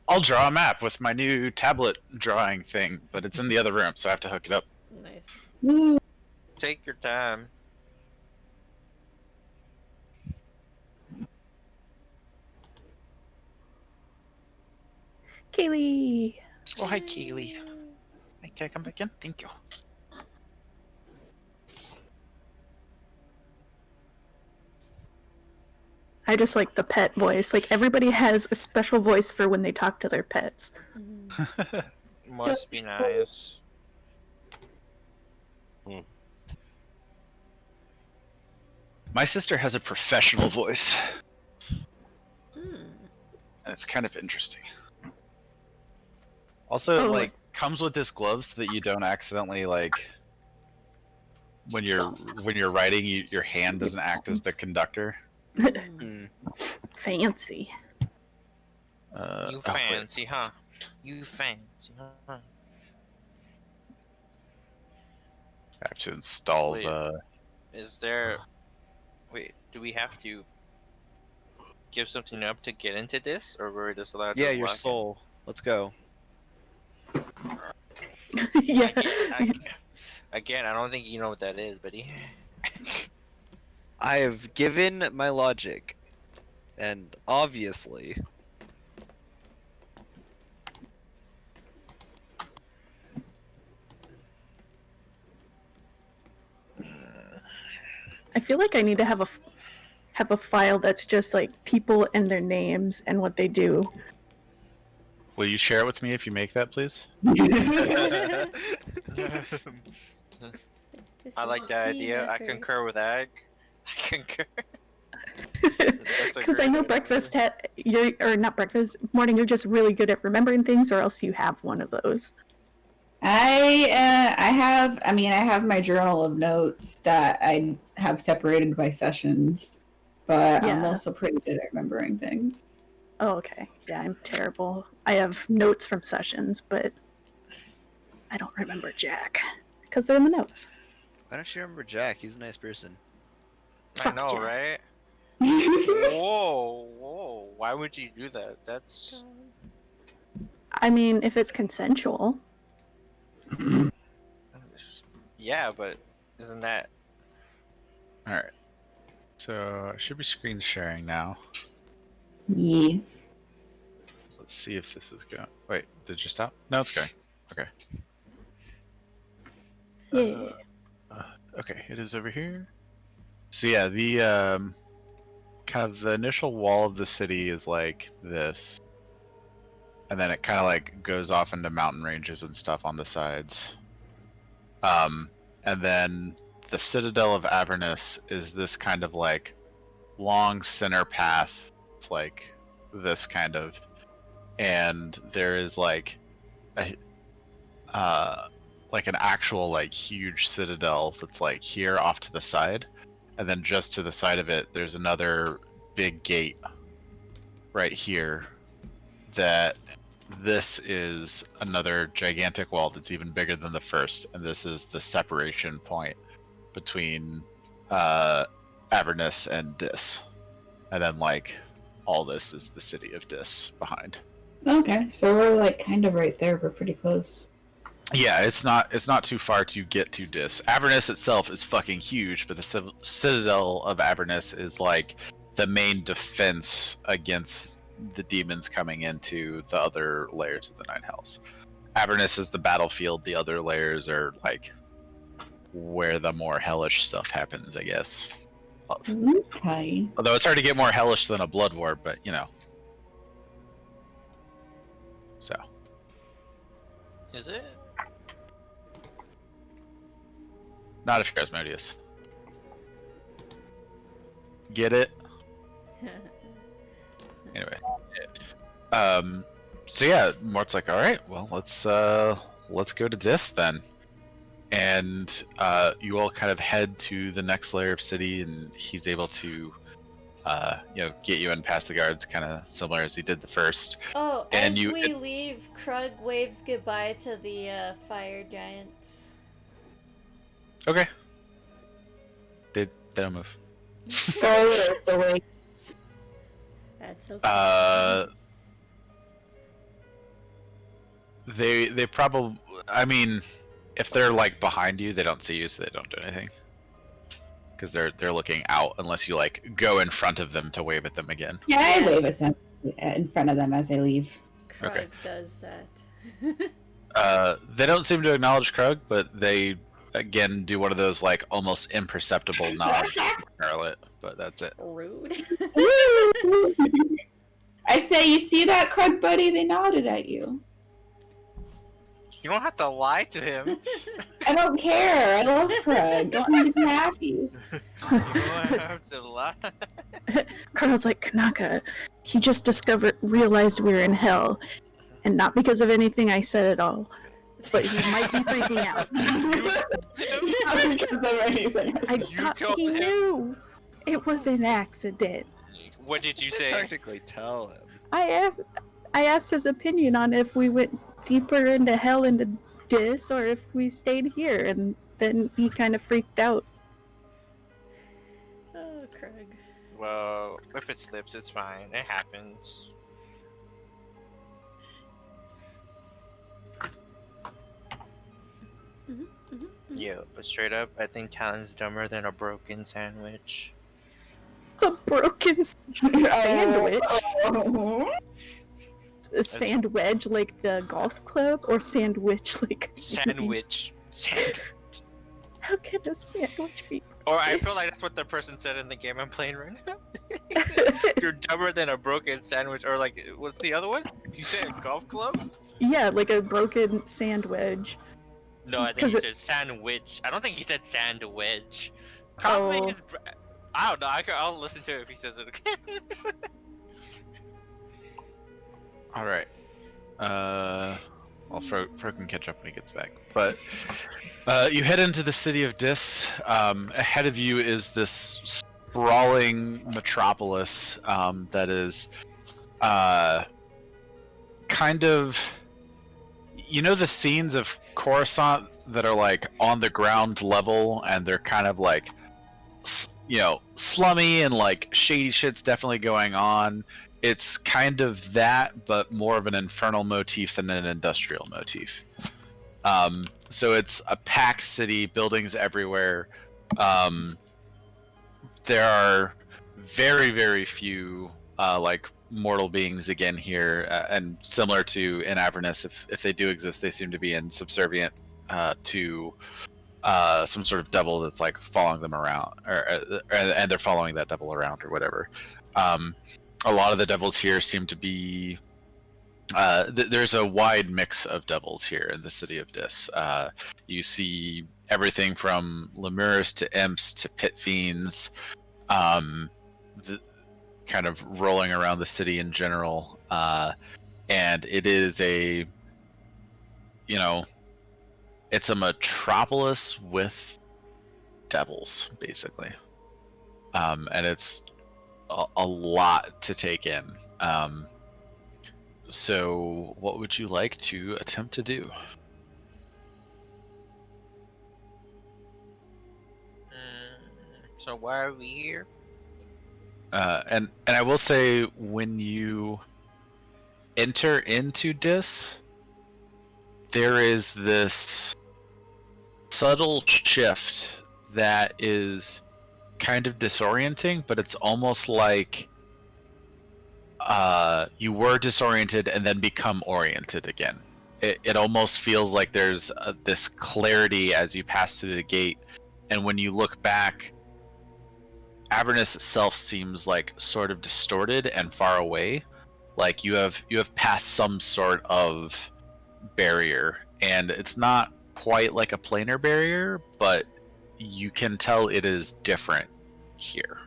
I'll draw a map with my new tablet drawing thing, but it's in the other room, so I have to hook it up. Nice. Woo. Take your time. Kaylee. Oh, hi, Keely. Can I come back in? Thank you. I just like the pet voice. Like everybody has a special voice for when they talk to their pets. Must be nice. My sister has a professional voice, Hmm. and it's kind of interesting. Also, Oh. like, comes with this glove so that you don't accidentally like when you're writing, your hand doesn't act as the conductor. Hmm. Fancy. You Oh, wait. fancy, huh? You fancy, huh? I have to install Wait. the. Is there? Wait, do we have to give something up to get into this, or we're just allowed Yeah, to your walk in? soul. Let's go. Yeah. Again, I don't think you know what that is, buddy. I have given my logic, and obviously, I feel like I need to have a file that's just like people and their names and what they do. Will you share it with me if you make that, please? I like that idea. I concur with Ag. I concur. Because I know breakfast or not breakfast morning. You're just really good at remembering things, or else you have one of those. I have. I mean, I have my journal of notes that I have separated by sessions, but I'm Yeah. also pretty good at remembering things. Oh, okay. Yeah, I'm terrible. I have notes from sessions, but I don't remember Jack because they're in the notes. why don't you remember Jack? He's a nice person. I Fuck know, yeah. right? Whoa! Why would you do that? That's I mean, if it's consensual. yeah, but isn't that? All right. So I should be screen sharing now. Yeah. Let's see if this is going. Wait, did you stop? No, it's going. Okay. Yeah. Okay, it is over here. So yeah, the kind of the initial wall of the city is like this, and then it kind of like goes off into mountain ranges and stuff on the sides. And then the Citadel of Avernus is this kind of like long center path. It's like this kind of, and there is like a like an actual like huge citadel that's like here off to the side, and then just to the side of it there's another big gate right here. That this is another gigantic wall that's even bigger than the first, and this is the separation point between Avernus and Dis, and then like all this is the city of Dis behind. Okay, so we're like kind of right there. We're pretty close. Yeah, it's not too far to get to Dis. Avernus itself is fucking huge, but the Citadel of Avernus is like the main defense against the demons coming into the other layers of the Nine Hells. Avernus is the battlefield. The other layers are like where the more hellish stuff happens, I guess. Okay. Although it's hard to get more hellish than a blood war, but you know. So. Is it? Not if you're Asmodeus. Get it? Anyway. So yeah, Mort's like, alright, well let's go to Dis then. And you all kind of head to the next layer of city, and he's able to get you in past the guards, kind of similar as he did the first. Oh, And as we leave, Krug waves goodbye to the fire giants. Okay. They don't move. Spoilers away. That's okay. They probably, I mean, if they're like behind you, they don't see you, so they don't do anything. Because they're looking out, unless you like go in front of them to wave at them again. Yeah, I wave at them in front of them as I leave. Krug okay. does that. They don't seem to acknowledge Krug, but they again do one of those like almost imperceptible nods to Scarlet, but that's it. Rude. I say, you see that, Krug buddy? They nodded at you. You don't have to lie to him. I don't care. I love Krug. Don't need to be happy. You don't have to lie. Colonel's like, Kanaka, he just realized we were in hell. And not because of anything I said at all. But he might be freaking out. Not because of anything. I You thought told he him? knew. It was an accident. What did you can say? technically tell him. I asked his opinion on if we went deeper into hell into Dis or if we stayed here, and then he kind of freaked out. Oh, Craig. Well, if it slips, it's fine. It happens. Yeah, but straight up, I think Talon's dumber than a broken sandwich. A broken sandwich? A sandwich like the golf club, or sandwich like... Sandwich. How can a sandwich be... Or I feel like that's what the person said in the game I'm playing right now. You're dumber than a broken sandwich, or like, what's the other one? You said a golf club? Yeah, like a broken sandwich. No, I think he said sandwich. I don't think he said sandwich. Probably his... I don't know. I'll listen to it if he says it again. All right. Well, Fro can catch up when he gets back. But you head into the city of Dis. Ahead of you is this sprawling metropolis that is kind of... You know the scenes of Coruscant that are like on the ground level, and they're kind of like, you know, slummy and like shady shit's definitely going on. It's kind of that, but more of an infernal motif than an industrial motif. So it's a packed city, buildings everywhere. There are very, very few like mortal beings again here, and similar to in Avernus, if they do exist, they seem to be in subservient to some sort of devil that's like following them around, and they're following that devil around or whatever. A lot of the devils here seem to be there's a wide mix of devils here in the city of Dis. You see everything from lemurs to imps to pit fiends, kind of rolling around the city in general. And it is a, you know, it's a metropolis with devils, basically. And it's a lot to take in. So what would you like to attempt to do? So why are we here? And I will say, when you enter into Dis, there is this subtle shift that is kind of disorienting, but it's almost like you were disoriented and then become oriented again. It almost feels like there's this clarity as you pass through the gate, and when you look back, Avernus itself seems like sort of distorted and far away, like you have passed some sort of barrier, and it's not quite like a planar barrier, but you can tell it is different here.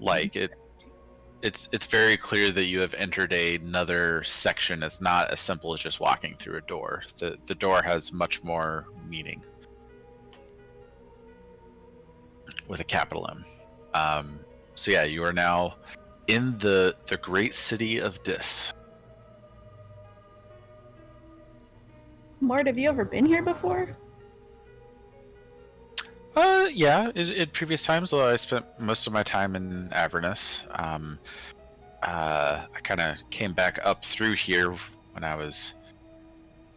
Like it's very clear that you have entered another section. It's not as simple as just walking through a door. The door has much more meaning, with a capital M. So yeah, you are now in the great city of Dis. Mart, have you ever been here before? Yeah, in previous times, though I spent most of my time in Avernus. I kind of came back up through here when I was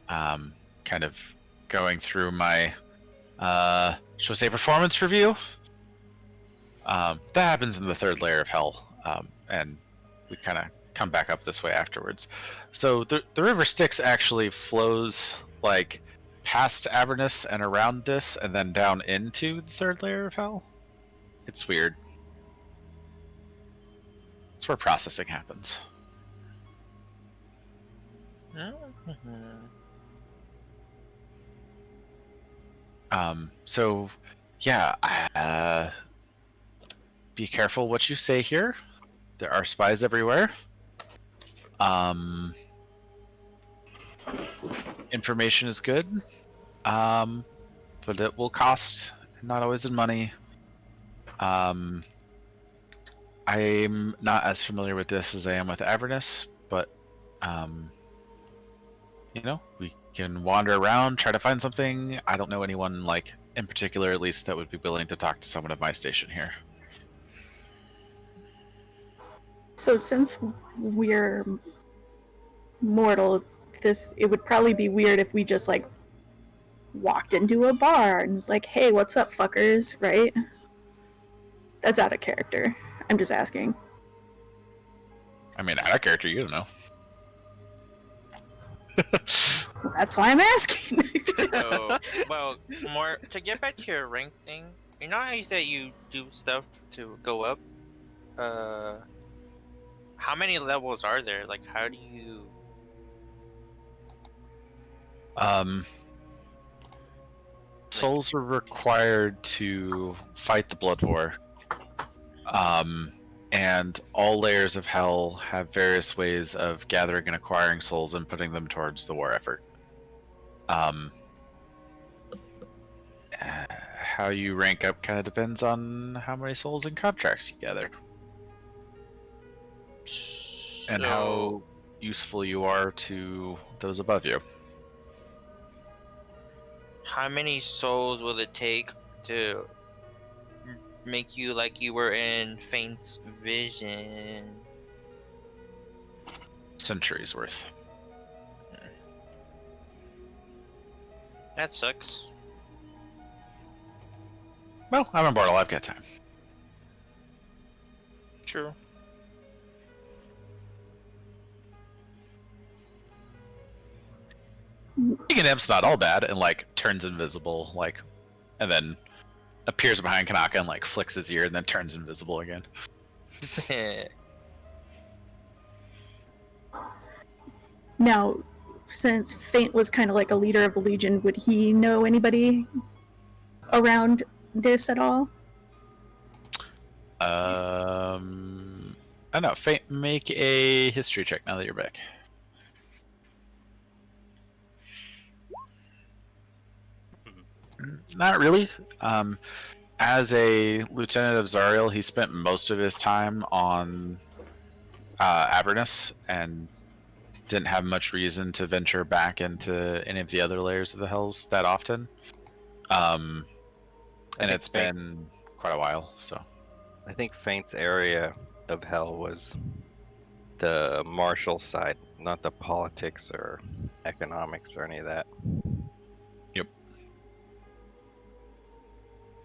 kind of going through my, shall we say, performance review. That happens in the third layer of hell, and we kind of come back up this way afterwards. So the river Styx actually flows like past Avernus and around this, and then down into the third layer of hell. It's weird. It's where processing happens. So yeah, be careful what you say here. There are spies everywhere. Information is good, but it will cost, not always in money. I'm not as familiar with this as I am with Avernus, but you know, we can wander around, try to find something. I don't know anyone like in particular, at least, that would be willing to talk to someone of my station here. So since we're mortal, it would probably be weird if we just like walked into a bar and was like, "Hey, what's up, fuckers?" Right? That's out of character. I'm just asking. I mean, out of character, you don't know. That's why I'm asking. So, well, more to get back to your rank thing. You know how you said you do stuff to go up? How many levels are there? Like, how do you? Souls are required to fight the Blood War. And all layers of hell have various ways of gathering and acquiring souls and putting them towards the war effort. How you rank up kind of depends on how many souls and contracts you gather. And how useful you are to those above you. How many souls will it take to make you like you were in Faint's vision? Centuries worth. That sucks. Well, I'm immortal. I've got time. True. Being an imp's not all bad, and like turns invisible, like, and then appears behind Kanaka and like flicks his ear and then turns invisible again. Now, since Faint was kind of like a leader of the Legion, would he know anybody around this at all? I don't know. Faint, make a history check now that you're back. Not really. As a lieutenant of Zariel, he spent most of his time on Avernus and didn't have much reason to venture back into any of the other layers of the Hells that often. And it's been quite a while, so. I think Faint's area of Hell was the martial side, not the politics or economics or any of that. Yep.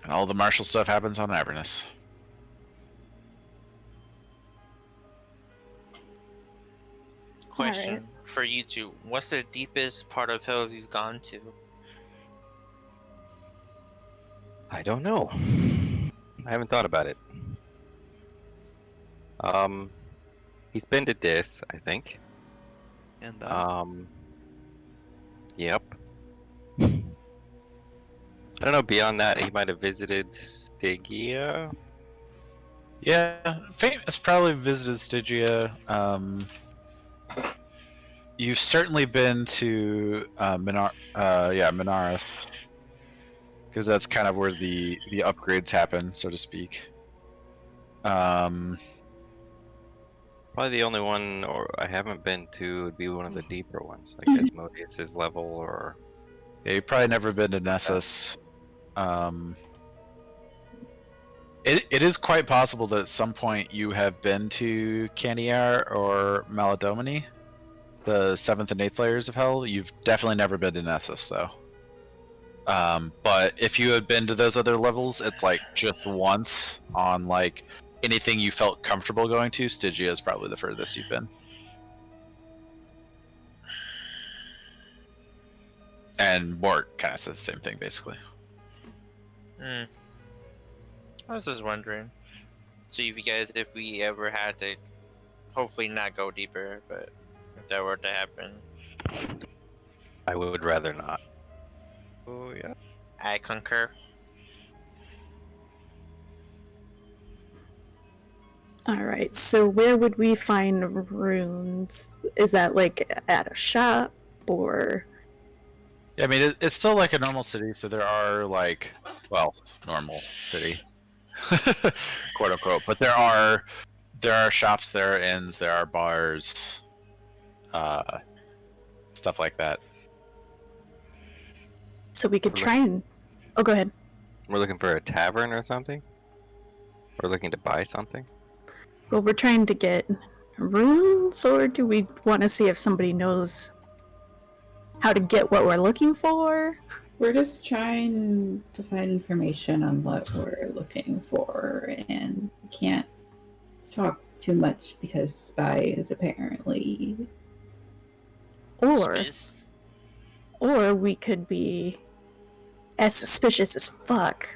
And all the martial stuff happens on Avernus. Question for you two: what's the deepest part of hell you've gone to? I don't know. I haven't thought about it. He's been to Dis, I think. And Yep. I don't know. Beyond that, he might have visited Stygia. Yeah, Faint has probably visited Stygia. You've certainly been to Minaris, because that's kind of where the upgrades happen, so to speak. Probably the only one I haven't been to would be one of the deeper ones, like Asmodeus' level or... Yeah, you've probably never been to Nessus. It is quite possible that at some point you have been to Caniar or Maladomini, the 7th and 8th layers of Hell. You've definitely never been to Nessus, though. But if you had been to those other levels, it's like just once on like anything you felt comfortable going to. Stygia is probably the furthest you've been. And Mort kind of said the same thing, basically. I was just wondering. See if you guys, if we ever had to, hopefully not go deeper, but if that were to happen. I would rather not. oh yeah. I concur. Alright, so where would we find runes? Is that like at a shop or... Yeah, I mean, it's still like a normal city, so there are like, well, normal city, quote unquote. But there are shops, there are inns, there are bars, stuff like that. So we could try and... Oh, go ahead. We're looking for a tavern or something? We're looking to buy something? Well, we're trying to get runes, or do we want to see if somebody knows how to get what we're looking for? We're just trying to find information on what we're looking for, and can't talk too much because Spy is apparently... Or we could be as suspicious as fuck.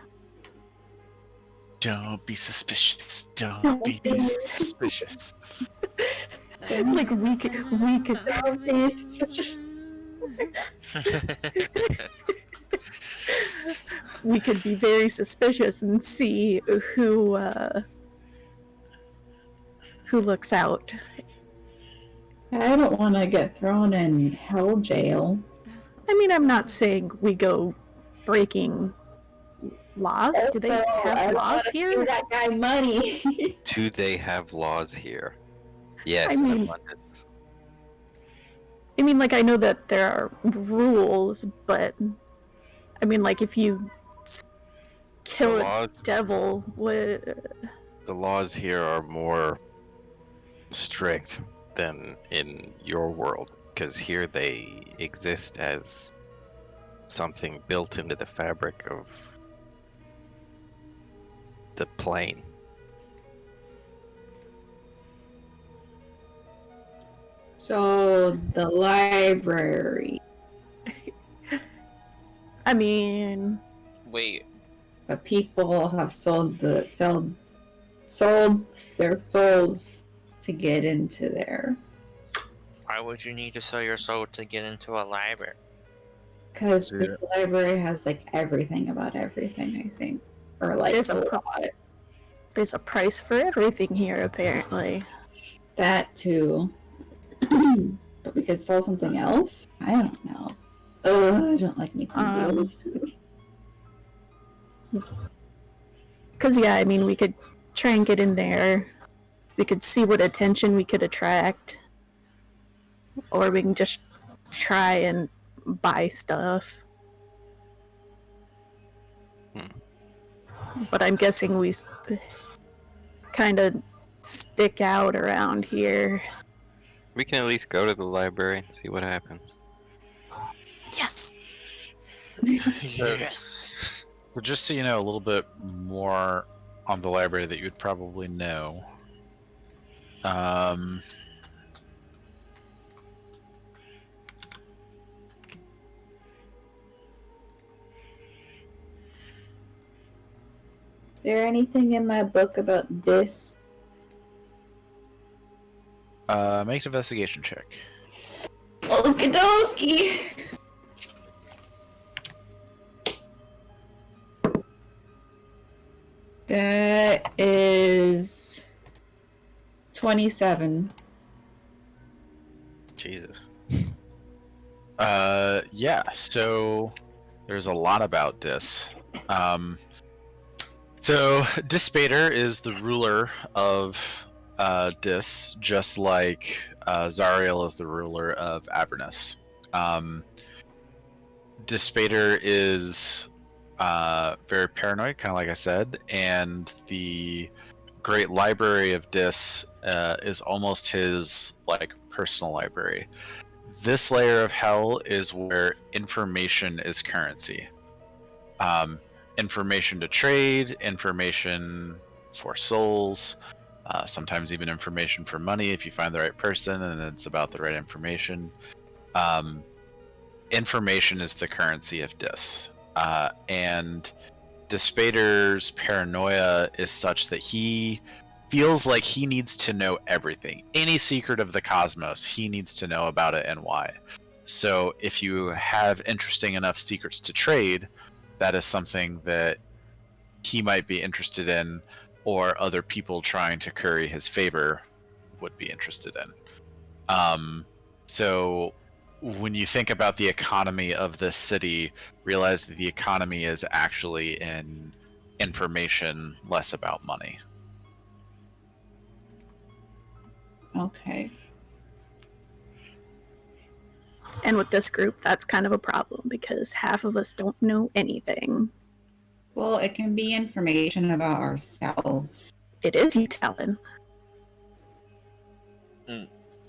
Don't be suspicious. Don't be suspicious. Like we could be suspicious. we could be very suspicious and see who looks out. I don't want to get thrown in hell jail. I mean, I'm not saying we go breaking laws. Do they have laws here? Give that guy money. Do they have laws here? Yes, I mean- in abundance. I mean, like, I know that there are rules, but I mean, like, if you kill a devil, what? The laws here are more strict than in your world, because here they exist as something built into the fabric of the plane. So the library. I mean, Wait. But people have sold their souls to get into there. Why would you need to sell your soul to get into a library? Because this library has like everything about everything, I think. Or like There's a a lot. there's a price for everything here, apparently. That too. But we could sell something else? I don't know. Oh, I don't like making deals. Because, yeah, I mean, we could try and get in there. We could see what attention we could attract. Or we can just try and buy stuff. But I'm guessing we kind of stick out around here. We can at least go to the library and see what happens. Yes! Yes. So just so you know a little bit more on the library that you would probably know. Is there anything in my book about this? Make an investigation check. Okie dokie! That is 27. Jesus. Yeah, so there's a lot about this. So Dispater is the ruler of Dis, just like Zariel is the ruler of Avernus. Dispater is very paranoid, kind of like I said, and the Great Library of Dis is almost his like personal library. This layer of hell is where information is currency. Information to trade, information for souls, sometimes even information for money if you find the right person and it's about the right information. Information is the currency of Dis. And Dispater's paranoia is such that he feels like he needs to know everything. Any secret of the cosmos, he needs to know about it and why. So if you have interesting enough secrets to trade, that is something that he might be interested in, or other people trying to curry his favor would be interested in. So when you think about the economy of this city, realize that the economy is actually in information, less about money. Okay. And with this group, that's kind of a problem because half of us don't know anything. Well, it can be information about ourselves. It is you, Talon.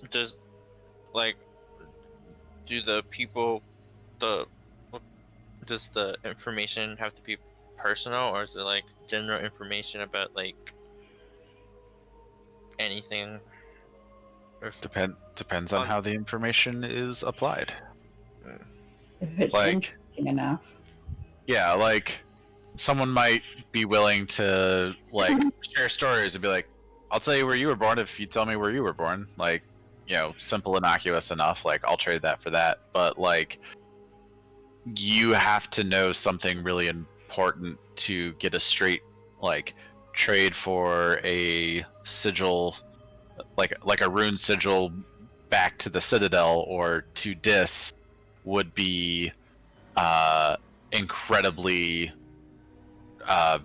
Does do the people does the information have to be personal, or is it like general information about like anything? Depends on how the information is applied. If it's Like- interesting enough. Yeah, like someone might be willing to like share stories and be like, "I'll tell you where you were born if you tell me where you were born." Like, simple, innocuous enough. Like, I'll trade that for that. But like, you have to know something really important to get a straight like trade for a sigil, like a rune sigil back to the Citadel or to Dis would be incredibly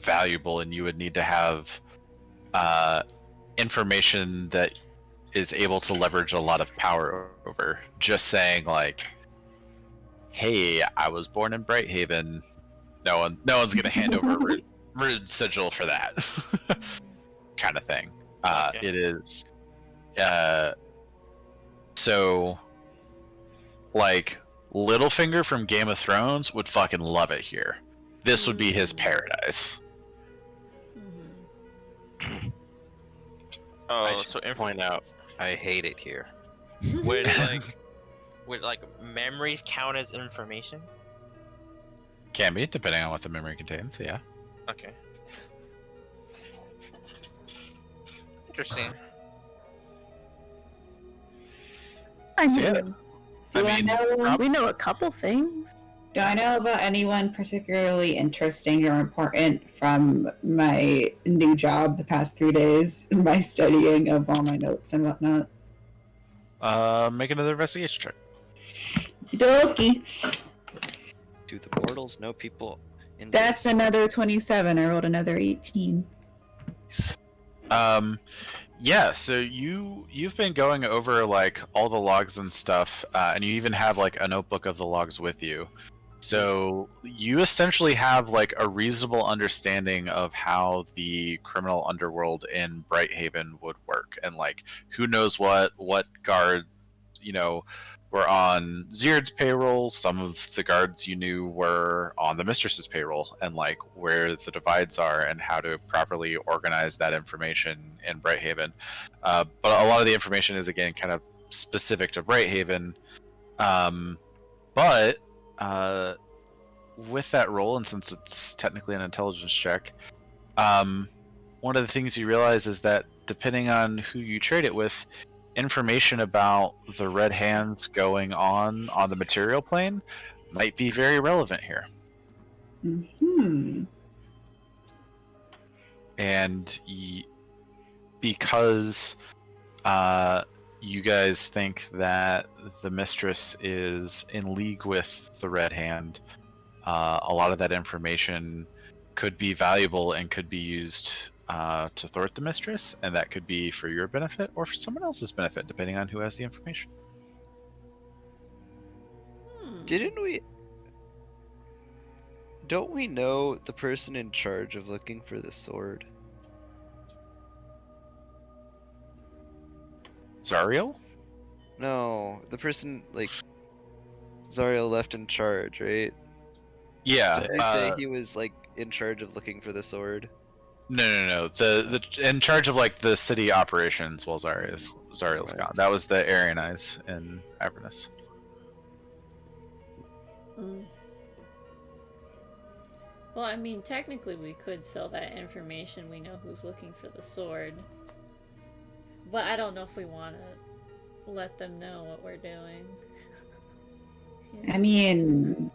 valuable, and you would need to have information that is able to leverage a lot of power over. Just saying like, hey, I was born in Brighthaven, no one's gonna hand over a rune sigil for that. Kind of thing. Okay. It is so like Littlefinger from Game of Thrones would fucking love it here. This would be his paradise. Oh, I so should point out, I hate it here. would like memories count as information? Can be, depending on what the memory contains, yeah. Okay. Interesting. I So, mean, yeah. Do I mean, know? we know a couple things. Do I know about anyone particularly interesting or important from my new job the past 3 days? My studying of all my notes and whatnot. Make another investigation check. Dokie. Do the mortals know people in That's this? another 27. I rolled another 18. Yeah, so you've been going over like all the logs and stuff, and you even have like a notebook of the logs with you. So you essentially have like a reasonable understanding of how the criminal underworld in Brighthaven would work, and like who knows what guard were on Zeard's payroll. Some of the guards you knew were on the mistress's payroll, and like where the divides are and how to properly organize that information in Brighthaven. But a lot of the information is again kind of specific to Brighthaven. But with that roll, and since it's technically an intelligence check, one of the things you realize is that depending on who you trade it with, information about the Red Hands going on the material plane might be very relevant here. Hmm. And because you guys think that the mistress is in league with the Red Hand, a lot of that information could be valuable and could be used to thwart the mistress, and that could be for your benefit or for someone else's benefit, depending on who has the information. Didn't we? Don't we know the person in charge of looking for the sword? Zariel? No, the person like Zariel left in charge, right? Yeah. Did they say he was like in charge of looking for the sword? No. The in charge of like the city operations while Zariel's Right. gone. That was the Aryan Eyes in Avernus. Well, I mean, technically we could sell that information. We know who's looking for the sword. But I don't know if we want to let them know what we're doing. I mean,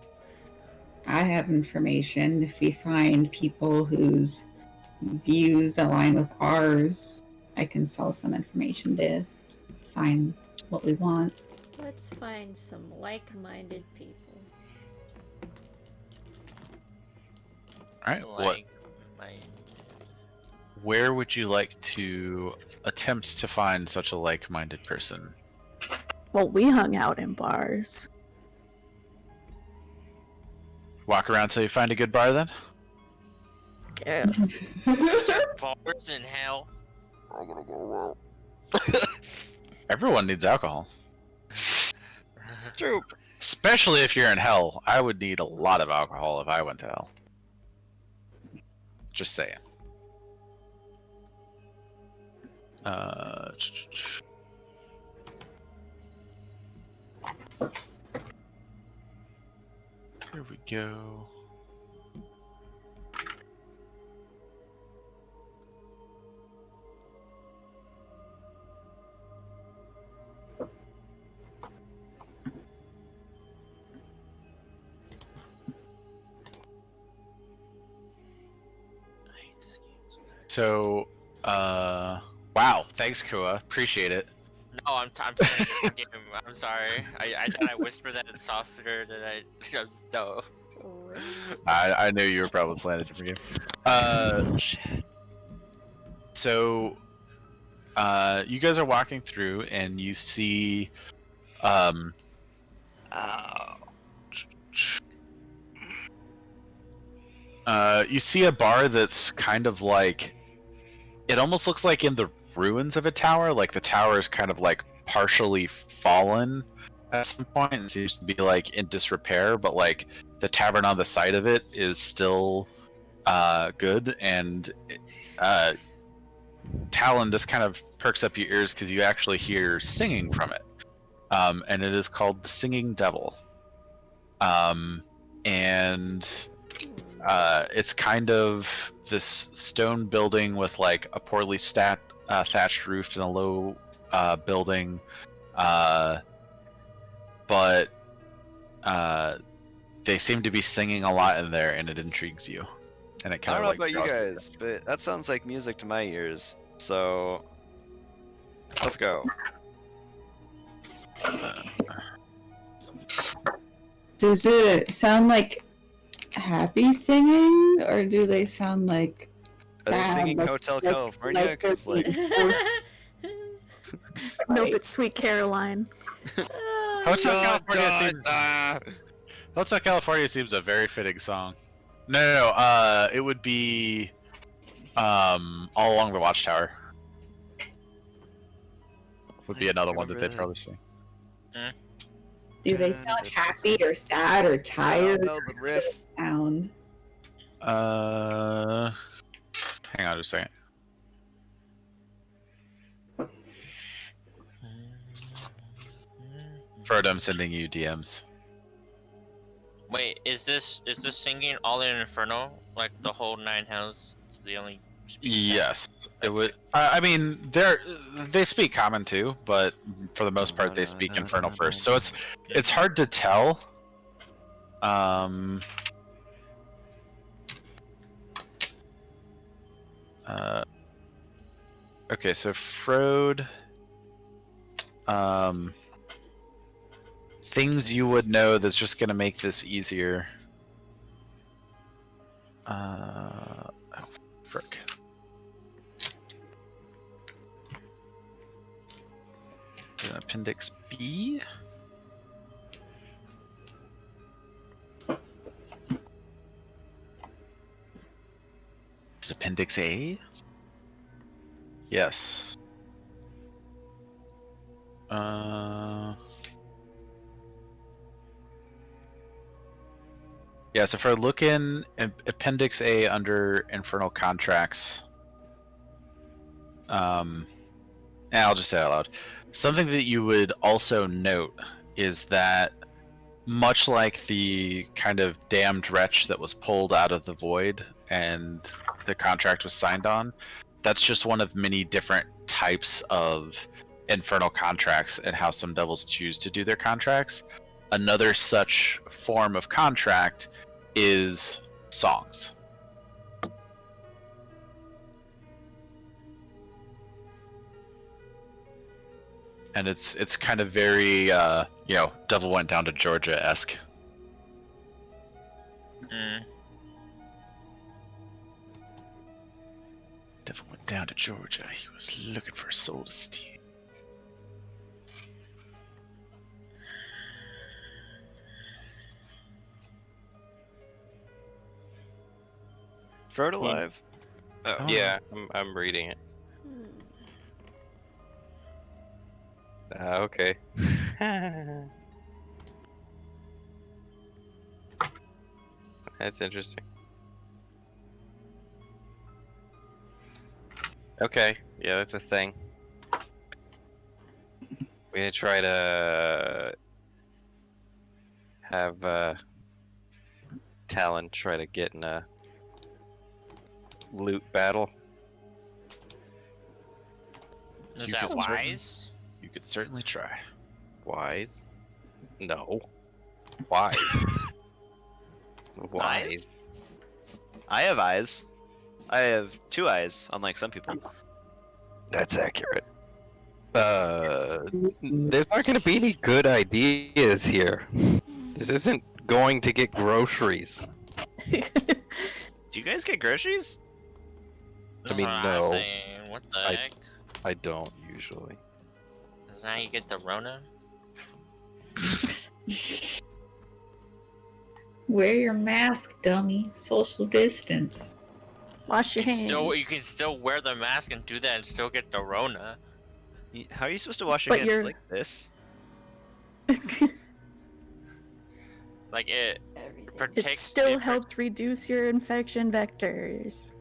I have information. If we find people whose views align with ours, I can sell some information to find what we want. Let's find some like-minded people. All right. What? Where would you like to attempt to find such a like-minded person? Well, we hung out in bars. Walk around till you find a good bar, then. guess. Bars in hell. I'm gonna go well. Everyone needs alcohol. True. Especially if you're in hell. I would need a lot of alcohol if I went to hell. Just saying. Here we go. So, wow, thanks, Kua. Appreciate it. No, I'm playing a different game. I'm sorry. I thought I whispered that softer than I just no. I knew you were probably playing a different game. Shit. So, you guys are walking through, and you see, Oh. you see a bar that's kind of like, it almost looks like in the ruins of a tower. Like the tower is kind of like partially fallen at some point and seems to be like in disrepair, but like the tavern on the side of it is still good. And Talon, this kind of perks up your ears because you actually hear singing from it, and it is called the Singing Devil. And it's kind of this stone building with like a poorly thatched roof and a low building, but they seem to be singing a lot in there, and it intrigues you. And it I kind don't of know like about you draws guys, but that sounds like music to my ears. So let's go. Does it sound like happy singing, or do they sound like Are they sad, singing like- Hotel like- California? like Because they're like, being forced- No, like- but Sweet Caroline. Hotel Dun, California dun, seems dun. Hotel California seems a very fitting song. No, it would be All Along the Watchtower. Would be I another one that remember they'd that. probably sing. Do they sound happy or sad or I tired? don't know the riff. Sound. Hang on just a second. Frodo, I'm sending you DMs. Wait, is this singing all in Inferno? Like the whole nine hells? It's the only. Yes, it would. I mean, they speak Common too, but for the most part, they speak Infernal first. So it's hard to tell. Okay, so Frode. Things you would know that's just gonna make this easier. Oh, frick. Appendix B. Is it Appendix A? Yes. Yeah, so if I look in Appendix A under Infernal Contracts, and I'll just say it out loud. Something that you would also note is that much like the kind of damned wretch that was pulled out of the void and the contract was signed on, that's just one of many different types of infernal contracts and how some devils choose to do their contracts. Another such form of contract is songs. And it's kind of very Devil Went Down to Georgia-esque. Devil went down to Georgia. He was looking for a soul to steal. Frodo alive? Oh. Yeah, I'm reading it. Okay. That's interesting. Okay, yeah, that's a thing. We're gonna try to have Talon try to get in a loot battle. Is You that could wise? You could certainly try. Wise? No. Wise. Wise. Eyes? I have eyes. I have 2 eyes, unlike some people. That's accurate. There's not gonna be any good ideas here. This isn't going to get groceries. Do you guys get groceries? I mean, That's what no. I'm saying. What the heck? I don't usually. Is that how you get the Rona? Wear your mask, dummy. Social distance. Wash your hands. You can still wear the mask and do that and still get the Rona. How are you supposed to wash your But hands you're- like this? Like it Everything. It protects. still helps reduce your infection vectors.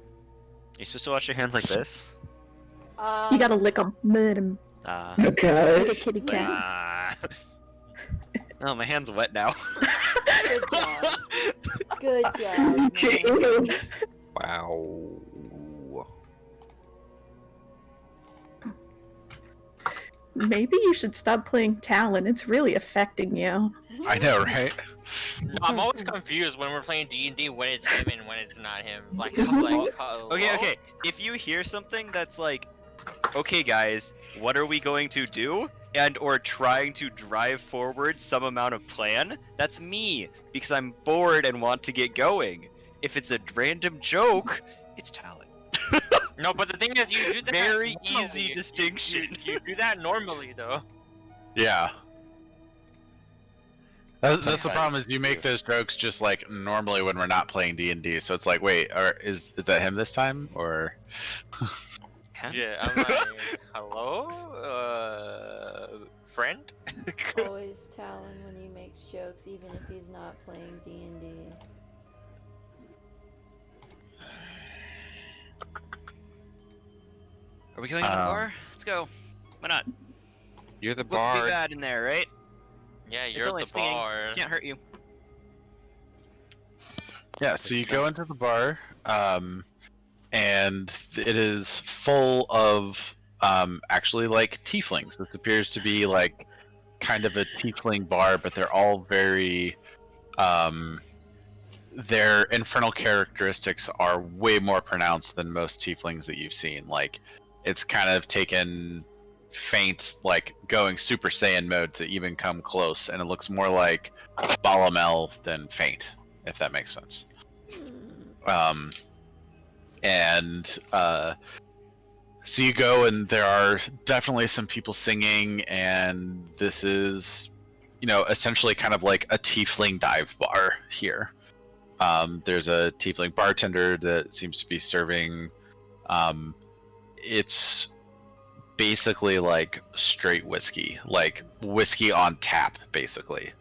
You're supposed to wash your hands like this? You gotta lick them. Ah. Like a Okay. kitty cat. Ah. Oh, my hand's wet now. Good job. Good job. man. Wow. Maybe you should stop playing Talon. It's really affecting you. I know, right? No, I'm always confused when we're playing D&D when it's him and when it's not him. Like, I'm like, hello? Okay. If you hear something that's like, okay, guys, what are we going to do? And or trying to drive forward some amount of plan, that's me because I'm bored and want to get going. If it's a random joke, it's talent. No, but the thing is, you do that. Very normally. easy distinction. You do that normally, though. Yeah. That's the Sometimes problem is you make those jokes just like normally when we're not playing D&D. So it's like, wait, is that him this time or? Yeah, I'm like, hello, friend. Always Talon when he makes jokes, even if he's not playing D&D. Are we going to the bar? Let's go. Why not? You're the Wouldn't be bard. bad in there, right? Yeah, It's you're only the swinging. bar. Can't hurt you. Yeah. So you go into the bar, and it is full of actually like tieflings. This appears to be like kind of a tiefling bar, but they're all very their infernal characteristics are way more pronounced than most tieflings that you've seen. Like, it's kind of taken Faint, like, going Super Saiyan mode to even come close, and it looks more like Balamel than Faint, if that makes sense. So you go, and there are definitely some people singing, and this is, essentially kind of like a tiefling dive bar here. There's a tiefling bartender that seems to be serving. It's basically like straight whiskey, like whiskey on tap, basically,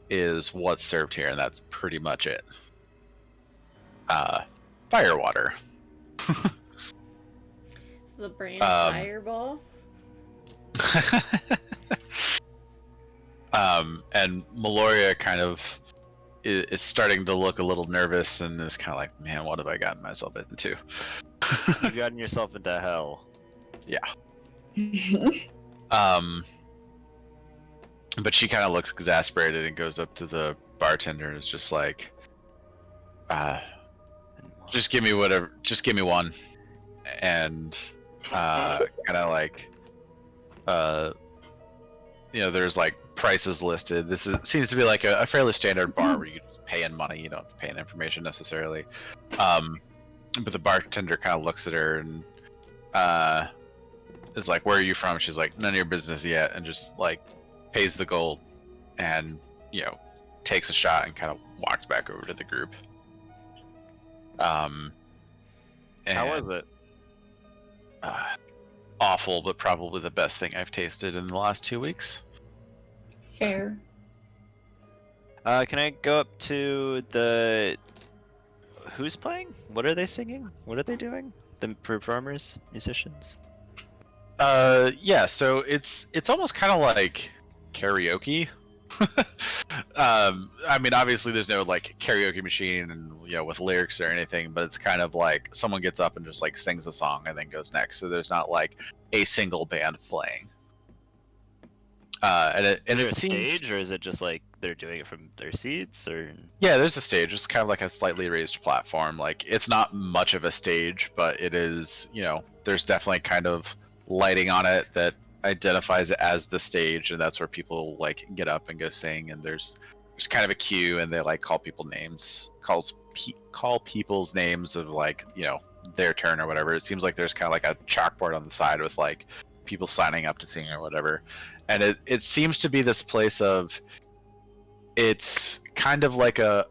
is what's served here, and that's pretty much it. Firewater. It's the brand Fireball. And Meloria kind of is starting to look a little nervous and is kind of like, man, what have I gotten myself into? You've gotten yourself into hell. Yeah. But she kind of looks exasperated and goes up to the bartender and is just like, just give me whatever, just give me one. And kind of like, there's like prices listed. Seems to be like a fairly standard bar where you just pay in money, you don't have to pay in information necessarily. But the bartender kind of looks at her and is like, where are you from? She's like, none of your business yet, and just like pays the gold and takes a shot and kind of walks back over to the group. How And, was it? awful, but probably the best thing I've tasted in the last 2 weeks. Fair. Can I go up to the... Who's playing? What are they singing? What are they doing? The performers? Musicians? Yeah, so it's almost kind of like karaoke. I mean, obviously there's no like karaoke machine and with lyrics or anything, but it's kind of like someone gets up and just like sings a song and then goes next. So there's not like a single band playing. Is there it a seems, stage, or is it just like they're doing it from their seats, or? yeah, there's a stage. It's kind of like a slightly raised platform. Like it's not much of a stage, but it is. There's definitely kind of lighting on it that identifies it as the stage, and that's where people like get up and go sing. And there's kind of a queue, and they like call people's names of like their turn or whatever. It seems like there's kind of like a chalkboard on the side with like people signing up to sing or whatever. And it seems to be this place of, it's kind of like a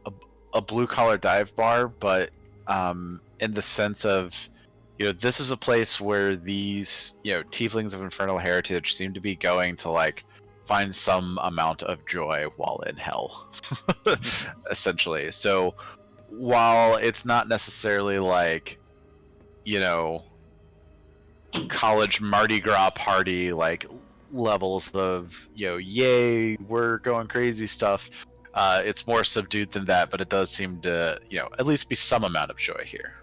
blue collar dive bar, but in the sense of this is a place where these tieflings of infernal heritage seem to be going to like find some amount of joy while in hell, essentially. So while it's not necessarily like college Mardi Gras party like levels of yay, we're going crazy stuff, it's more subdued than that, but it does seem to at least be some amount of joy here.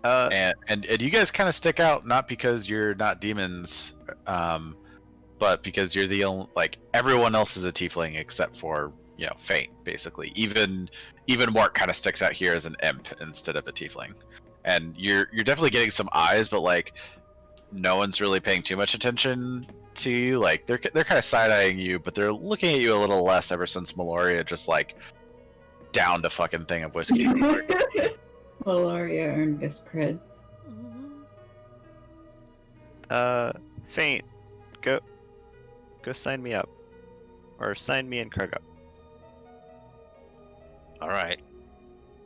And you guys kind of stick out, not because you're not demons, but because you're the only, like, everyone else is a tiefling except for Faint, basically. Even Mort kind of sticks out here as an imp instead of a tiefling. And you're definitely getting some eyes, but like no one's really paying too much attention to you. Like they're kind of side-eyeing you, but they're looking at you a little less ever since Meloria just like downed a fucking thing of whiskey. Meloria earned this cred. Faint, go sign me up, or sign me and Krug up, All right.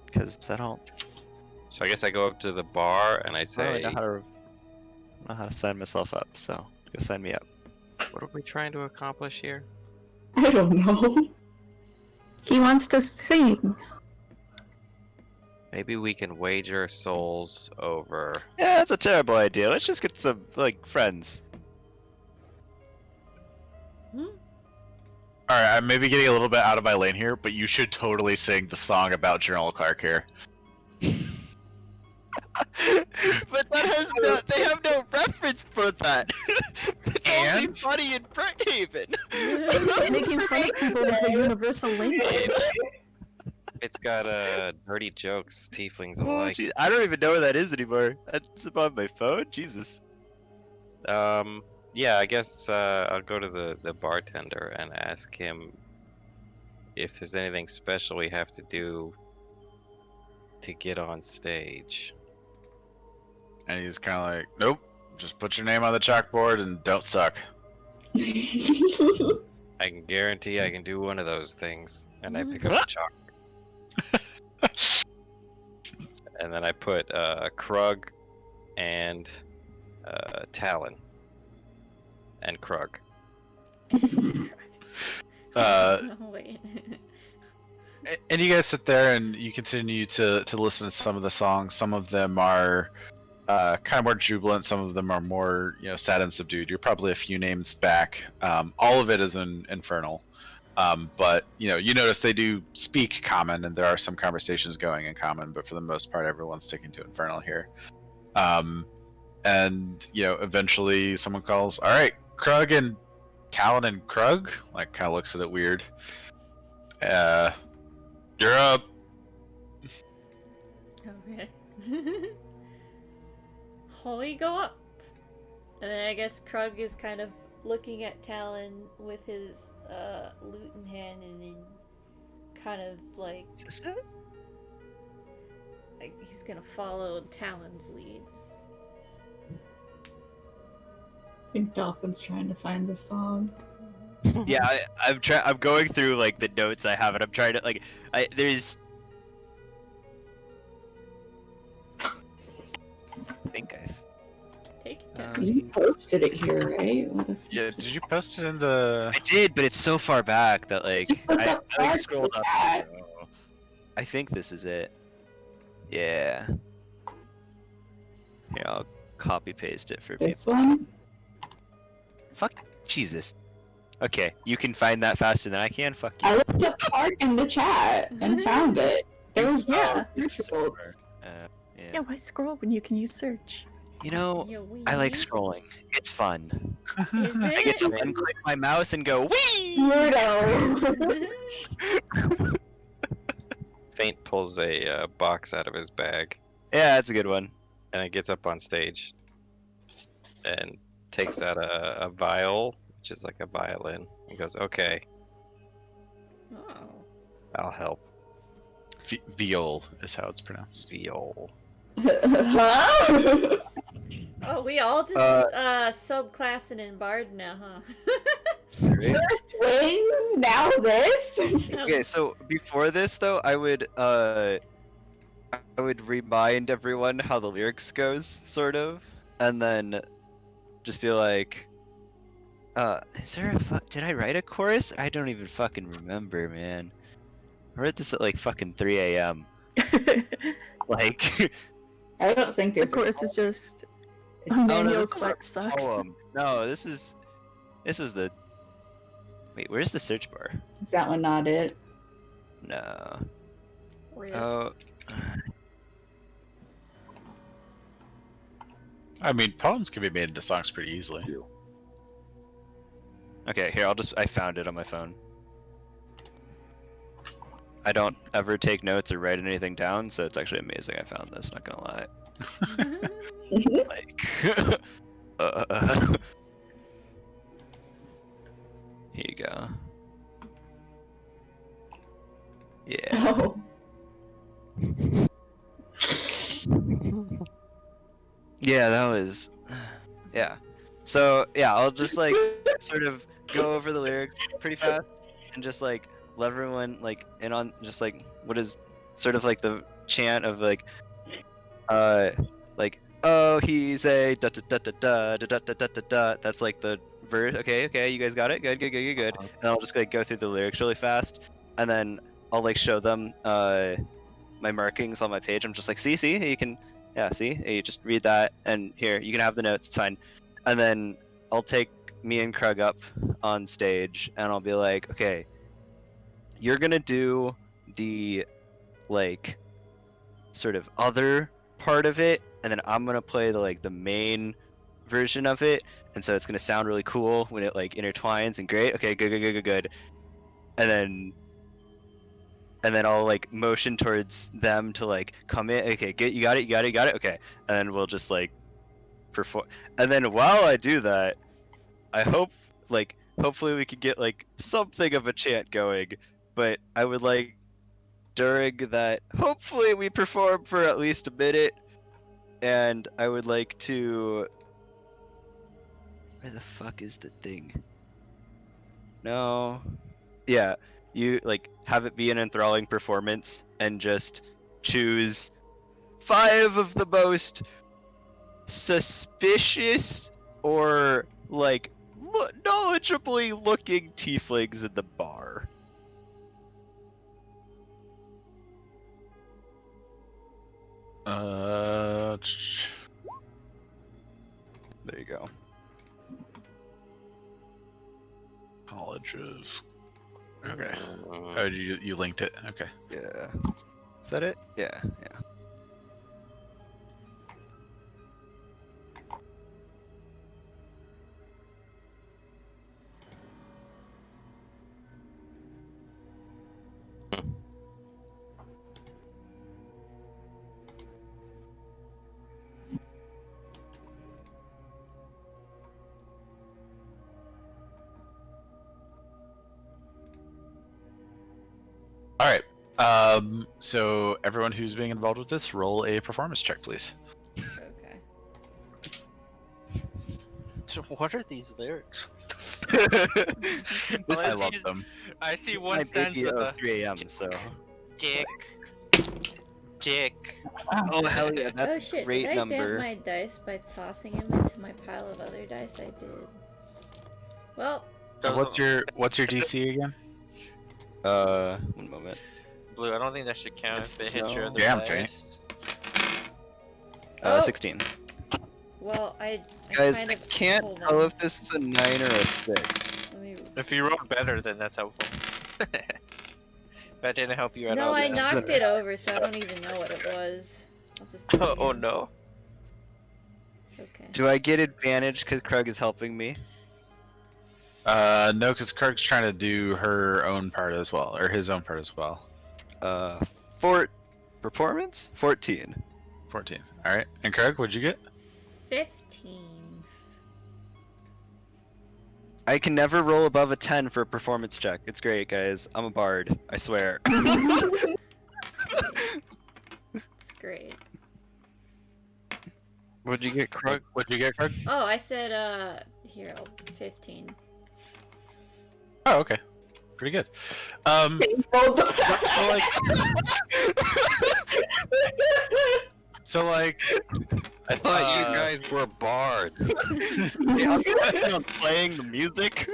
because I don't So I guess I go up to the bar and I say, know how to sign myself up. So go sign me up. "What are we trying to accomplish here?" I don't know. He wants to sing. Maybe we can wager souls over. Yeah, that's a terrible idea. Let's just get some like friends. All right, I'm maybe getting a little bit out of my lane here, but you should totally sing the song about General Clark here. But that has no, they have no reference for that. It's only And? funny in Brighthaven. Making fun of people is a universal language. It's got dirty jokes, tieflings Oh, alike. geez, I don't even know where that is anymore. That's above my phone. Jesus. Yeah, I guess I'll go to the bartender and ask him if there's anything special we have to do to get on stage. And he's kind of like, nope, just put your name on the chalkboard and don't suck. I can guarantee I can do one of those things. And I pick up the chalk. And then I put Krug and Talon. And Krug. Wait. And you guys sit there and you continue to listen to some of the songs. Some of them are kind of more jubilant. Some of them are more sad and subdued. You're probably a few names back. All of it is in Infernal. But you notice they do speak Common, and there are some conversations going in Common. But for the most part, everyone's sticking to Infernal here. And eventually someone calls, "All right, Krug and Talon and Krug." Like kind of looks at it weird. You're up. Okay. Holly, go up. And then I guess Krug is kind of looking at Talon with his lute in hand, and then kind of like he's gonna follow Talon's lead. I think Dolphin's trying to find the song. Yeah, I'm going through like the notes I have, and I'm trying to like there's You posted it here, right? What if Yeah, did you post it in the? I did, but it's so far back that like Just look I up like Park scrolled in up. the chat. Oh, I think this is it. Yeah. Here, I'll copy paste it for This people. one? Fuck Jesus. Okay, you can find that faster than I can. Fuck you. I looked up Park in the chat and found it. There was Yeah. search results. Yeah. Yeah, why scroll when you can use search? You know, Yeah, I like wee. scrolling. It's fun. Is I get to it? unclick my mouse and go wee. Weirdo. Faint pulls a box out of his bag Yeah, that's a good one. and it gets up on stage and takes out a vial, which is like a violin. He goes, "Okay, Oh. I'll help." Viol is how it's pronounced. Viol. Huh? Oh, we all just subclassing in Bard now, huh? First wings, now this. Okay, so before this though, I would remind everyone how the lyrics goes, sort of, and then just be like, is there did I write a chorus? I don't even fucking remember, man. I wrote this at like fucking 3 a.m. Like, I don't think The there's a chorus is just It's- Emmanuel this is a Clark sucks. poem. No, this is the. Wait, where's the search bar? Is that one not it? No. Rip. Oh. I mean, poems can be made into songs pretty easily. Okay, here I found it on my phone. I don't ever take notes or write anything down, so it's actually amazing I found this, not gonna lie. Like, here you go. Yeah. Oh. Yeah, that was. Yeah. So, yeah, I'll just like sort of go over the lyrics pretty fast and just like let everyone like in on just like what is sort of like the chant of like oh he's a da da da da da da da da da da da. That's like the verse. Okay, you guys got it. Good. And I'll just like go through the lyrics really fast, and then I'll like show them my markings on my page. I'm just like, see, you can, yeah, see, you just read that, and here you can have the notes. It's fine. And then I'll take me and Krug up on stage, and I'll be like, okay, you're gonna do the like sort of other part of it, and then I'm gonna play the main version of it, and so it's gonna sound really cool when it like intertwines and great. Okay, good. And then I'll like motion towards them to like come in. Okay, you got it. Okay, and then we'll just like perform. And then while I do that, I hope like hopefully we could get like something of a chant going. But I would like during that, hopefully we perform for at least a minute, and I would like to. Where the fuck is the thing? No. Yeah, you like have it be an enthralling performance and just choose 5 of the most suspicious or like knowledgeably looking tieflings in the bar. There you go. College of. Okay. Oh, you linked it. Okay. Yeah. Is that it? Yeah. All right. So everyone who's being involved with this, roll a performance check, please. Okay. So what are these lyrics? This I is love them. I see my one baby stanza. of 3 a.m. So Dick. dick. Oh hell yeah, Oh that's a shit, great did I number. damp my dice by tossing him into my pile of other dice? I did. Well, What's your DC again? 1 moment. Blue, I don't think that should count if it hits your No. other Damn, dice. Oh. 16. well, I Guys, kind I of can't hold tell on. if this is a 9 or a 6. Let me... If you rolled better, then that's helpful. That didn't help you at No, all. I then. knocked it over, so I don't even know what it was. I'll just do it Oh again. no. Okay. Do I get advantage because Krug is helping me? No, because Kirk's trying to do her own part as well, or his own part as well. Performance? 14. 14. All right. And Kirk, what'd you get? 15. I can never roll above a 10 for a performance check. It's great, guys. I'm a bard. I swear. It's great. What'd you get, Krug? What'd you get, Kirk? Oh, I said, here, 15. Oh, okay. Pretty good. So like, I thought you guys were bards. Yeah, I'm playing the music.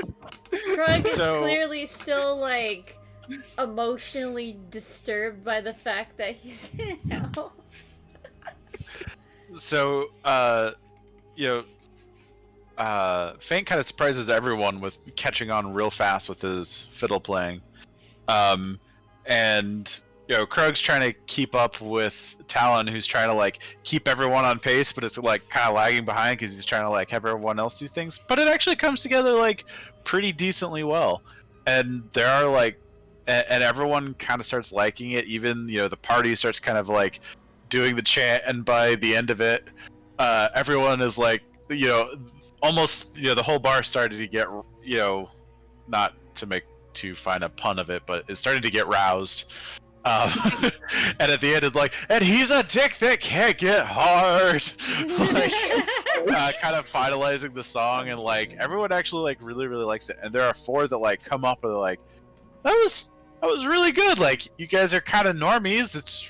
Krug is So- clearly still, like, emotionally disturbed by the fact that he's in hell. so Faint kind of surprises everyone with catching on real fast with his fiddle playing, and Krug's trying to keep up with Talon, who's trying to like keep everyone on pace, but it's like kind of lagging behind because he's trying to like have everyone else do things. But it actually comes together like pretty decently well, and there are like, and everyone kind of starts liking it. Even the party starts kind of like doing the chant, and by the end of it, everyone is like almost the whole bar started to get not to make too fine a pun of it, but it's starting to get roused. And at the end it's like, and he's a dick that can't get hard. Like, kind of finalizing the song, and like everyone actually like really likes it. And there are 4 that like come up and they're like, that was really good. Like, you guys are kind of normies. It's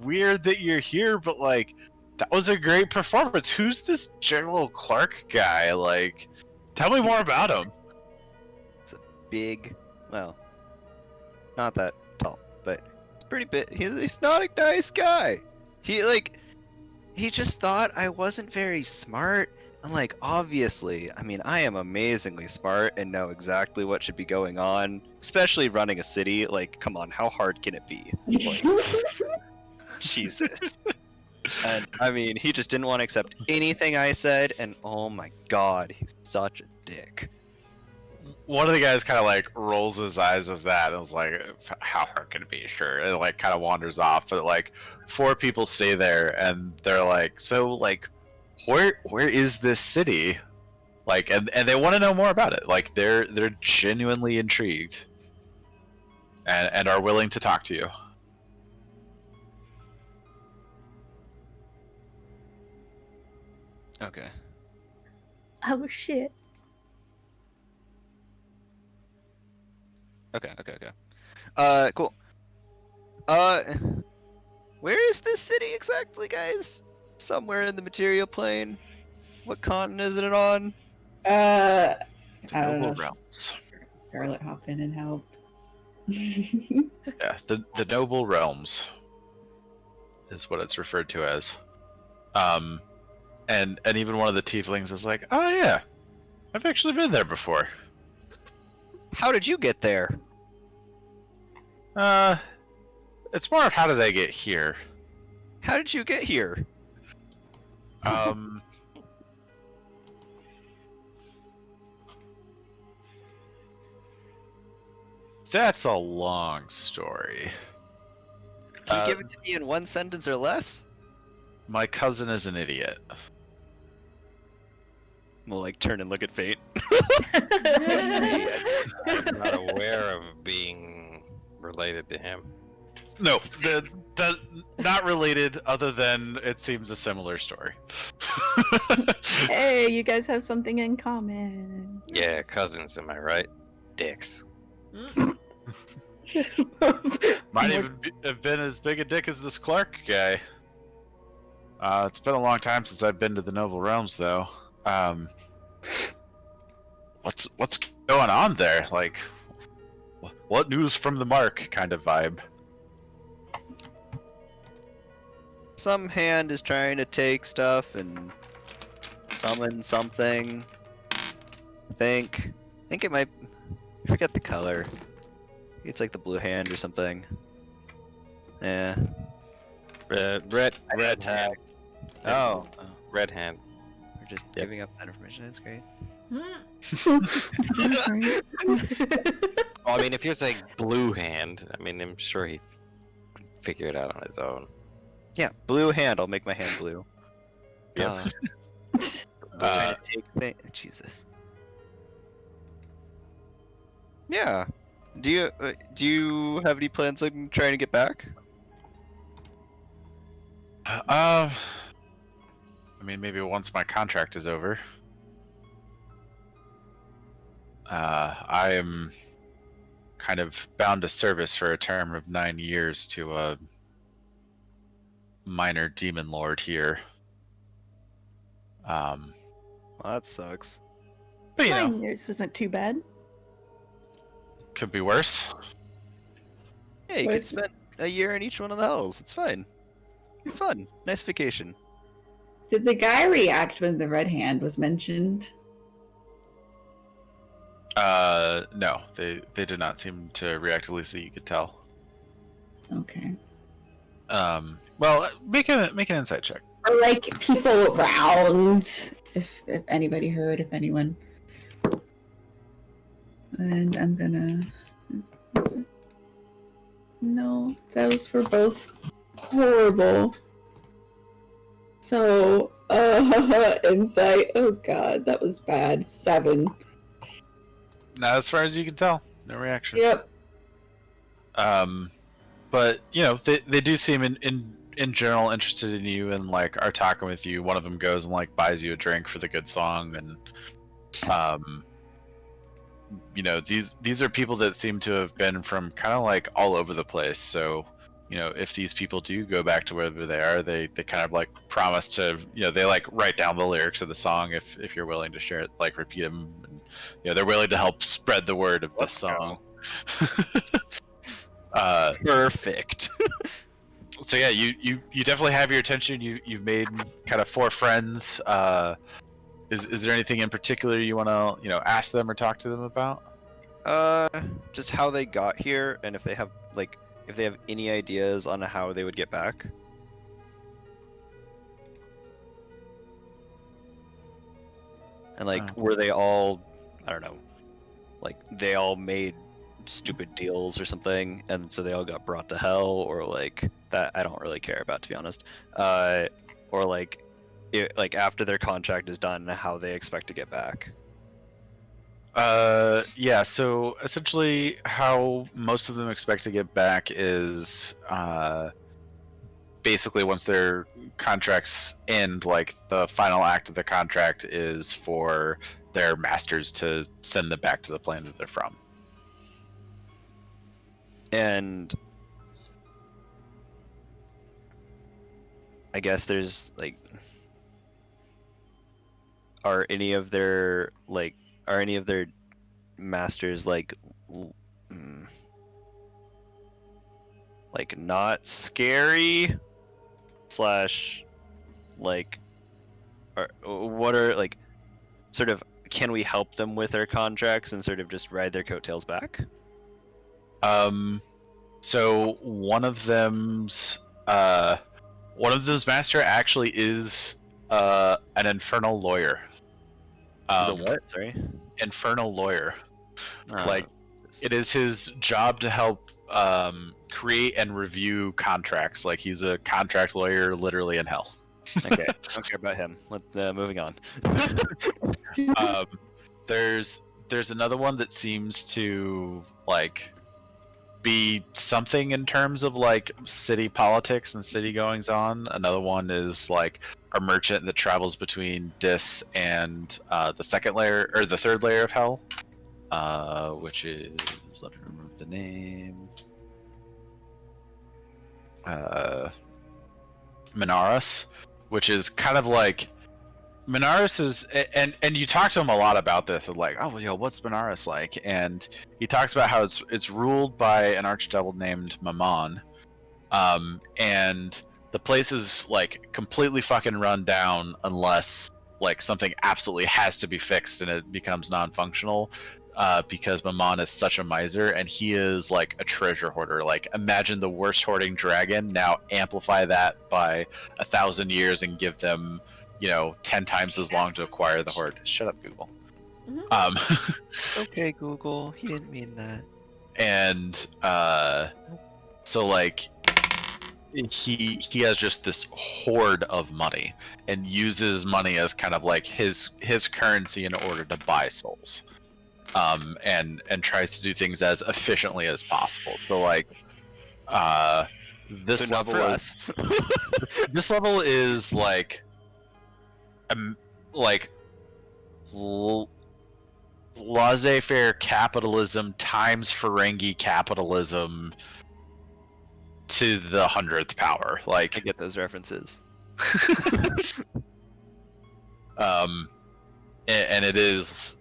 weird that you're here, but like that was a great performance. Who's this General Clark guy? Like, tell me more about him. Big, well, not that tall, but pretty big. He's not a nice guy. He just thought I wasn't very smart. I'm like, obviously, I mean, I am amazingly smart and know exactly what should be going on, especially running a city. Like, come on, how hard can it be? Like, Jesus. And I mean, he just didn't want to accept anything I said, and oh my god, he's such a dick. One of the guys kind of like rolls his eyes at that and was like, how hard can it be? Sure. And like kind of wanders off. But like 4 people stay there, and they're like, so like, where is this city? Like, and they want to know more about it. Like, they're genuinely intrigued and are willing to talk to you. Okay. Oh shit. Okay. Cool. Where is this city exactly, guys? Somewhere in the material plane. What continent is it on? I don't Noble know. Realms. Scarlet, hop in and help. Yeah, the Noble Realms is what it's referred to as. And even one of the tieflings is like, oh yeah, I've actually been there before. How did you get there? It's more of how did I get here? How did you get here? That's a long story. Can you give it to me in 1 sentence or less? My cousin is an idiot. We'll like turn and look at Fate. I'm not aware of being related to him. No, not related, other than it seems a similar story. Hey, you guys have something in common. Yeah, cousins, am I right? Dicks. Might even have been as big a dick as this Clark guy. It's been a long time since I've been to the Noble Realms, though. What's going on there? Like, what news from the Mark kind of vibe? Some hand is trying to take stuff and summon something. I think it might. I forget the color. It's like the blue hand or something. Yeah. Red hand. Oh. Red hand. We're just Yep. giving up that information. That's great. Well, I mean, if you're saying blue hand, I mean, I'm sure he figured it out on his own. Yeah, blue hand. I'll make my hand blue. Yep. Trying to take Jesus. Yeah. Do you have any plans on trying to get back? I mean, maybe once my contract is over. I am kind of bound to service for a term of 9 years to a minor demon lord here. Well, that sucks. But you know, 9 years isn't too bad. could be worse. Yeah, you What could is- spend a year in each one of the hells. It's fine. It's fun. Nice vacation. Did the guy react when the red hand was mentioned? No, they did not seem to react, at least that you could tell. Okay. Well, make an insight check. Or like people around, if anybody heard, if anyone. And I'm gonna. No, those were both horrible. So, insight. Oh god, that was bad. 7. Not as far as you can tell, no reaction. Yep. But you know, they do seem in general interested in you and like are talking with you. One of them goes and like buys you a drink for the good song, and you know, these are people that seem to have been from kind of like all over the place. So you know, if these people do go back to wherever they are, they kind of like promise to, you know, they like write down the lyrics of the song if you're willing to share it, like repeat them. And, you know, they're willing to help spread the word of this song. Perfect. So yeah, you definitely have your attention. You've made kind of 4 friends. Is there anything in particular you want to, you know, ask them or talk to them about? Just how they got here, and if they have any ideas on how they would get back. And like, were they all, I don't know, like they all made stupid deals or something, and so they all got brought to hell, or like that I don't really care about, to be honest. Or like, like after their contract is done, how they expect to get back. Yeah, so essentially how most of them expect to get back is basically once their contracts end, like the final act of the contract is for their masters to send them back to the plane that they're from. And I guess there's like, are any of their masters like not scary slash like, or what are like sort of, can we help them with their contracts and sort of just ride their coattails back? So one of those master actually is an infernal lawyer. Is a what? Sorry. Infernal lawyer. Oh. Like, it is his job to help create and review contracts. Like, he's a contract lawyer literally in hell. Okay, I don't care about him. Moving on. There's another one that seems to like be something in terms of like city politics and city goings on. Another one is like a merchant that travels between Dis and the second layer or the third layer of hell. which is, let me remove the name. Minaris, which is kind of like Minaris is, and you talk to him a lot about this, of like, oh, what's Minaris like? And he talks about how it's ruled by an archdevil named Mammon, and the place is like completely fucking run down unless like something absolutely has to be fixed and it becomes non-functional. Because Mammon is such a miser, and he is like a treasure hoarder. Like, imagine the worst hoarding dragon. Now amplify that by 1,000 years and give them, 10 times as long to acquire the hoard. Shut up, Google. Okay, Google. He didn't mean that. And so like he has just this hoard of money and uses money as kind of like his currency in order to buy souls. And tries to do things as efficiently as possible. So like, this level is this level is like, laissez-faire capitalism times Ferengi capitalism to the 100th power. Like, I get those references. and it is,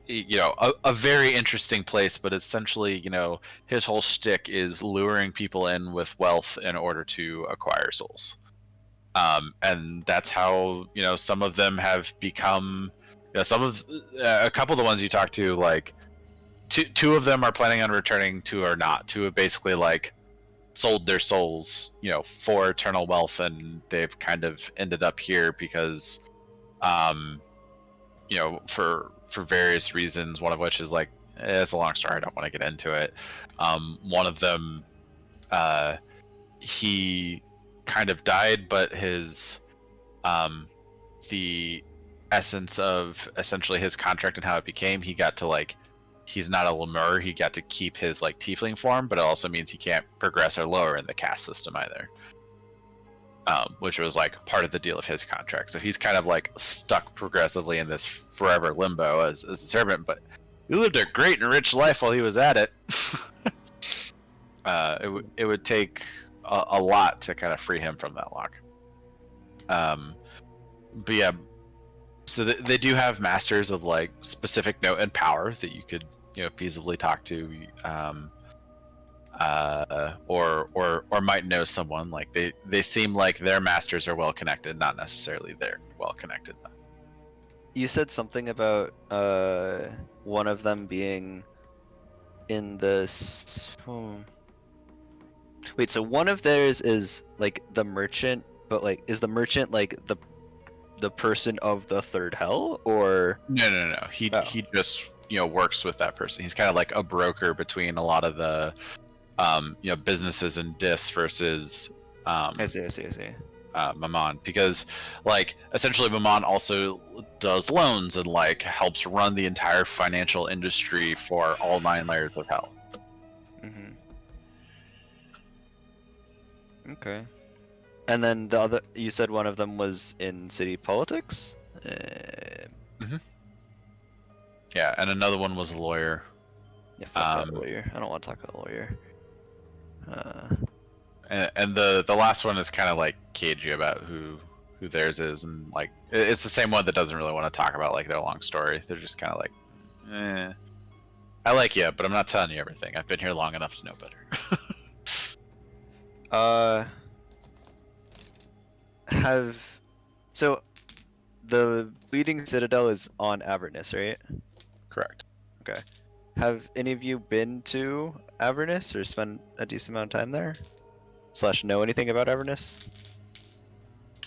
a very interesting place, but essentially, his whole shtick is luring people in with wealth in order to acquire souls. And that's how, some of them have become, a couple of the ones you talk to, like, two of them are planning on returning, two are not. Two have basically, like, sold their souls, for eternal wealth, and they've kind of ended up here because, for various reasons, one of which is like, it's a long story, I don't want to get into it. One of them, he kind of died, but his, the essence of essentially his contract and how it became, he got to like, he's not a lemur, he got to keep his like tiefling form, but it also means he can't progress or lower in the caste system either. Which was like part of the deal of his contract. So he's kind of like stuck progressively in this forever limbo as a servant, but he lived a great and rich life while he was at it. It would take a lot to kind of free him from that lock. But yeah, so they do have masters of like specific note and power that you could feasibly talk to. Or might know someone. Like they seem like their masters are well connected, not necessarily they're well connected. You said something about one of them being in this. Wait, so one of theirs is like the merchant, but like is the merchant like the person of the third hell, or No. He just works with that person. He's kind of like a broker between a lot of the businesses in Dis versus I see. Mammon, because like essentially Mammon also does loans and like helps run the entire financial industry for all 9 layers of hell. Okay. And then the other, you said one of them was in city politics? Yeah, and another one was a lawyer. Yeah, fuck that lawyer. I don't want to talk about a lawyer. And the last one is kind of like cagey about who theirs is, and like it's the same one that doesn't really want to talk about like their long story. They're just kind of like, I like you, but I'm not telling you everything. I've been here long enough to know better. So the Bleeding Citadel is on Avernus, right? Correct. Okay. Have any of you been to Avernus or spent a decent amount of time there? / know anything about Avernus?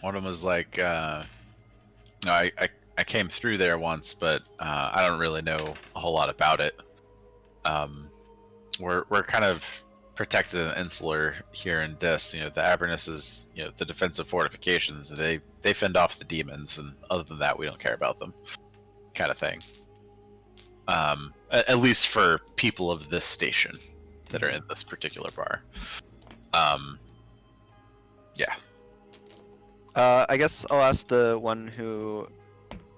One of them was like, no, I came through there once, but I don't really know a whole lot about it. We're kind of protected and insular here in Dis. The Avernus is, the defensive fortifications. They fend off the demons, and other than that, we don't care about them, kind of thing. At least for people of this station that are in this particular bar. Yeah. I guess I'll ask the one who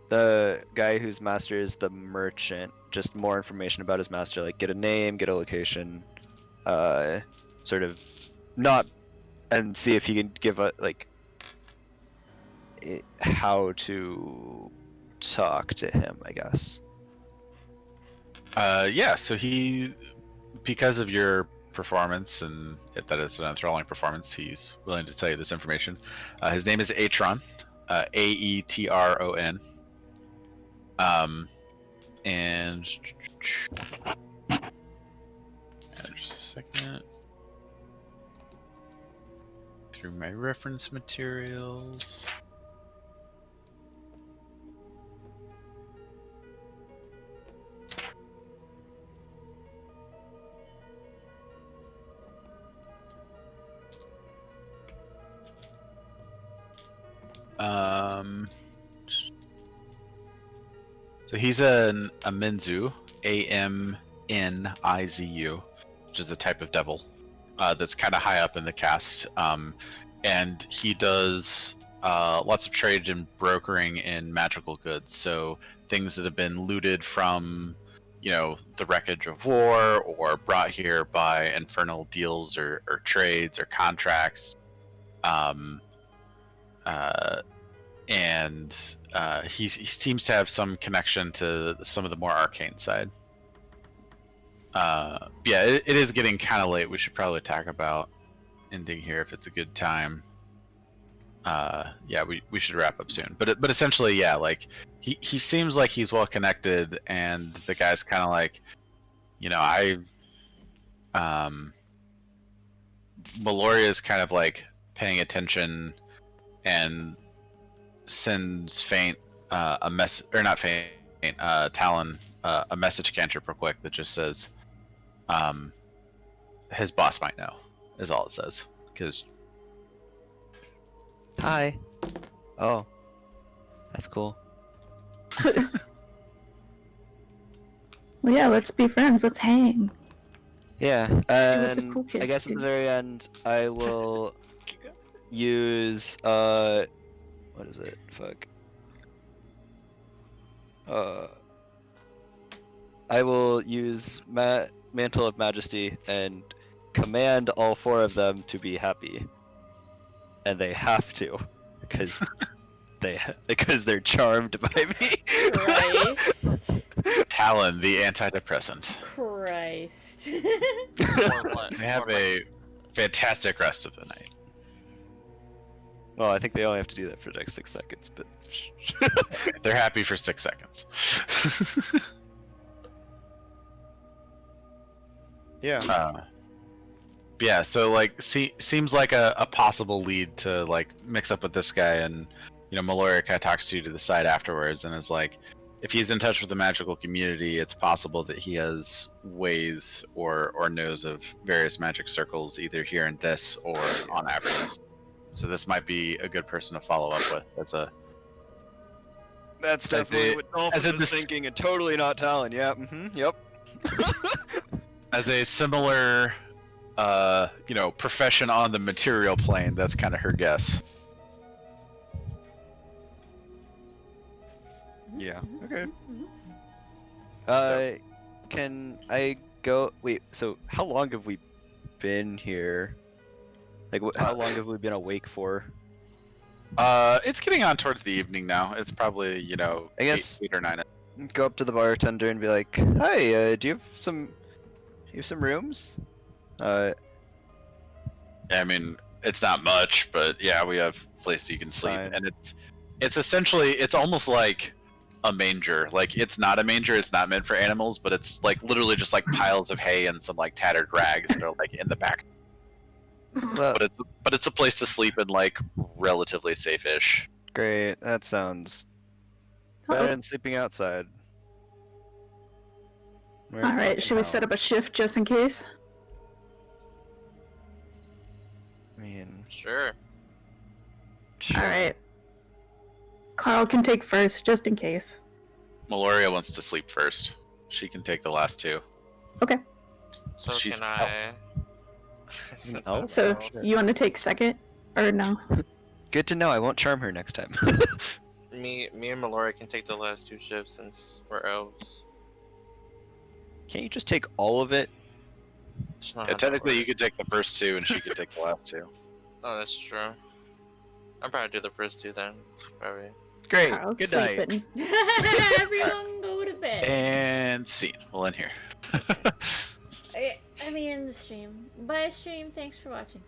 the guy whose master is the merchant, just more information about his master, like get a name, get a location, sort of not, and see if he can give a how to talk to him, I guess. Yeah, so he, because of your performance and that it's an enthralling performance, he's willing to tell you this information. His name is Atron, Aetron. And just a second. Through my reference materials. So he's a Minzu, Amnizu, which is a type of devil that's kind of high up in the cast, and he does lots of trade and brokering in magical goods. So things that have been looted from, the wreckage of war or brought here by infernal deals or trades or contracts. And he seems to have some connection to some of the more arcane side. Yeah, it is getting kind of late. We should probably talk about ending here if it's a good time. Yeah, we should wrap up soon. But essentially, yeah, like he seems like he's well connected, and the guy's kind of like, Meloria is kind of like paying attention and sends Faint a mess, or not Faint, Talon a message cantrip real quick that just says, his boss might know, is all it says. Because hi. Oh, that's cool. Well, yeah, let's be friends. Let's hang. Yeah, what the and cool kids I guess at do. the very end, I will use what is it? Fuck. I will use Mantle of Majesty and command all 4 of them to be happy, and they have to, because they're charmed by me. Christ. Talon, the antidepressant. Christ. They have a fantastic rest of the night. Well, I think they only have to do that for the next 6 seconds, but They're happy for 6 seconds. yeah. Yeah, so like seems like a possible lead to like mix up with this guy, and Meloria kind of talks to you to the side afterwards and is like, if he's in touch with the magical community, it's possible that he has ways or knows of various magic circles either here in Dis or on Avernus. So this might be a good person to follow up with. That's like definitely the- what Dolphin as a was dis- thinking, and totally not Talon. Yeah, yep. As a similar profession on the material plane, that's kind of her guess. Yeah. Okay. Mhm. Can I go? Wait. So how long have we been here? Like, how long have we been awake for? It's getting on towards the evening now. It's probably, I guess- 8 or 9. Go up to the bartender and be like, "Hi, do you have some rooms?" I mean, it's not much, but yeah, we have a place you can sleep, Fine. and it's essentially, it's almost like a manger. Like, it's not a manger, it's not meant for animals, but it's like literally just like piles of hay and some like tattered rags that are like in the back. Well, But it's a place to sleep and like relatively safe-ish. great. That sounds better than sleeping outside. Where All right, fucking should we set hell? up a shift just in case? I mean, Sure. sure. All right. Carl can take first, just in case. Meloria wants to sleep first. She can take the last 2. Okay. So She's can I? Since No. I'm So out- you want to take second, or no? Good to know. I won't charm her next time. me and Melora can take the last 2 shifts since we're elves. Can't you just take all of it? It's not Yeah, how that technically, you works. could take the first 2, and she could take the last 2. Oh, that's true. I'll probably do the first 2 then. Probably. Great. Carl's Good night. sleeping. Everyone go to bed. And scene. We'll end here. I mean, the stream. Bye, stream. Thanks for watching.